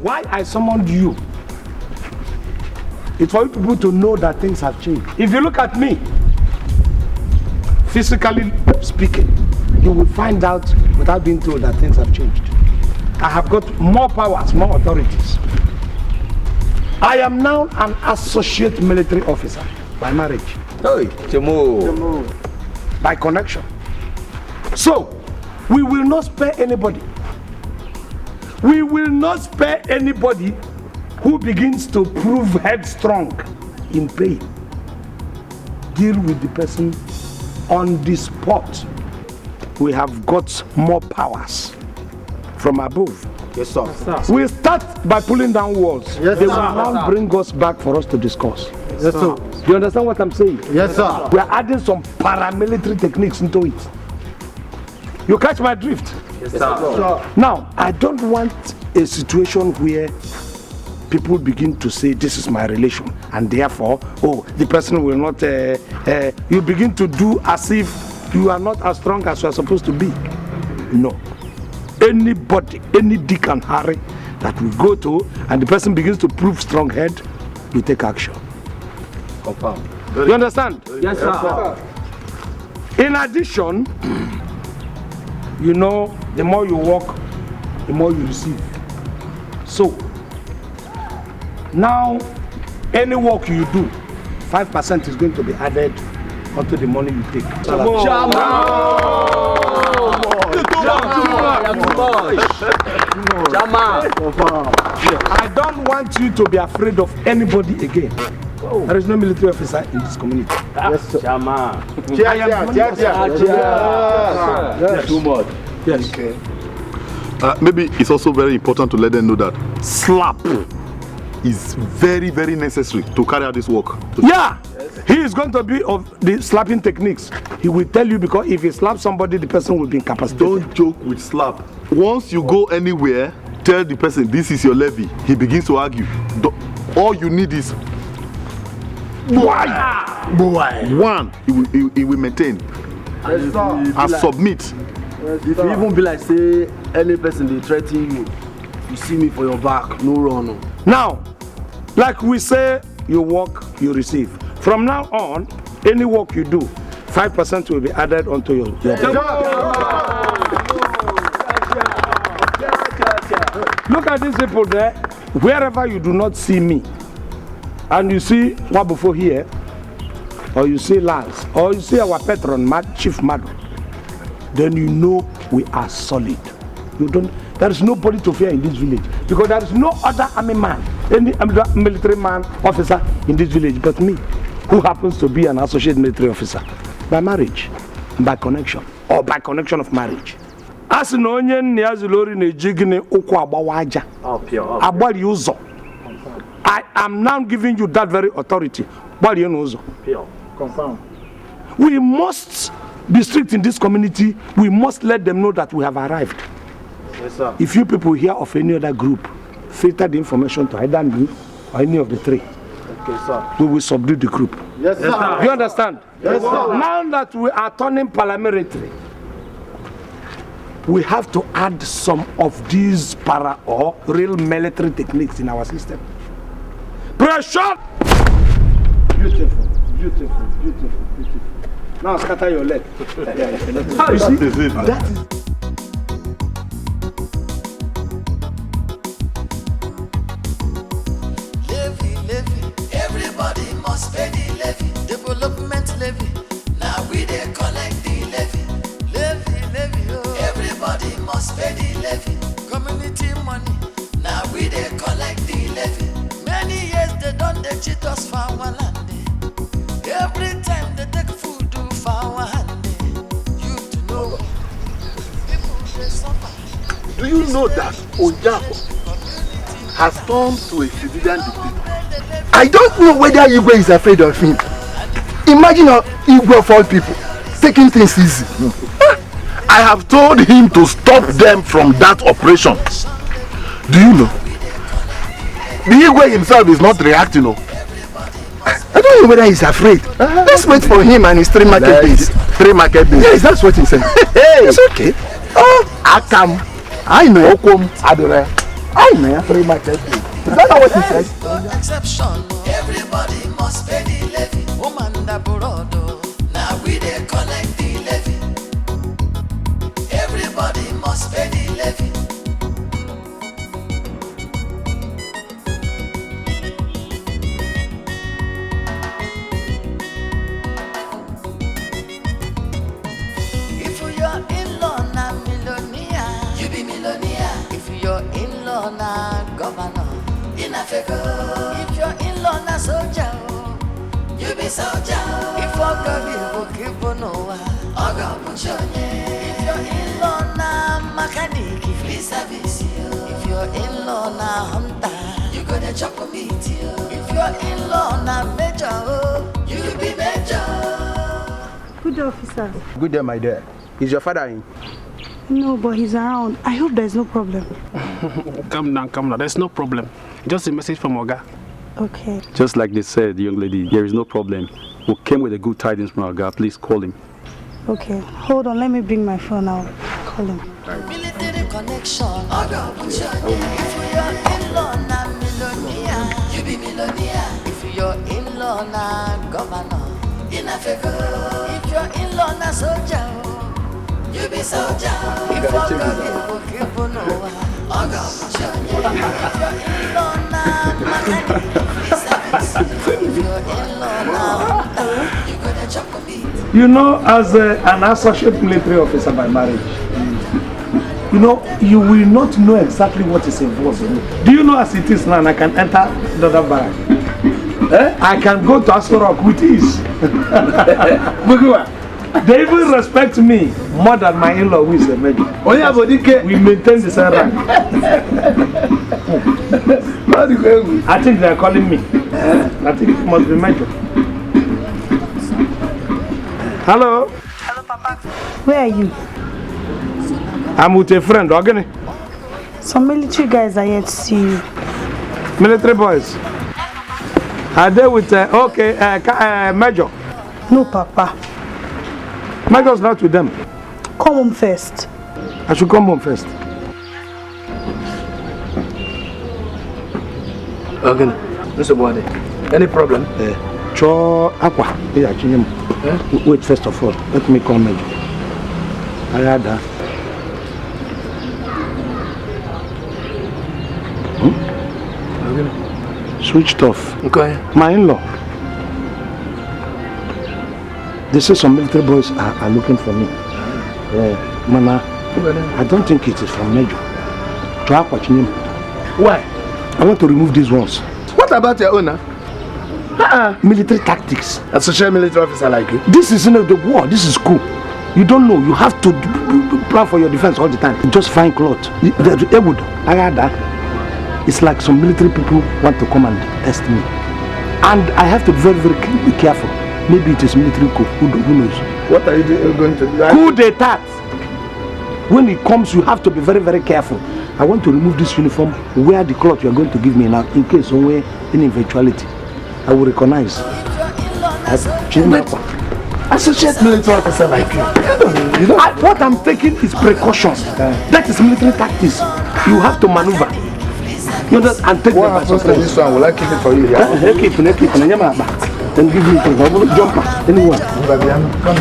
Why I summoned you? It's for you people to know that things have changed. If you look at me, physically speaking, you will find out without being told that things have changed. I have got more powers, more authorities. I am now an associate military officer by marriage. Hey, Jamo. By connection. So, we will not spare anybody. We will not spare anybody who begins to prove headstrong in pain. Deal with the person on the spot. We have got more powers from above. Yes, sir. We start by pulling down walls. Yes, they will sir. now bring us back for us to discuss. Yes, sir. Do you understand what I'm saying? Yes, sir. We are adding some paramilitary techniques into it. You catch my drift? Yes, sir. Now, I don't want a situation where people begin to say this is my relation and therefore, oh, the person will not, you begin to do as if you are not as strong as you are supposed to be. No. Anybody, any Dick and Harry that we go to and the person begins to prove strong head, we take action. Confirm. You understand? Yes, sir. In addition, you know, the more you work, the more you receive. So, now, any work you do, 5% is going to be added onto the money you take. I don't want you to be afraid of anybody again. There is no military officer in this community. Yes, sir. Too much. Yes. Okay. Maybe it's also very important to let them know that slap is very, very necessary to carry out this work. Yeah, he is going to be of the slapping techniques. He will tell you because if he slaps somebody, the person will be incapacitated. Don't joke with slap. Once you go anywhere, tell the person this is your levy. He begins to argue. All you need is one. He will maintain and submit. If you even be like say any person they threaten you, you see me for your back, no run. Now, like we say, you work, you receive. From now on, any work you do, 5% will be added onto your pay. Look at these people there. Wherever you do not see me, and you see Wabufo here, or you see Lance, or you see our patron, Chief Mado, then you know we are solid. There is nobody to fear in this village, because there is no other army man, any military man, officer in this village but me, who happens to be an associate military officer by marriage, by connection, or by connection of marriage. As no onye niazulori ne jigine ukwu agbawaja. Agbali uzo. I am now giving you that very authority. Confirm. We must be strict in this community. We must let them know that we have arrived. Yes, sir. If you people hear of any other group, filter the information to either me or any of the three. Okay, sir. We will subdue the group. Yes, sir. You understand? Yes, sir. Now that we are turning paramilitary, we have to add some of these para or real military techniques in our system. Pressure! Beautiful, beautiful, beautiful, beautiful. Now scatter your leg. You see? That is Everybody must pay the levy, development levy. Now we dey collect the levy, oh. Everybody must pay the levy, community money. Now we dey collect the levy. Many years they done they cheat us for our land. Every time they take food do for our hand. You to know, people they suffer. Do you know that Ojako has turned to a civilian dictator? I don't know whether Igwe is afraid of him. Imagine how Igwe of all people taking things easy. I have told him to stop them from that operation. Do you know? The Igwe himself is not reacting. I don't know whether he's afraid. Let's wait for him and his 3 market days. 3 market days. Yes, that's what he said. Hey, it's okay. Akam. I know. Okom Adore. I know. 3 market days. Is that not what he said? Exception. Everybody must pay the levy. Now we dey collect the levy. Everybody must pay the levy. If your in-law na millionaire, you be millionaire. If your in-law na governor, Inafeko. If your in-law na soldier, you be soldier. If Ogabi will keep on over, if your in-law na mechanic, free service. If your in-law na hunter, you gonna chop a meat. If your in-law na major, you be major. Good day, officer. Good day, my dear. Is your father in? No, but he's around. I hope there's no problem. Calm down. There's no problem. Just a message from Oga. Okay. Just like they said, young lady, there is no problem. We came with a good tidings from Oga. Please call him. Okay. Hold on. Let me bring my phone. I'll call him. Military connection. If your in-law na millionaire, you be millionaire. If your in-law na governor, Inafeko. If your in-law na soldier, you be soldier. If Ogabi will keep on over, if your in-law na mechanic, free service. If your in-law na hunter, you gonna chop a meat. You know, as an associate military officer by marriage, you know, you will not know exactly what is involved in it. Do you know as it is now, I can enter the other barrack? I can go to Aso Rock with ease. They even respect me more than my in-law who is a major. Oh yeah, but Dikeh, we maintain the same rank. I think they are calling me. I think it must be major. Hello? Hello, Papa. Where are you? I'm with a friend, Ogene. Some military guys are here to see you. Military boys? Are they with, Major? No, Papa. Major's not with them. Come home first. I should come home first. Okay. Mr. Bode, any problem? Cho aqua. Wait, first of all, let me comment. I had that. Switched off. Okay. My in-law. They say some military boys are looking for me. Mama, I don't think it is from Major. Why? I want to remove these ones. What about your owner? Military tactics. A social military officer like you? This is the war. This is cool. You don't know. You have to plan for your defense all the time. Just find clothes. It's like some military people want to come and test me. And I have to be very, very careful. Maybe it is military coup. Who knows? What are you going to do? Coup d'etat. When it comes, you have to be very, very careful. I want to remove this uniform, wear the cloth you are going to give me now, in case somewhere in eventuality, I will recognize. Associate military officer like you. What I'm taking is precautions. That is military tactics. You have to maneuver. You know, and take what happens to this one? Will I keep it for you? Yeah? Keep it. Then give me a jumper. Anyone. Come.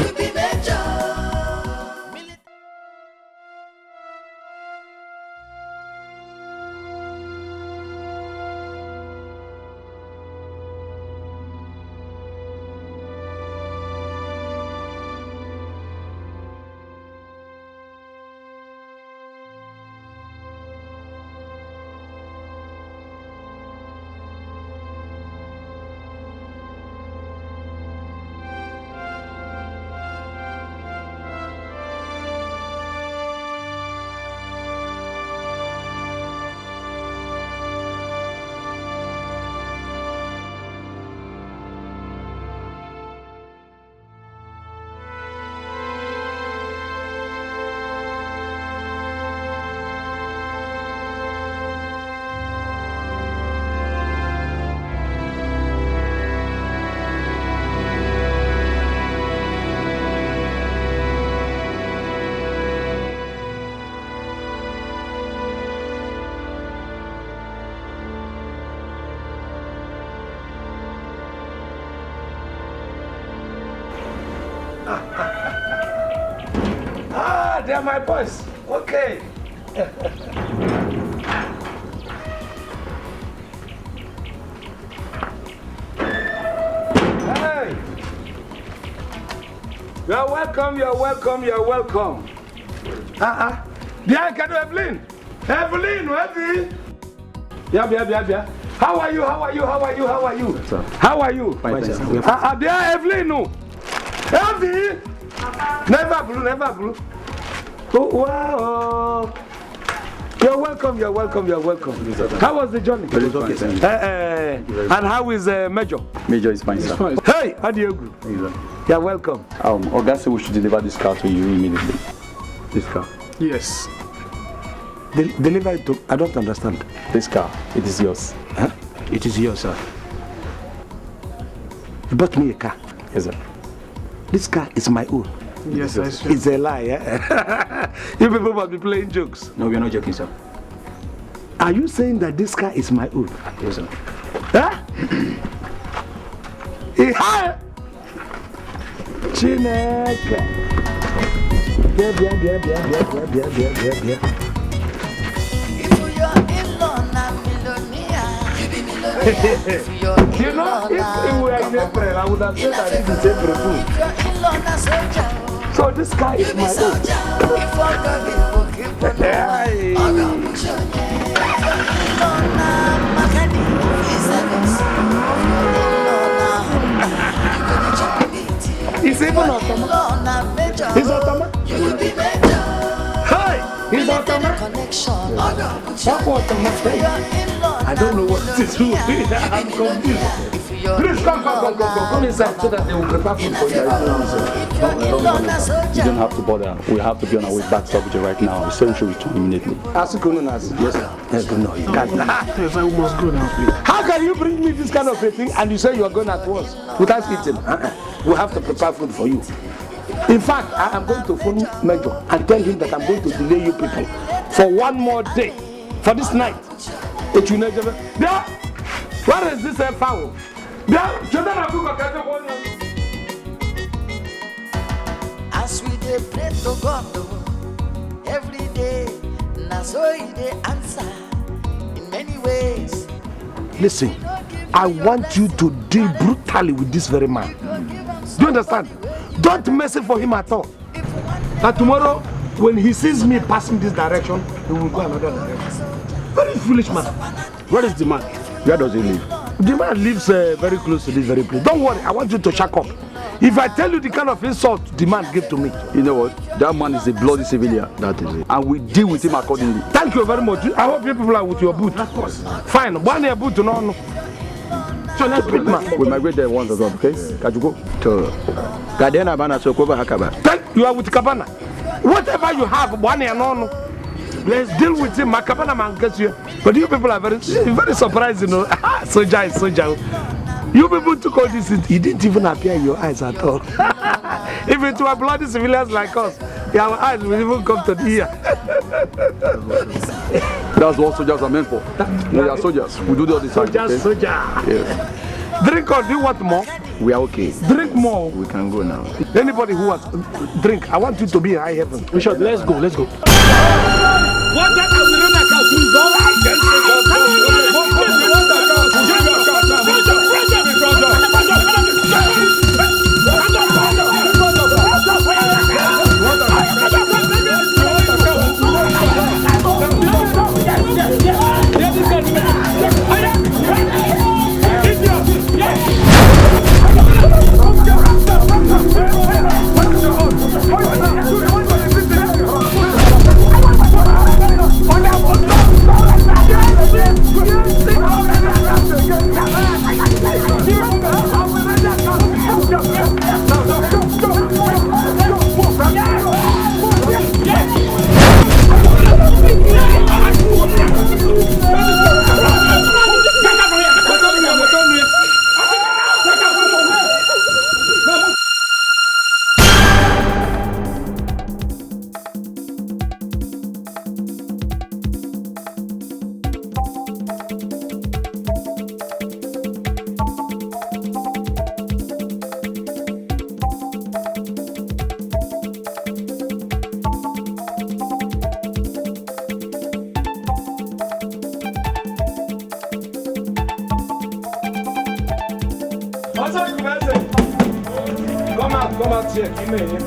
They are my boys. Okay. Hey. You're welcome, you're welcome, you're welcome. Dikeh, Evelyn. Evelyn, Yeah. How are you? How are you? Fine, thanks. Dear Evelyn, no. Evelyn. Never blue. Oh, wow. You're welcome. How was the journey? It was okay, thank you. And how is Major? Major is fine, sir. Hey, how do you go? You're welcome. Oga said we should deliver this car to you immediately. This car? Yes. Deliver it to... I don't understand. This car, it is yours. Huh? It is yours, sir. You bought me a car. Yes, sir. This car is my own. Yes, I swear. It's a lie, eh? You people must be playing jokes. No, we are not joking, sir. Are you saying that this car is my own? Yes, sir. Huh? Chineke. Yeah. You know, if we were in April, I would have said that this is April Fool. So this guy is my own. He's even automatic. He's automatic. Hey! He's automatic. I don't know what to do. I'm confused. Please come inside so that they will prepare food for you. You don't have to bother. We have to be on our way back to Abuja right now. So we should return immediately. Yes, sir. Yes, no, you can't. Yes, I must go now, please. How can you bring me this kind of a thing and you say you are going at once without eating? We have to prepare food for you. In fact, I am going to phone Major and tell him that I'm going to delay you people for one more day. For this night. What is this foul? As we dey pray to God every day, na so He dey answer in many ways. Listen, I want you to deal brutally with this very man. Do you understand? Don't mess it for him at all. That tomorrow, when he sees me passing this direction, he will go another direction. Very foolish man. Where is the man? Where does he live? The man lives very close to this very place. Don't worry, I want you to check up. If I tell you the kind of insult the man gave to me. You know what? That man is a bloody civilian. That is it. And we deal with him accordingly. Thank you very much. I hope you people are with your boot. Of course. Fine. One year boot to no. So let's pick man. We migrate there once again, okay? Can you go? To Gadena Bana Sokoba Hakaba. You are with Kabana. Whatever you have, one year no. Let's deal with him. Makabana man gets you. But you people are very surprised, you know. Soja is soja. You people took all this, it didn't even appear in your eyes at all. If it were bloody civilians like us, our eyes will even come to the ear. That's what soldiers are meant for. We are soldiers. We do the other side. Soldiers, okay? soldier. Yes. Drink or do you want more? We are okay. Drink more. We can go now. Anybody who wants drink, I want you to be in high heaven. Bishop, let's go, let's go. Come out here, give me here.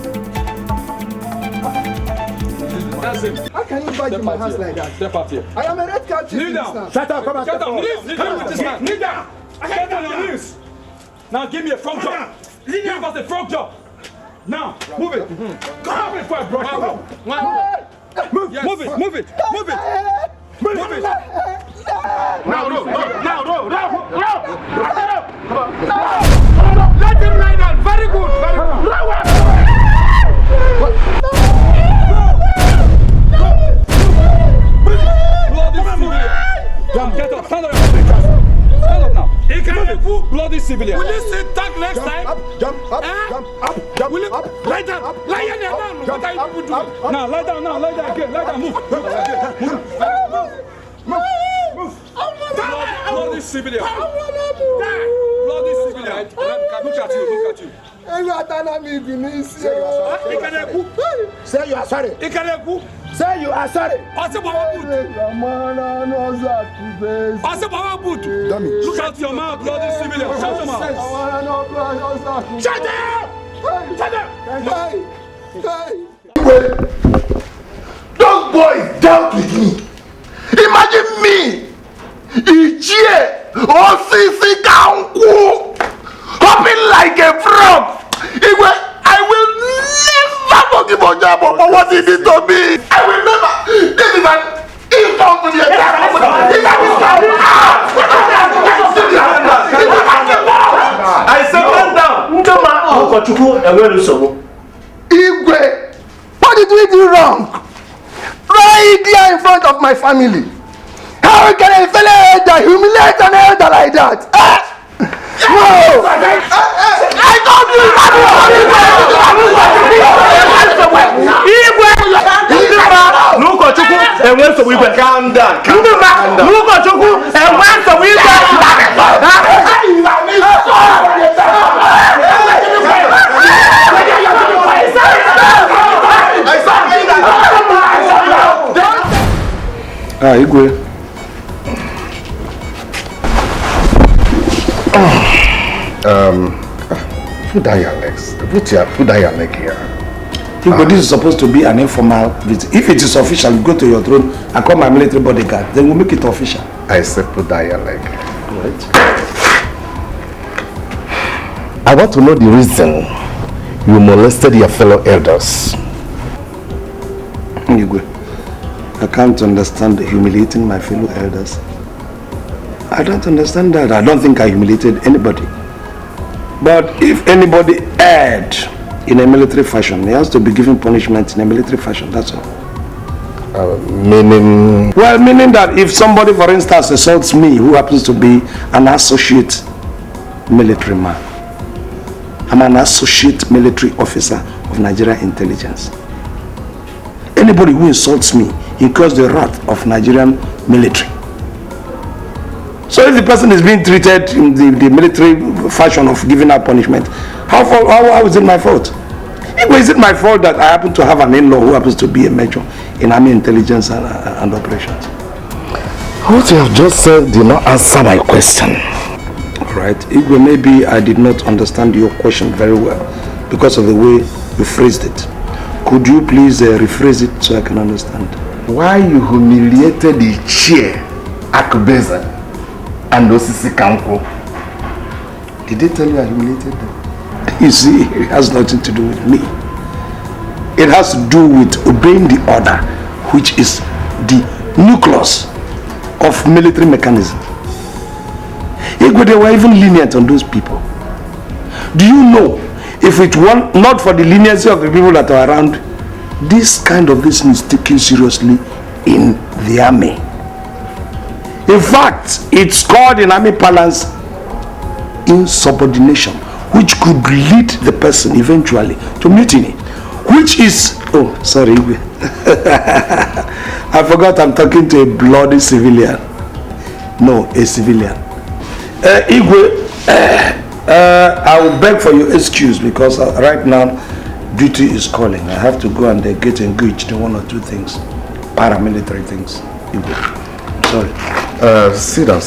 That's it. How can you bite in my house like that? Step out here. I am a red card. Kneel down. Shut up, come on. Shut down. Kneel down with this man. Kneel down. Get down on your knees. Now give me a frog job. Give us a frog job. Now, move it. Come on before I brush you. Move it, move it, move it. Move it. Now, no. Let him lie down. Very good. Very good. Get up. Stand up. Stand up now. Bloody civilian. Will you sit back next time? Jump up. Will you lie down? Lie down. What are you doing? Now, lie down. Lie down again. Lie down. Move. Bloody civilian. Bloody civilian. Look at you. Say you are sorry. Say you are sorry. Look at your mouth, bloody civilian. Shut your mouth. Shut up! Those boys dealt with me. Imagine me. Ichie Osisi Kanku hopping like a frog. I will never forgive Ojabo for what he did to me. I will never. This is an insult to the entire I said calm down. Igwe, what did we do wrong? Right there in front of my family. How can a fellow elder humiliate an elder like that? No! I don't do that! and when so we were calm down. Calm down. Look at you, and when so we Igwe. Put down your legs. Put down your leg here. But this is supposed to be an informal visit. If it is official, you go to your throne and call my military bodyguard. Then we'll make it official. I said put down your leg. Right. I want to know the reason you molested your fellow elders. Igwe, I can't understand humiliating my fellow elders. I don't understand that. I don't think I humiliated anybody. But if anybody erred in a military fashion, he has to be given punishment in a military fashion, that's all. Meaning? Well, meaning that if somebody, for instance, assaults me, who happens to be an associate military man, I'm an associate military officer of Nigerian intelligence. Anybody who insults me incurs the wrath of Nigerian military. So if the person is being treated in the military fashion of giving out punishment, how is it my fault? Is it my fault that I happen to have an in-law who happens to be a major in army intelligence and operations? What you have just said did not answer my question. Alright, Igwe, maybe I did not understand your question very well because of the way you phrased it. Could you please rephrase it so I can understand? Why you humiliated the chair, Akubeza, and Osisi Kanko? Did they tell you I humiliated them? You see, it has nothing to do with me. It has to do with obeying the order, which is the nucleus of military mechanism. They were even lenient on those people. Do you know, if it were not for the leniency of the people that are around, this kind of thing is taken seriously in the army. In fact, it's called in army parlance insubordination, which could lead the person eventually to mutiny, which is, oh, sorry, I forgot I'm talking to a bloody civilian. No, a civilian. Igwe, I will beg for your excuse because right now duty is calling. I have to go and get engaged in one or two things, paramilitary things. Igwe, sorry. Sit down.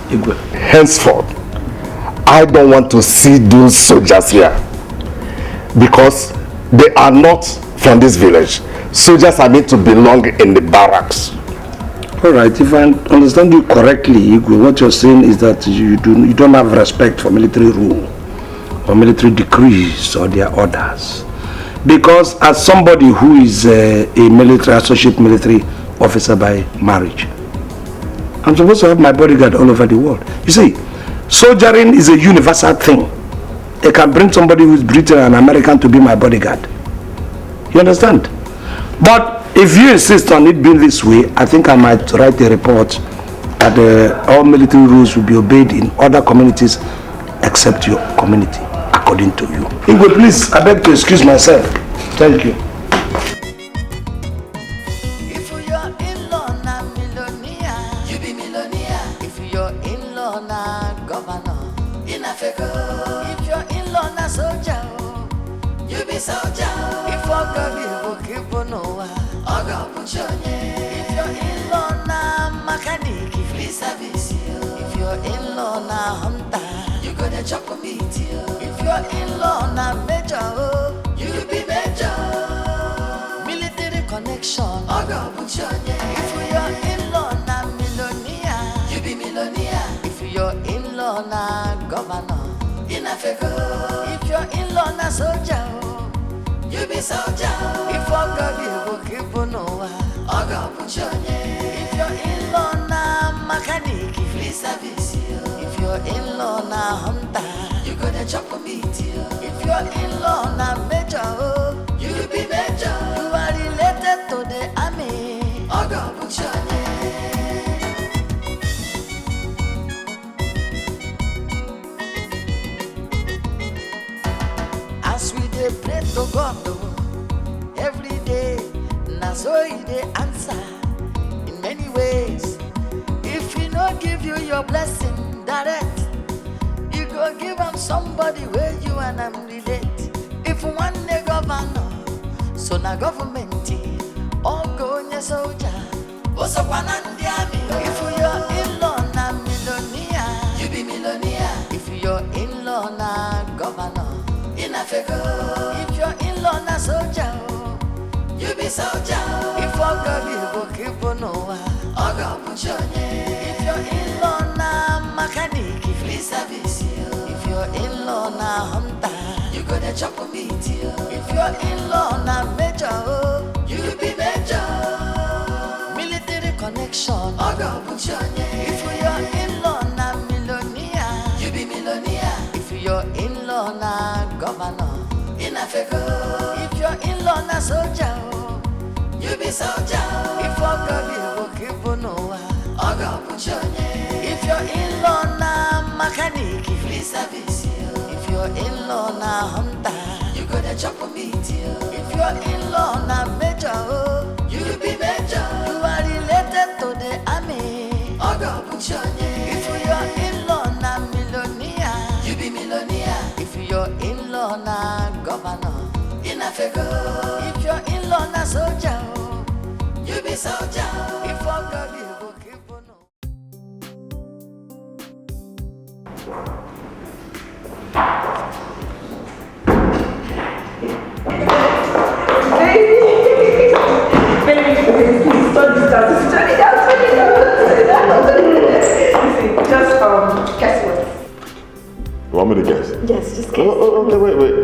Igwe. Henceforth, I don't want to see those soldiers here because they are not from this village. Soldiers are meant to belong in the barracks. Alright, if I understand you correctly, Igwe, what you're saying is that you don't have respect for military rule or military decrees or their orders. Because as somebody who is a military associate military officer by marriage, I'm supposed to have my bodyguard all over the world. You see, soldiering is a universal thing. I can bring somebody who is British and American to be my bodyguard. You understand? But if you insist on it being this way, I think I might write a report that all military rules will be obeyed in other communities except your community, according to you. Igwe, please, I beg to excuse myself. Thank you. If your in-law na millionaire, you be millionaire. If your in-law na governor, in Africa. If your in-law na soldier, you be soldier. If your girl will keep on over, if your in-law na mechanic, free service. If your in-law na hunter, you gonna chop a meat. If your in-law na major, you be major. Military connection, if your in-law na millionaire, you be millionaire. If your in-law na governor, in Africa. If your in-law na soldier, you be soldier. If your girl will keep on over, if your in-law na mechanic, free service. If your in-law na hunter, you gonna chop a meat. If your in-law na major, you be major. You are related to the army. As we dey pray to God, every so they answer in many ways. If he not give you your blessing direct, you go give him somebody where you and I'm relate. If one day governor, so na government, all go in your soldier. Also one and the army. If you're in-law na millionaire, you be millionaire. If you're in-law na governor, in Africa. If you're in-law na soldier, you be soldier. If you're go keep on over, if you're in-law na mechanic, free service. If you're in-law na hunter, you go to chop meat. If you're in-law na major, you be major. Military connection, if you're in-law na millionaire, you be millionaire. If you're in-law na governor, in Africa. If you're in-law na soldier, you be soldier. If you're go keep on over, if you're in-law na mechanic, free service. If you're in-law na hunter, you go to chop meat. If you're in-law na major, you be major. You are related to the army. If you're in-law na millionaire, you be millionaire. If you're in-law na governor, in Africa. If you're in-law na soldier, you be soldier. If you're go keep on. Baby, please turn this down. Turn it down. Just guess what? You want me to guess? Yes, just guess. Okay, wait.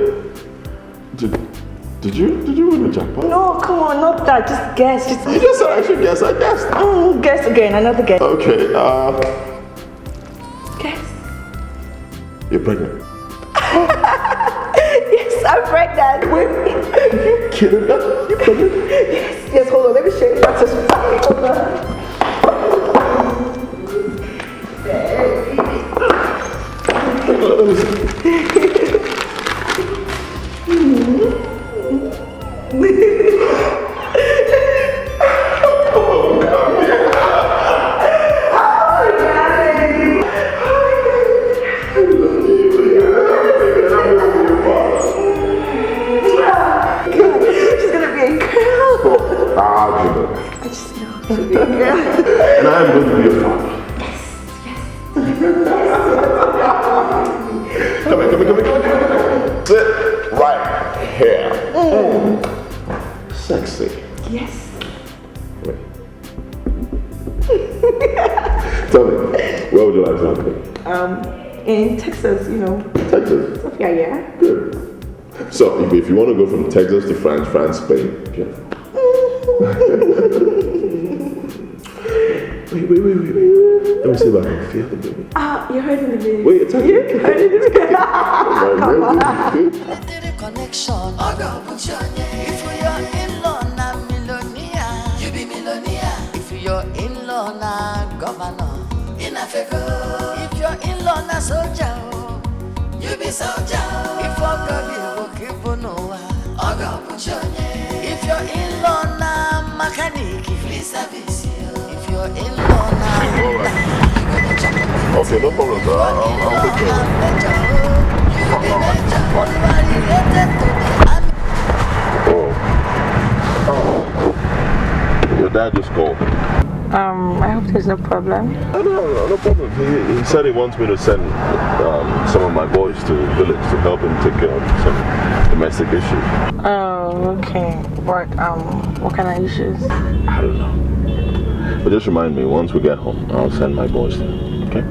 Did you win the jackpot? No, come on, not that. Just guess. You just said I should guess. I guessed. Guess again. Another guess. Okay. Guess. You're pregnant. Yes, I'm pregnant. Wait, you kidding me? You pregnant? Yes, hold on. Let me show you. That's just hold on. Let me see. And I am going to be your father. Come here. Sit right here. Sexy. Yes. Wait. Tell me, where would you like to have me? In Texas, Texas? Yeah. Good. So, if you want to go from Texas to France, Spain, okay. Wait. Let me see if I can feel the baby. You're hurting the baby. Wait, it's You're hurting the baby. Come on. Connection. If you're in-law na millionaire, you be millionaire. If you're in-law na governor, in Africa. If you're in-law na soldier, you be soldier. If you're go keep on over, if you're in-law na mechanic, free service. If you're in-law na okay, no problem, sir. I'll take care of it. Your dad just called. I hope there's no problem. No problem. He said he wants me to send some of my boys to the village to help him take care of some domestic issues. Oh, okay. What kind of issues? I don't know. But just remind me, once we get home, I'll send my boys there, okay?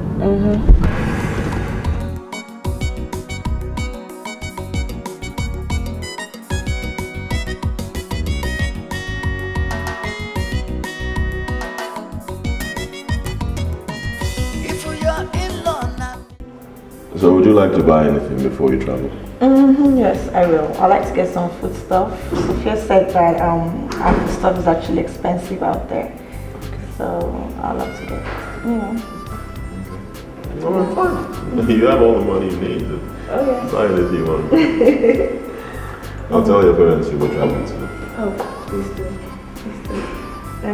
So would you like to buy anything before you travel? Yes, I will. I like to get some food stuff. Sophia said that our food stuff is actually expensive out there. So I'd love to get, Well, fine. You have all the money you need. Buy anything you want. I'll tell your parents you were traveling to. Oh, please do. Please I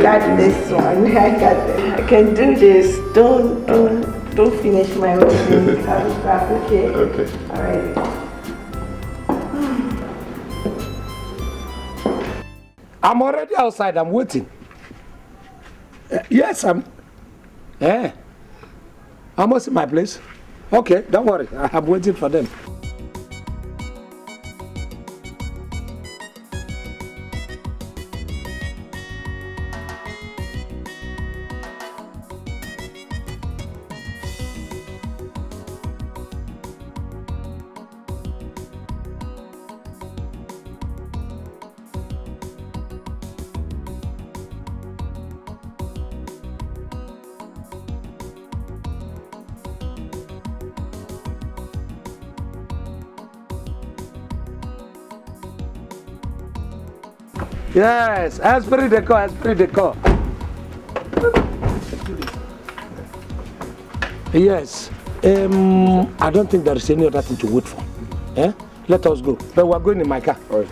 got this one. I got this. I can do this. Don't finish my own thing. I'll be back, okay? Okay. Alright. I'm already outside. I'm waiting. Yes, I'm. Almost in my place. Okay, don't worry. I'm waiting for them. Yes, esprit de corps, esprit de corps. Yes. I don't think there is any other thing to wait for. Let us go. But we're going in my car. All right.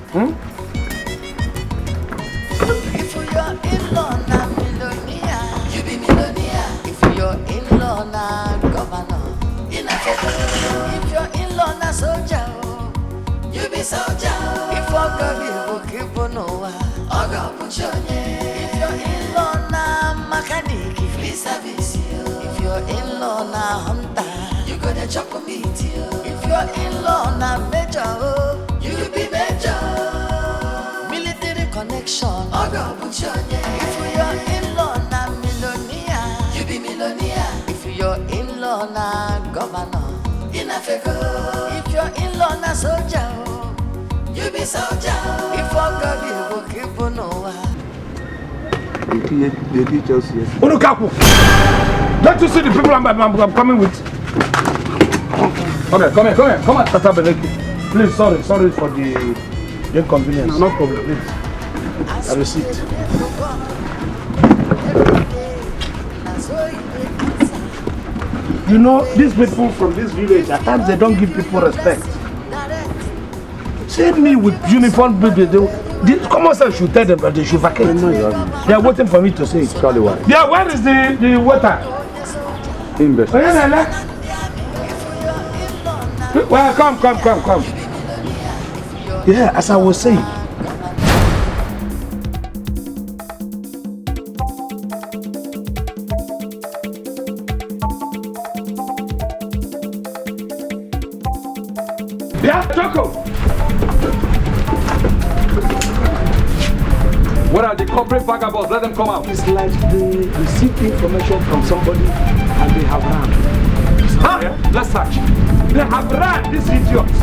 If you're in-law, na millionaire, you be millionaire. If you're in-law, na governor, if you're in-law, na soldier, you be soldier. If you're keep on if you're in-law, na mechanic, free service. If you're in-law, na hunter, you gonna chop meat. If you're in-law, na major, you be major. Military connection, if you're in-law, na millionaire, you be millionaire. If you're in-law, na governor, if you're in-law, na soldier, you be soldier. If you're keep on They did just yes. Unukaku! Don't you see the people I'm coming with? Okay, come here, Tata Beleki. Please, sorry for the inconvenience. No problem, please. Have a seat. You know, these people from this village, at times they don't give people respect. See me with uniform people, the common sense should tell them that they should vacate. They are waiting for me to say it. Yeah, where is the water? Well, come. Yeah, as I was saying. Yeah, Joko. What are the corporate vagabonds? Let them come out. It's like they received information from somebody and they have run. Huh? Yeah? Let's search. They have run, these idiots.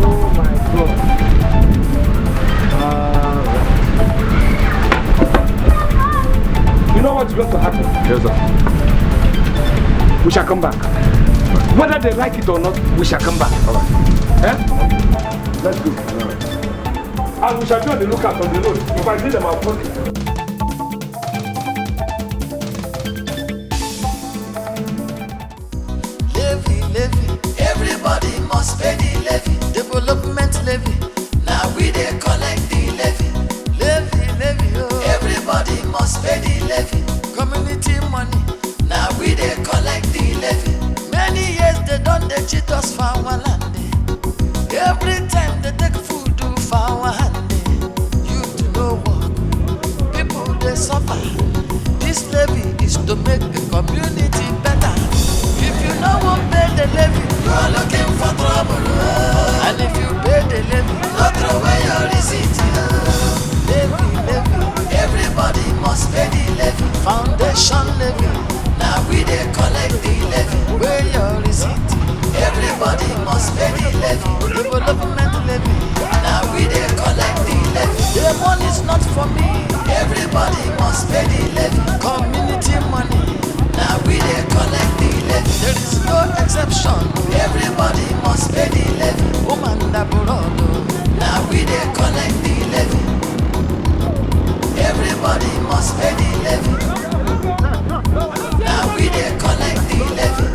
Oh my God. You know what's going to happen? Yes, sir. We shall come back. Whether they like it or not, we shall come back. All right. Let's go. All right. And we shall do the lookout on the road. If I see them, I'll put it. Levy, everybody must pay the levy. Development levy, now we dey collect the levy. Levy, oh. Everybody must pay the levy. Community money, now we dey collect the levy. Many years they don't they cheat us for our land. Every time they take food do for our hand. You do no work, people they suffer. This levy is to make the community better. If you no one pay the levy, you are looking for trouble. And if you pay the levy, no throw away your receipt. Levy, everybody must pay the levy. Foundation levy, now we dey collect the levy. Where your receipt? Everybody must pay the levy. Development levy, now we dey collect the levy. The money's not for me. Everybody must pay the levy. Community money, now we dey collect the levy. There is no exception. Everybody must pay the levy. Woman da burodo, now we dey collect the levy. Everybody must pay the levy. Now we dey collect the levy.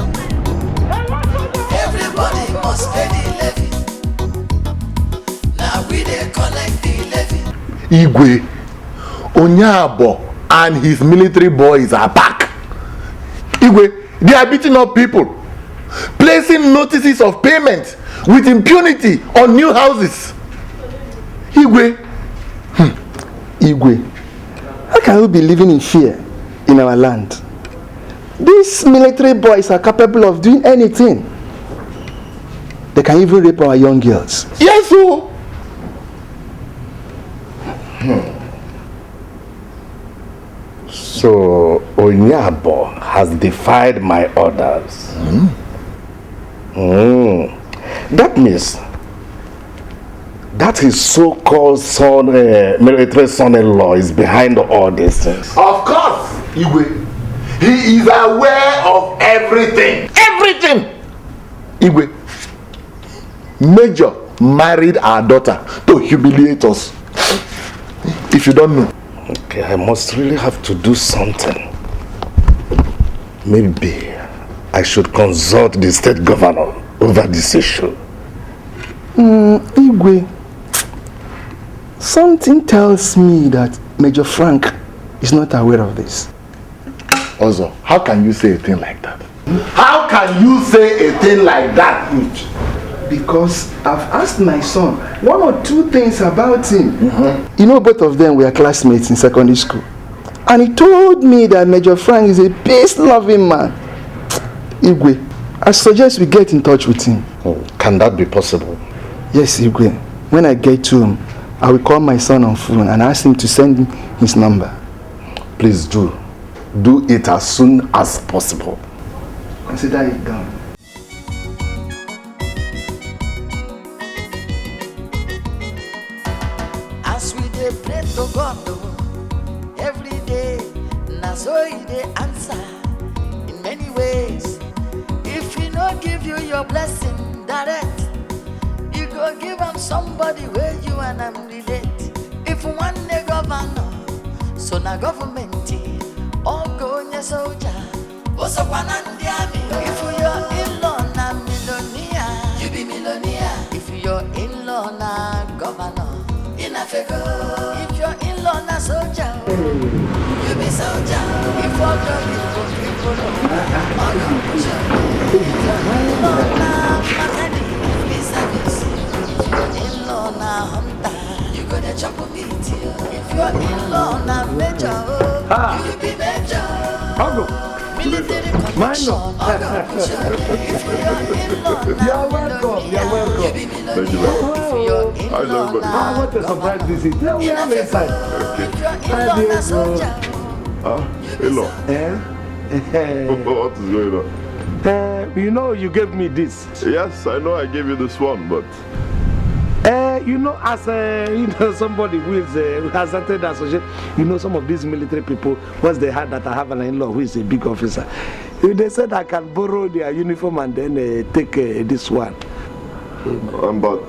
Everybody must pay the levy. Now we dey collect the Igwe, Onyabo and his military boys are back. Igwe, they are beating up people, placing notices of payment with impunity on new houses. Igwe, Igwe, how can we be living in fear in our land? These military boys are capable of doing anything. They can even rape our young girls. Yes, sir. So Onyabo has defied my orders. That means that his so-called son, military son-in-law is behind all these things. Of course, Igwe. He is aware of everything. Everything! Igwe, Major married our daughter to humiliate us. If you don't know. Okay, I must really have to do something. Maybe I should consult the state governor over this issue. Igwe, something tells me that Major Frank is not aware of this. Also, how can you say a thing like that? How can you say a thing like that? Because I've asked my son one or two things about him. You know, both of them were classmates in secondary school. And he told me that Major Frank is a peace-loving man. Igwe, I suggest we get in touch with him. Can that be possible? Yes, Igwe. When I get to him, I will call my son on phone and ask him to send me his number. Please do. Do it as soon as possible. Consider it done. As we dey pray to God every day, na so He dey answer in many ways. If He no give you your blessing direct, you go give am somebody where you and am relate. If one day governor, so na government, all go nye soldier. Also Panandi army. If your in-law na millionaire, you be millionaire. If your in-law na governor, in Africa. If your in-law na soldier, you be soldier. If all your people all your push. If your in-law na mechanic, be service. If your in-law na hunter, you go to chop meat. If your in-law na major, you be major. Military connection. You're welcome. You're welcome. Thank you very much. How's everybody? I want to surprise visit. Tell me I'm inside. Hello. What is going on? You know you gave me this. Yes, I know I gave you this one, but you know, as you know, somebody who is who has entered the association, you know, some of these military people, once they heard that I have an in-law who is a big officer, they said I can borrow their uniform and then take this one. But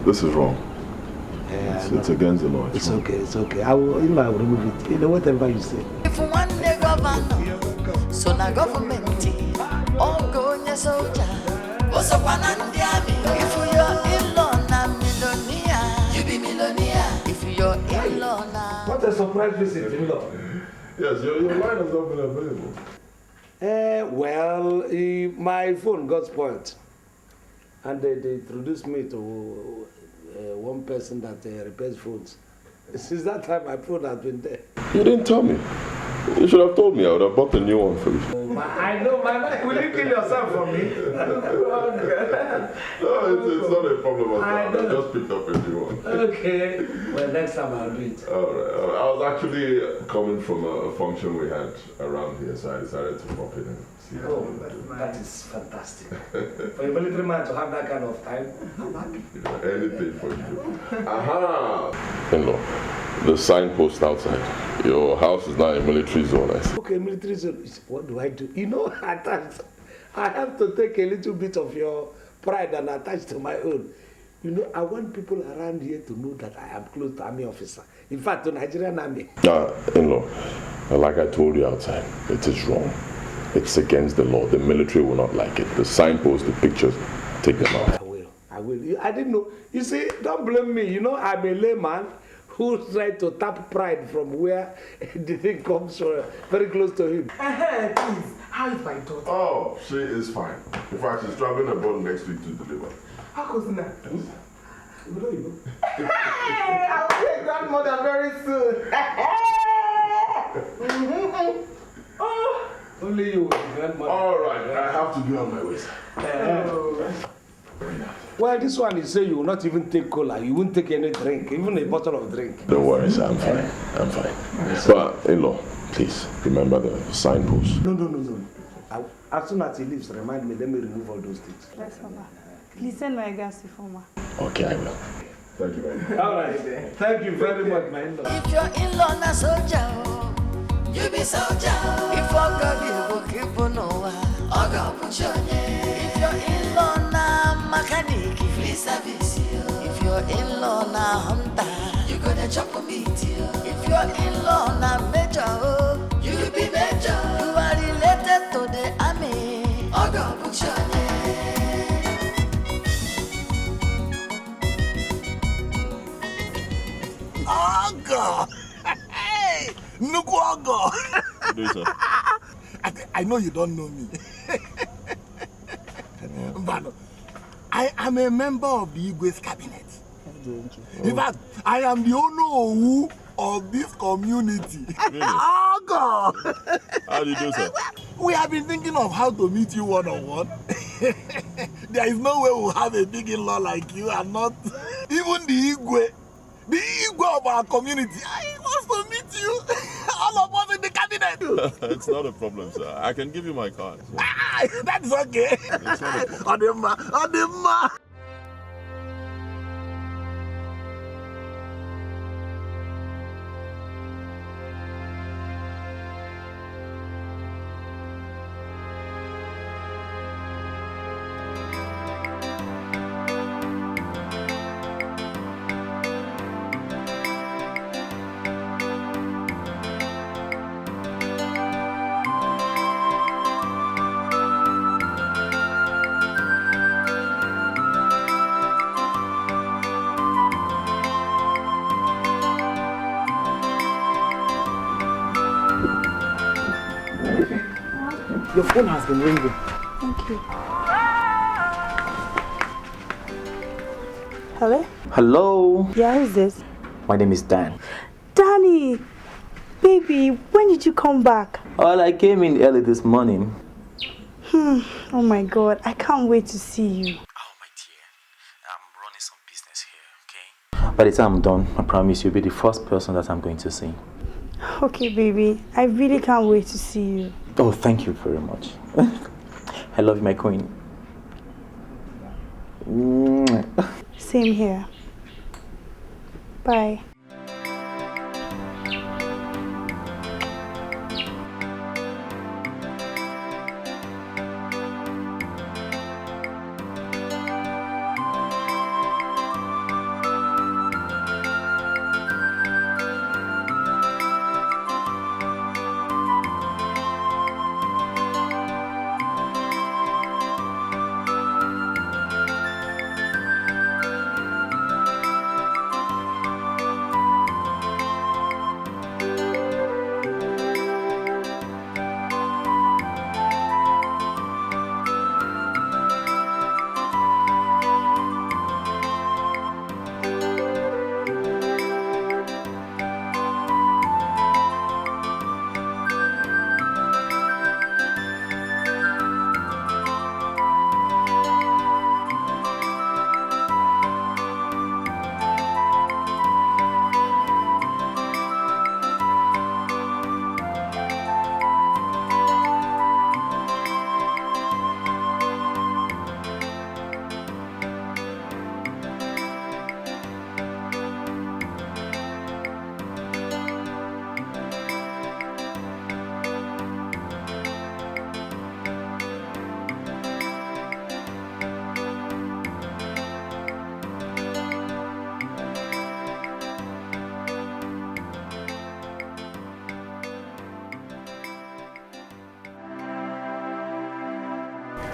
this is wrong. It's against the law. It's okay. It's okay. I will remove it. You know, whatever you say. If one day governor, so na government, all go nye soldier. Also Panandi army. If your in-law na millionaire, you be millionaire. If your in-law na. What a surprise visit, in-law. Yes, your line has not been available. Well, my phone got spoiled. And they introduced me to one person that repairs phones. Since that time, my phone has been there. You didn't tell me. You should have told me. I would have bought a new one for you. I know, my man. Will you kill yourself for me? No, it's not a problem at all. I just picked up a new one. Okay. Well, next time I'll do it. Alright. I was actually coming from a function we had around here, so I decided to pop in and see how you do. That is fantastic. For a military man to have that kind of time, I'm happy. Anything for you. Aha! Hello. The signpost outside. Your house is now a military zone, I see. Okay, military zone. What do I do? You know, at times, I have to take a little bit of your pride and attach to my own. You know, I want people around here to know that I am close to army officer. In fact, to Nigerian army. In-law, like I told you outside, it is wrong. It's against the law. The military will not like it. The signpost, the pictures, take them out. I will. I didn't know. You see, don't blame me. You know, I'm a layman who tried to tap pride from where the thing comes from, very close to him. Please, how is my daughter? Oh, she is fine. In fact, she's traveling abroad next week to deliver. How goes that? Hey, I'll be a grandmother very soon. Only you, grandmother. All right, I have to be on my way. Well, this one is say you will not even take cola. You won't take any drink, even a bottle of drink. Don't worry, sir. I'm fine. I'm fine. But, in-law, please remember the signpost. No. As soon as he leaves, remind me. Let me remove all those things. Yes, Mama. Please send my regards to Foma. Okay, I will. Thank you very much. All right. Thank you very much, my in-law. If your in-law na soldier, you be soldier. If your girl you go keep on over, I go put your name. If your in-law na mechanic, free service. If your in-law na hunter, you gonna chop a meat. If your in-law na major, you be major. You are related to the army, I go put your name. Ogo! Hey! Nuku Ogo! I know you don't know me. But I am a member of the Igwe's cabinet. In fact, I am the owner of this community. Really? Ogo! How do you do, sir? We have been thinking of how to meet you one-on-one. There is no way we'll have a big in-law like you and not even the Igwe. The ego of our community. I want to meet you. All of us in the cabinet. It's not a problem, sir. I can give you my card. So. That's okay. Adema. Your phone has been ringing. Thank you. Hello? Hello. Yeah, who's this? My name is Dan. Danny! Baby, when did you come back? Well, I came in early this morning. Oh my god, I can't wait to see you. By the time I'm done, I promise you'll be the first person that I'm going to see. Okay, baby, I really can't wait to see you. Oh, thank you very much. I love you, my queen. Same here. Bye.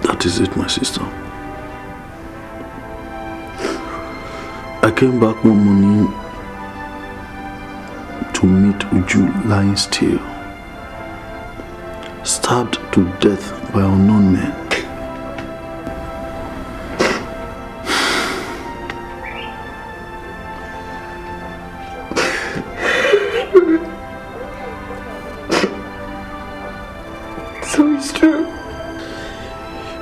That is it, my sister. I came back one morning Uju lying still, stabbed to death by unknown men. So it's true.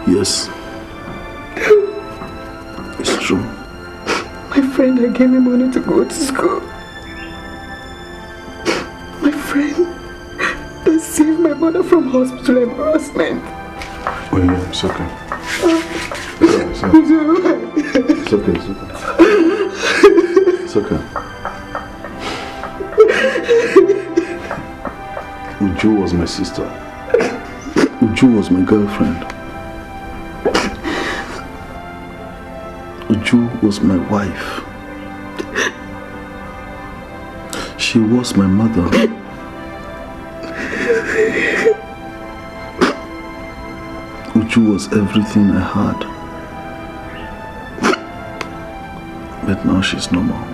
Yes, it's true. My friend that gave me money to go to school. My friend that saved my mother from hospital embarrassment. Oh yeah, it's okay. It's okay. It's okay. It's okay. Uju was my sister. Uju was my girlfriend. Uju was my wife. She was my mother. Uju was everything I had. But now she's no more.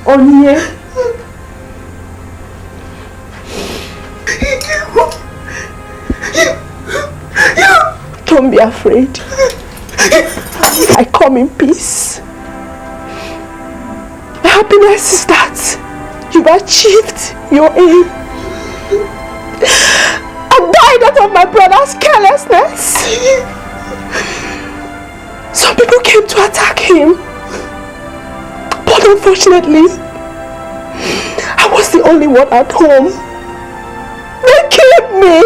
Oniye. Don't be afraid. I come in peace. My happiness is that you've achieved your aim. I died out of my brother's carelessness. Some people came to attack him. But unfortunately, I was the only one at home. They killed me.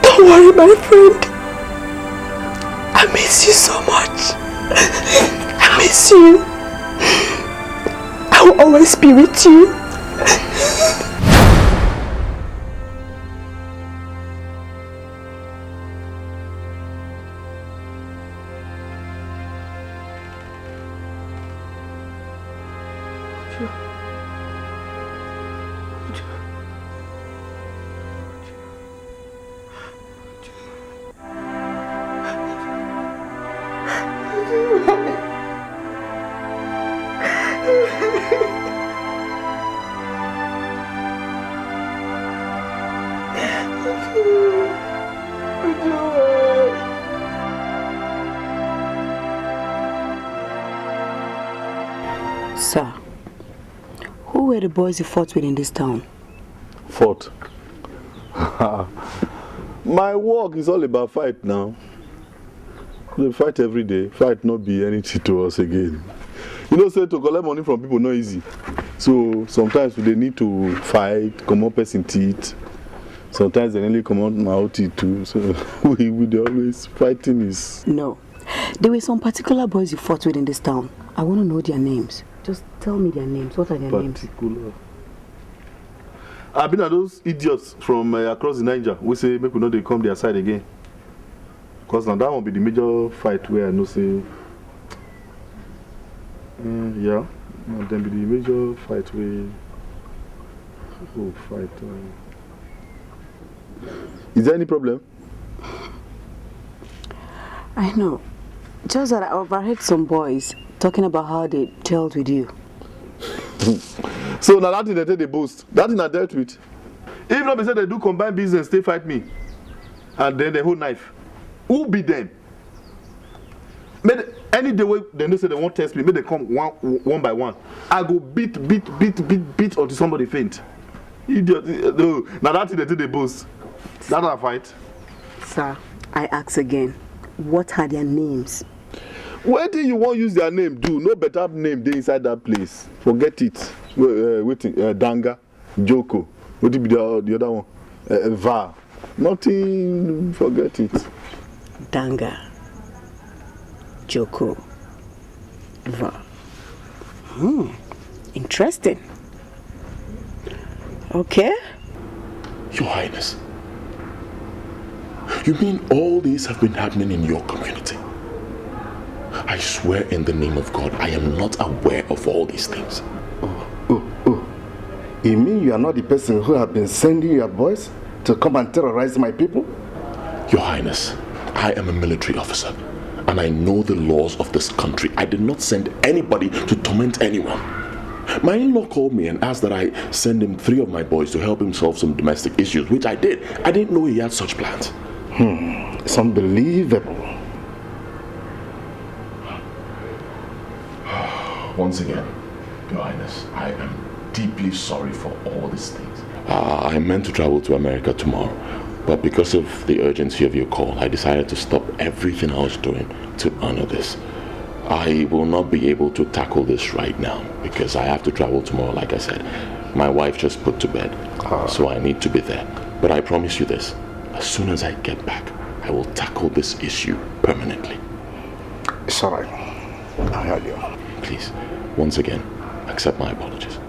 Don't worry, my friend. I miss you so much. I miss you. I will always be with you. Sir, who were the boys you fought with in this town? Fought? My work is all about fight now. We fight every day. Fight not be anything to us again. You know, say to collect money from people not easy. So sometimes they need to fight, come up in teeth. Sometimes they nearly come out my teeth too. So we always fighting is. No. There were some particular boys you fought with in this town. I want to know their names. Just tell me their names. What are their names? I've been at those idiots from across the Niger. We say make we know they come their side again. Because now that won't be the major fight where I know say yeah. And then be the major fight where fight. Is there any problem? I know. Just that I overheard some boys talking about how they dealt with you. So now that thing they take the boost. That thing I dealt with. If not, they say they do combine business, they fight me. And then they hold knife. Who beat them? Any day they know say they won't test me, may they come one by one. I go beat until somebody faint. Idiot. No. Now that thing they take the boost. That's a fight. Sir, I ask again. What are their names? What do you want to use their name do? No better name they inside that place. Forget it. Danga, Joko. What will be the other one? Va. Nothing. Forget it. Danga, Joko, Interesting. Okay. Your Highness, you mean all these have been happening in your community? I swear in the name of God, I am not aware of all these things. You mean you are not the person who have been sending your boys to come and terrorize my people? Your Highness, I am a military officer and I know the laws of this country. I did not send anybody to torment anyone. My in-law called me and asked that I send him 3 of my boys to help him solve some domestic issues, which I did. I didn't know he had such plans. It's unbelievable. Once again, Your Highness, I am deeply sorry for all these things. I meant to travel to America tomorrow, but because of the urgency of your call, I decided to stop everything I was doing to honor this. I will not be able to tackle this right now because I have to travel tomorrow, like I said. My wife just put to bed, so I need to be there. But I promise you this, as soon as I get back, I will tackle this issue permanently. It's all right. I heard you. Please, once again, accept my apologies.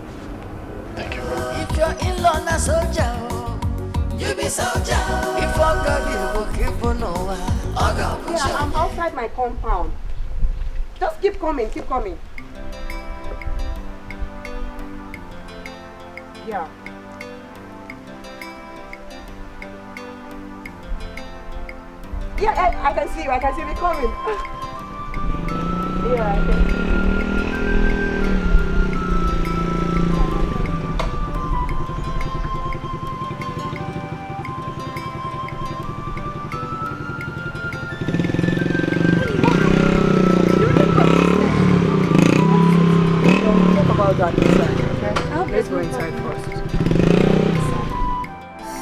Thank you. If you're in-law na soldier, you be soldier. If I'm outside my compound. Just keep coming, keep coming. Yeah. Yeah, I can see you coming. Yeah, I can see you. Let's go inside first.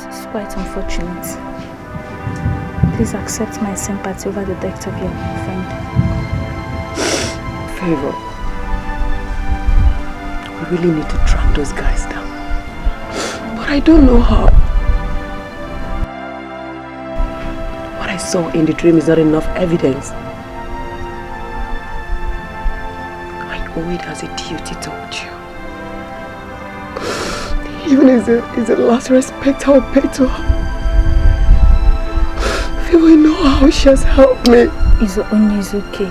It's quite unfortunate. Please accept my sympathy over the death of your friend. Favor. We really need to track those guys down. But I don't know how. What I saw in the dream is not enough evidence. I owe it as a duty towards you. Even as the last respect I'll pay to her. Favor, you know how she has helped me. It's okay.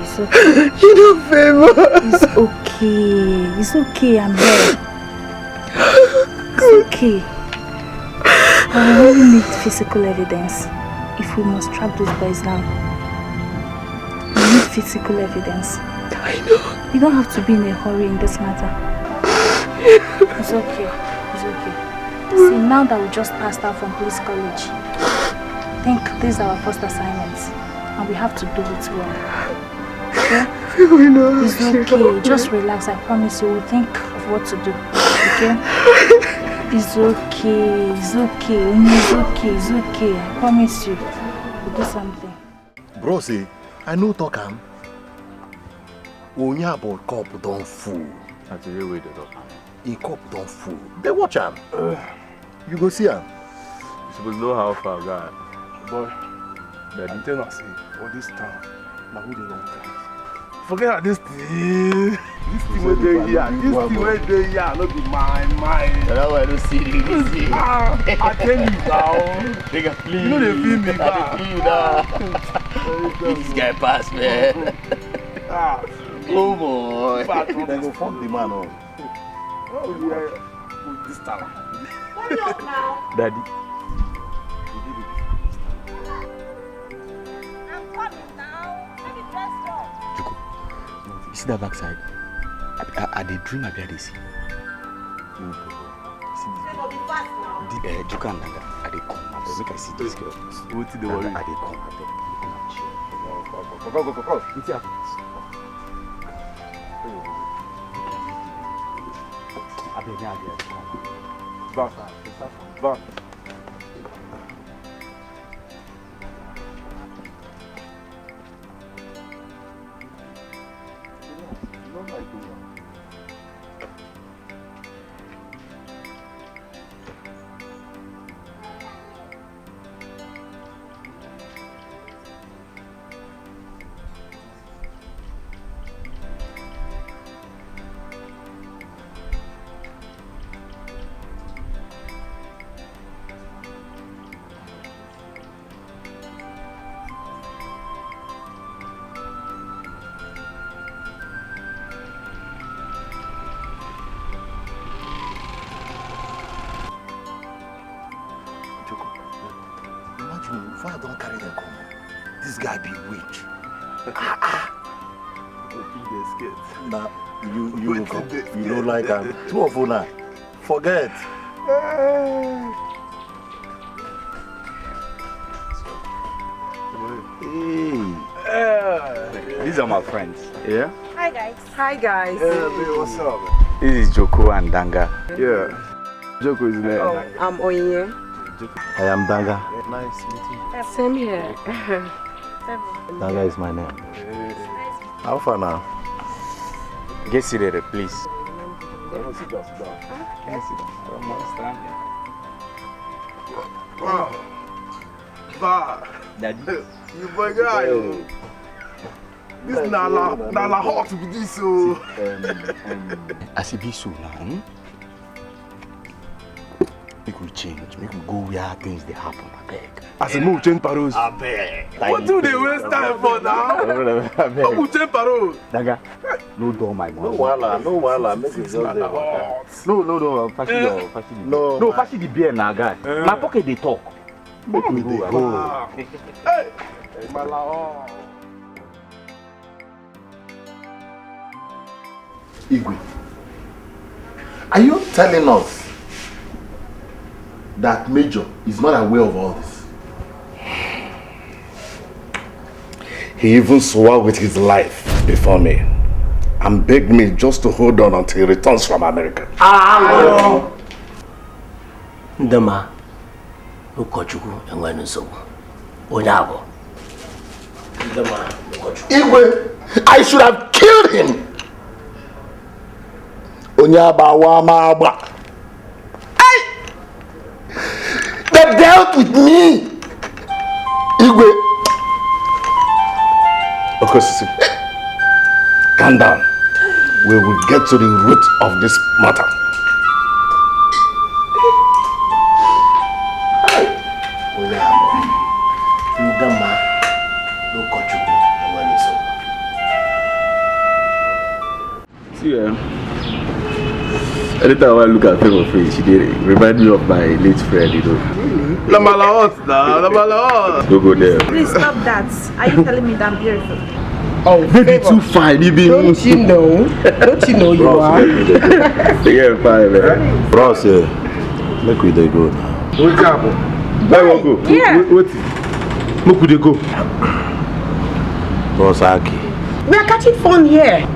You know, Favor. It's okay, I'm here. It's okay. I really need physical evidence. If we must trap those boys now, we need physical evidence. I know. You don't have to be in a hurry in this matter. It's okay. See, now that we just passed out from police college, I think this is our first assignment, and we have to do it well. Okay? It's okay. Just relax. I promise you. We'll think of what to do. Okay? It's okay. It's okay. I promise you. We'll do something. Bro, see, I know talk am. Onya about cup don't fool. That's the real way to talk. In cup don't fool. They watch am. You go see am. You supposed to know how far, God. Boy, I tell you, say, for this town, now we the long time. Forget that this thing where they here, no be mine. That's why I don't see you. I tell you now. Nigga, please. You know they feel me, I feel you. This guy pass, man. Oh boy. Then go fuck the man up. Oh yeah, this town. Hurry up now. Daddy. I'm coming now. Let me dress up. You see that backside? I did dream about this. So you'll be fast now. Juka and Nanga, I did come. Make I see this girl. What did they worry? I did come. Go. What's up? Va. before I don't carry them come. This guy be witch. Nah, you come. You don't like him. Two of you now. Forget. These are my friends. Yeah? Hi guys. Hi guys. Yeah, babe, what's up? This is Joko and Danga. Yeah. Joko is there. Oh, I'm Onye. I am Danga. Nice meeting you. Same here. Danga is my name. How far now? Get seated, please. Sit down, sit down. Can I sit down? Wow. Bah. Daddy. You boy guy. This nala hot to be this so. As it be so now, make we change, make we go where things they happen, I beg. As a move change paros. I beg. What do they waste time for now? How we change paros? Daga, no door my money. No wala, make it just there. No, fashi the beer now, guy. My pocket they talk. Make me dey go. Hey, Malao. Igwe, are you telling us that Major is not aware of all this? He even swore with his life before me and begged me just to hold on until he returns from America. Ndama, Ukochuku, and when so. Onyabo. Ndama, Ukochuku. Igwe, I should have killed him. Onyaba Wamaba. They dealt with me. Igwe. Okay, calm down. We will get to the root of this matter. Ndama, Ukochuku, and when so. See, anytime I look at her face, she did remind me of my late friend, you know. La Malaos. Don't go there. Please stop that. Are you telling me that I'm beautiful? Oh, baby, too fine. You be. Don't you know? Don't you know you are? Yeah, fine, man. Bros, make we dey go now. What's up? Where we go? Yeah. What? Make we dey go. Bros Aki. We are catching fun here.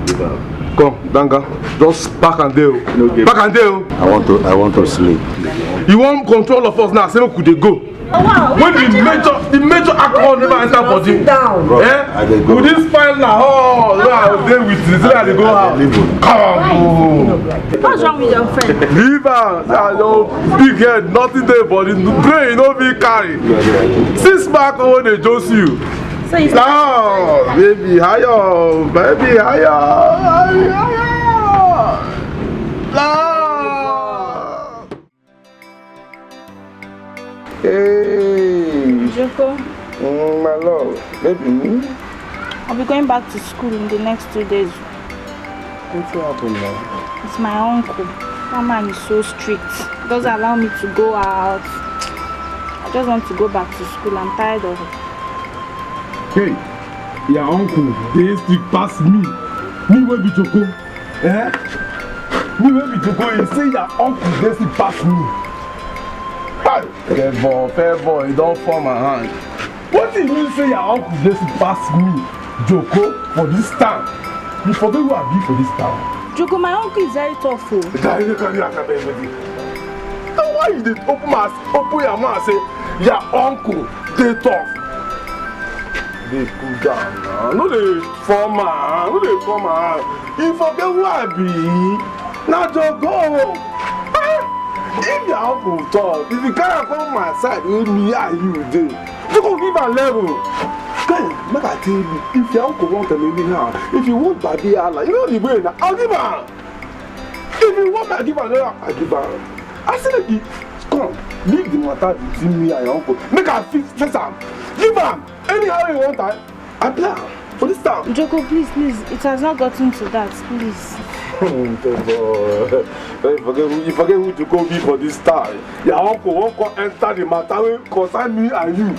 Come, Danga. Just pack and deal. Pack and deal. I want to sleep. You want control of us now? Say make we dey go. Oh wow. When the major alcohol never enter body. Down. Bro, Eh? I dey go. With this file now, now they with this, I dey go out. Come on, What's wrong with your friend? leave her. Your big head, nothing there, body. Brain no be carry. 6 back when they just you. So you No, baby, higher, baby, higher. No. Hey, Joko, my love, baby. I'll be going back to school in the next 2 days. What's happening now? It's my uncle. That man is so strict. He doesn't allow me to go out. I just want to go back to school. I'm tired of it. Hey, your uncle, they still pass me. Me will be Joko. Eh? Me will be Joko. You say your uncle, they still pass me. Favor, you don't form my hand. What do you mean say your uncle, they still pass me? Joko, for this town. You forget who I be for this town. Joko, my uncle is very tough. Oh. Now why you did open your mouth and say your uncle, they tough? They cool down now. No, they form my hand. You forget who I be. Now just go. If your uncle talk, if you can't come my side with me and you dey, you go give a level. Guy, make I tell you, if your uncle want me now, if you want baby Allah, you know the way now, I'll give her. If you want me, I give her, I give her. I said, come, leave the matter between me and your uncle. Make her face am. Give am. Anyhow you want I plan for this time. Joko, please, it has not gotten to that, please. You forget who to go be for this time. Your uncle won't enter the matter wey concern me and you.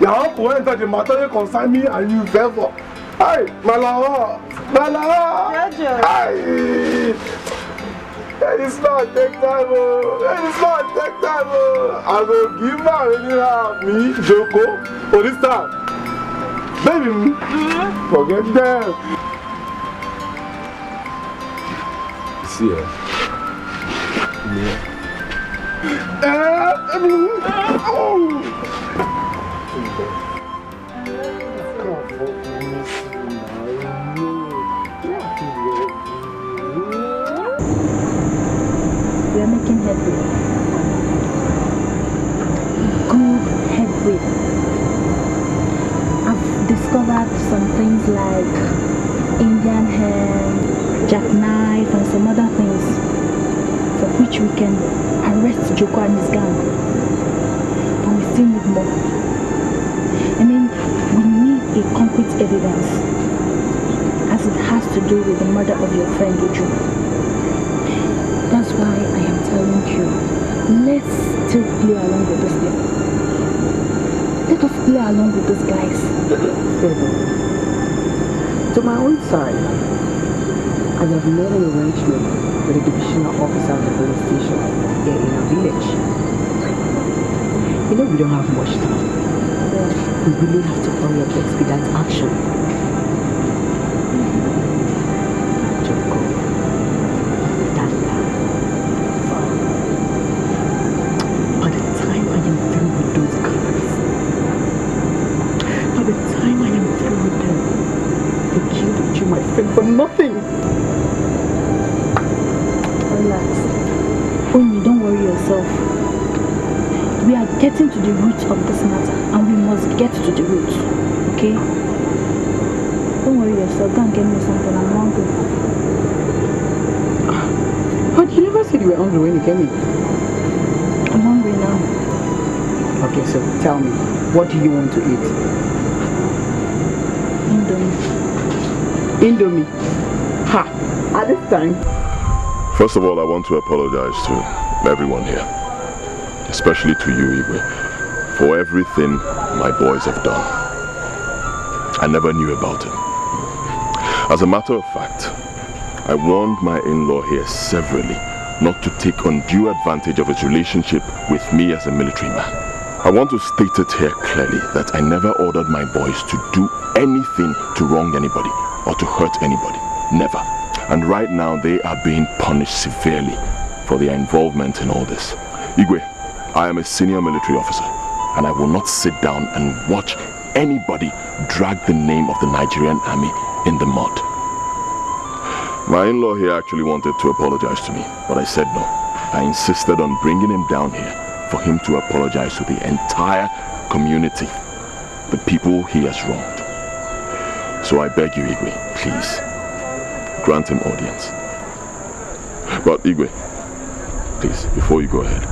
Your uncle entered the matter you concern me and you therefore. Hey, Malawa! Hey! It's not take time, it's not take time. I will give her anyhow, me, Joko, for this time. Baby, forget them. See ya. We are making headway. Good headway. I've discovered some things like Indian hair, jackknife, and some other things for which we can arrest Joko and his gang. But we still need more. I mean, we need a concrete evidence, as it has to do with the murder of your friend Uju. That's why I am telling you, let's still play along with this game. Let us play along with these guys. To my own side, I have made an arrangement with the divisional officer of the police station here in our village. You know we don't have much time. We really have to hurry up to expedite action. For nothing. Relax. Only don't worry yourself. We are getting to the root of this matter and we must get to the root. Okay? Don't worry yourself. Go and get me something. I'm hungry. But you never said you were hungry when you came in. I'm hungry now. Okay, so tell me, what do you want to eat? Indomie. Ha! At this time. First of all, I want to apologize to everyone here, especially to you, Igwe, for everything my boys have done. I never knew about it. As a matter of fact, I warned my in-law here severally not to take undue advantage of his relationship with me as a military man. I want to state it here clearly that I never ordered my boys to do anything to wrong anybody or to hurt anybody. Never. And right now they are being punished severely for their involvement in all this. Igwe, I am a senior military officer and I will not sit down and watch anybody drag the name of the Nigerian army in the mud. My in-law here actually wanted to apologize to me, but I said no. I insisted on bringing him down here for him to apologize to the entire community, the people he has wronged. So I beg you, Igwe, please, grant him audience. But Igwe, please, before you go ahead,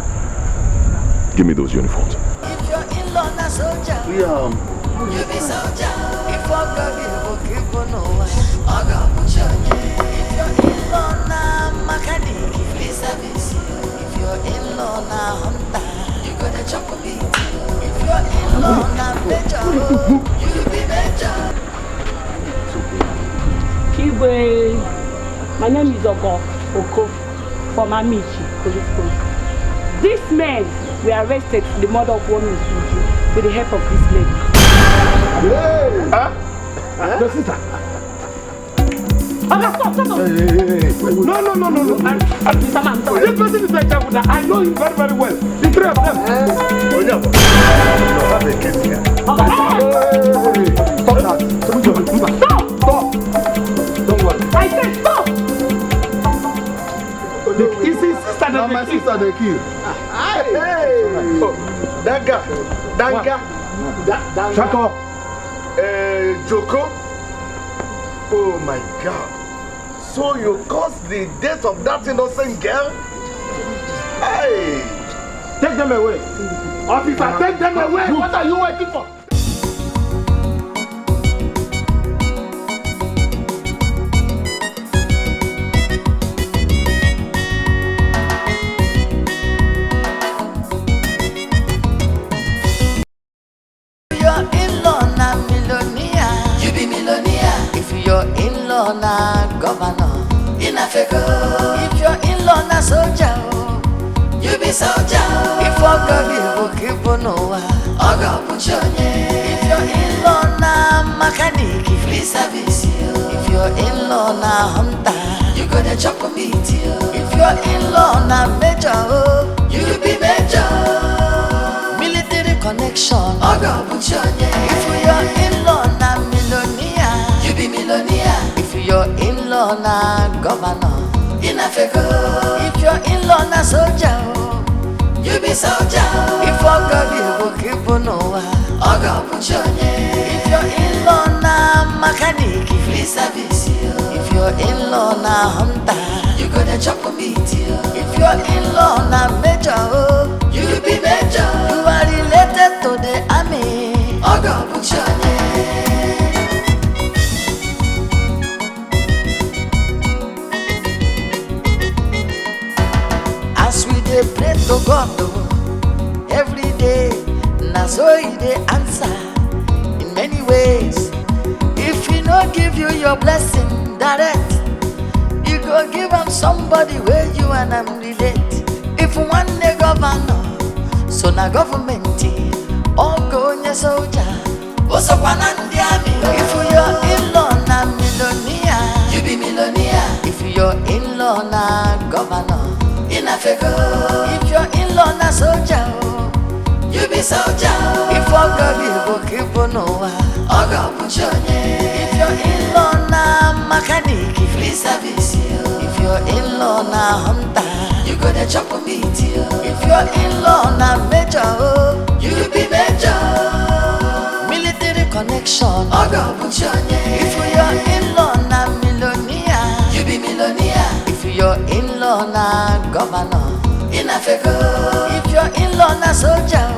give me those uniforms. If you're in law na soldier, you be soldier. If you're going to keep on if you're in law na mechanic, be service. If you're in law na hunter, you gonna chop a beat. If you're in law na major, you be major. Igwe, my name is Oko from Amici Police Post. These men were arrested for the murder of one Miss Uju with the help of this lady. Hey! Your sister. Stop. No. Mr. Man, this person is like that. I know him very, very well. The three of them. Stop. Don't worry. I said stop. It's his sister that my sister they kill. Hey! Danga. Shut up. Joko. Oh my God. So you caused the death of that innocent girl? Hey! Take them away. Officer, take them away. What are you waiting for? your in-law na governor, in Africa. If your in-law na soldier, you be soldier. If Oga will keep on over, Oga put your name. If your in-law na mechanic, free service. If your in-law na hunter, you gonna chop a meat. If your in-law na major, you be major. Military connection, Oga put your name. If your in-law na millionaire, you be millionaire. If your in-law na governor, in Africa. If your in-law na soldier, you be soldier. If Oga will keep on over, Oga put your name. If your in-law na mechanic, free service. If your in-law na hunter, you gonna chop a meat. If your in-law na major, you be major. You are related to the army, Oga put your name. As we dey pray to God every day, na so He dey answer in many ways. If He no give you your blessing direct, you go give am somebody where you and am relate. If one day governor, so na government, all go nye soldier, also one and the army. If your in-law na millionaire, you be millionaire. If your in-law na governor, in Africa. If your in-law na soldier, you be soldier. If Oga will keep on over, Oga put your name. If your in-law na mechanic, free service. If your in-law na hunter, you gonna chop a meat. If your in-law na major, you be major. Military connection, Oga put your name. If your in-law na millionaire, you be millionaire. If your in-law na governor, in Africa. If your in-law na soldier,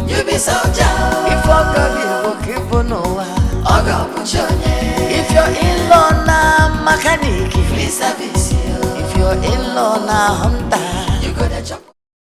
you be soldier. If Oga will keep on over, Oga put your name. If your in-law na mechanic, free service. If your in-law na hunter,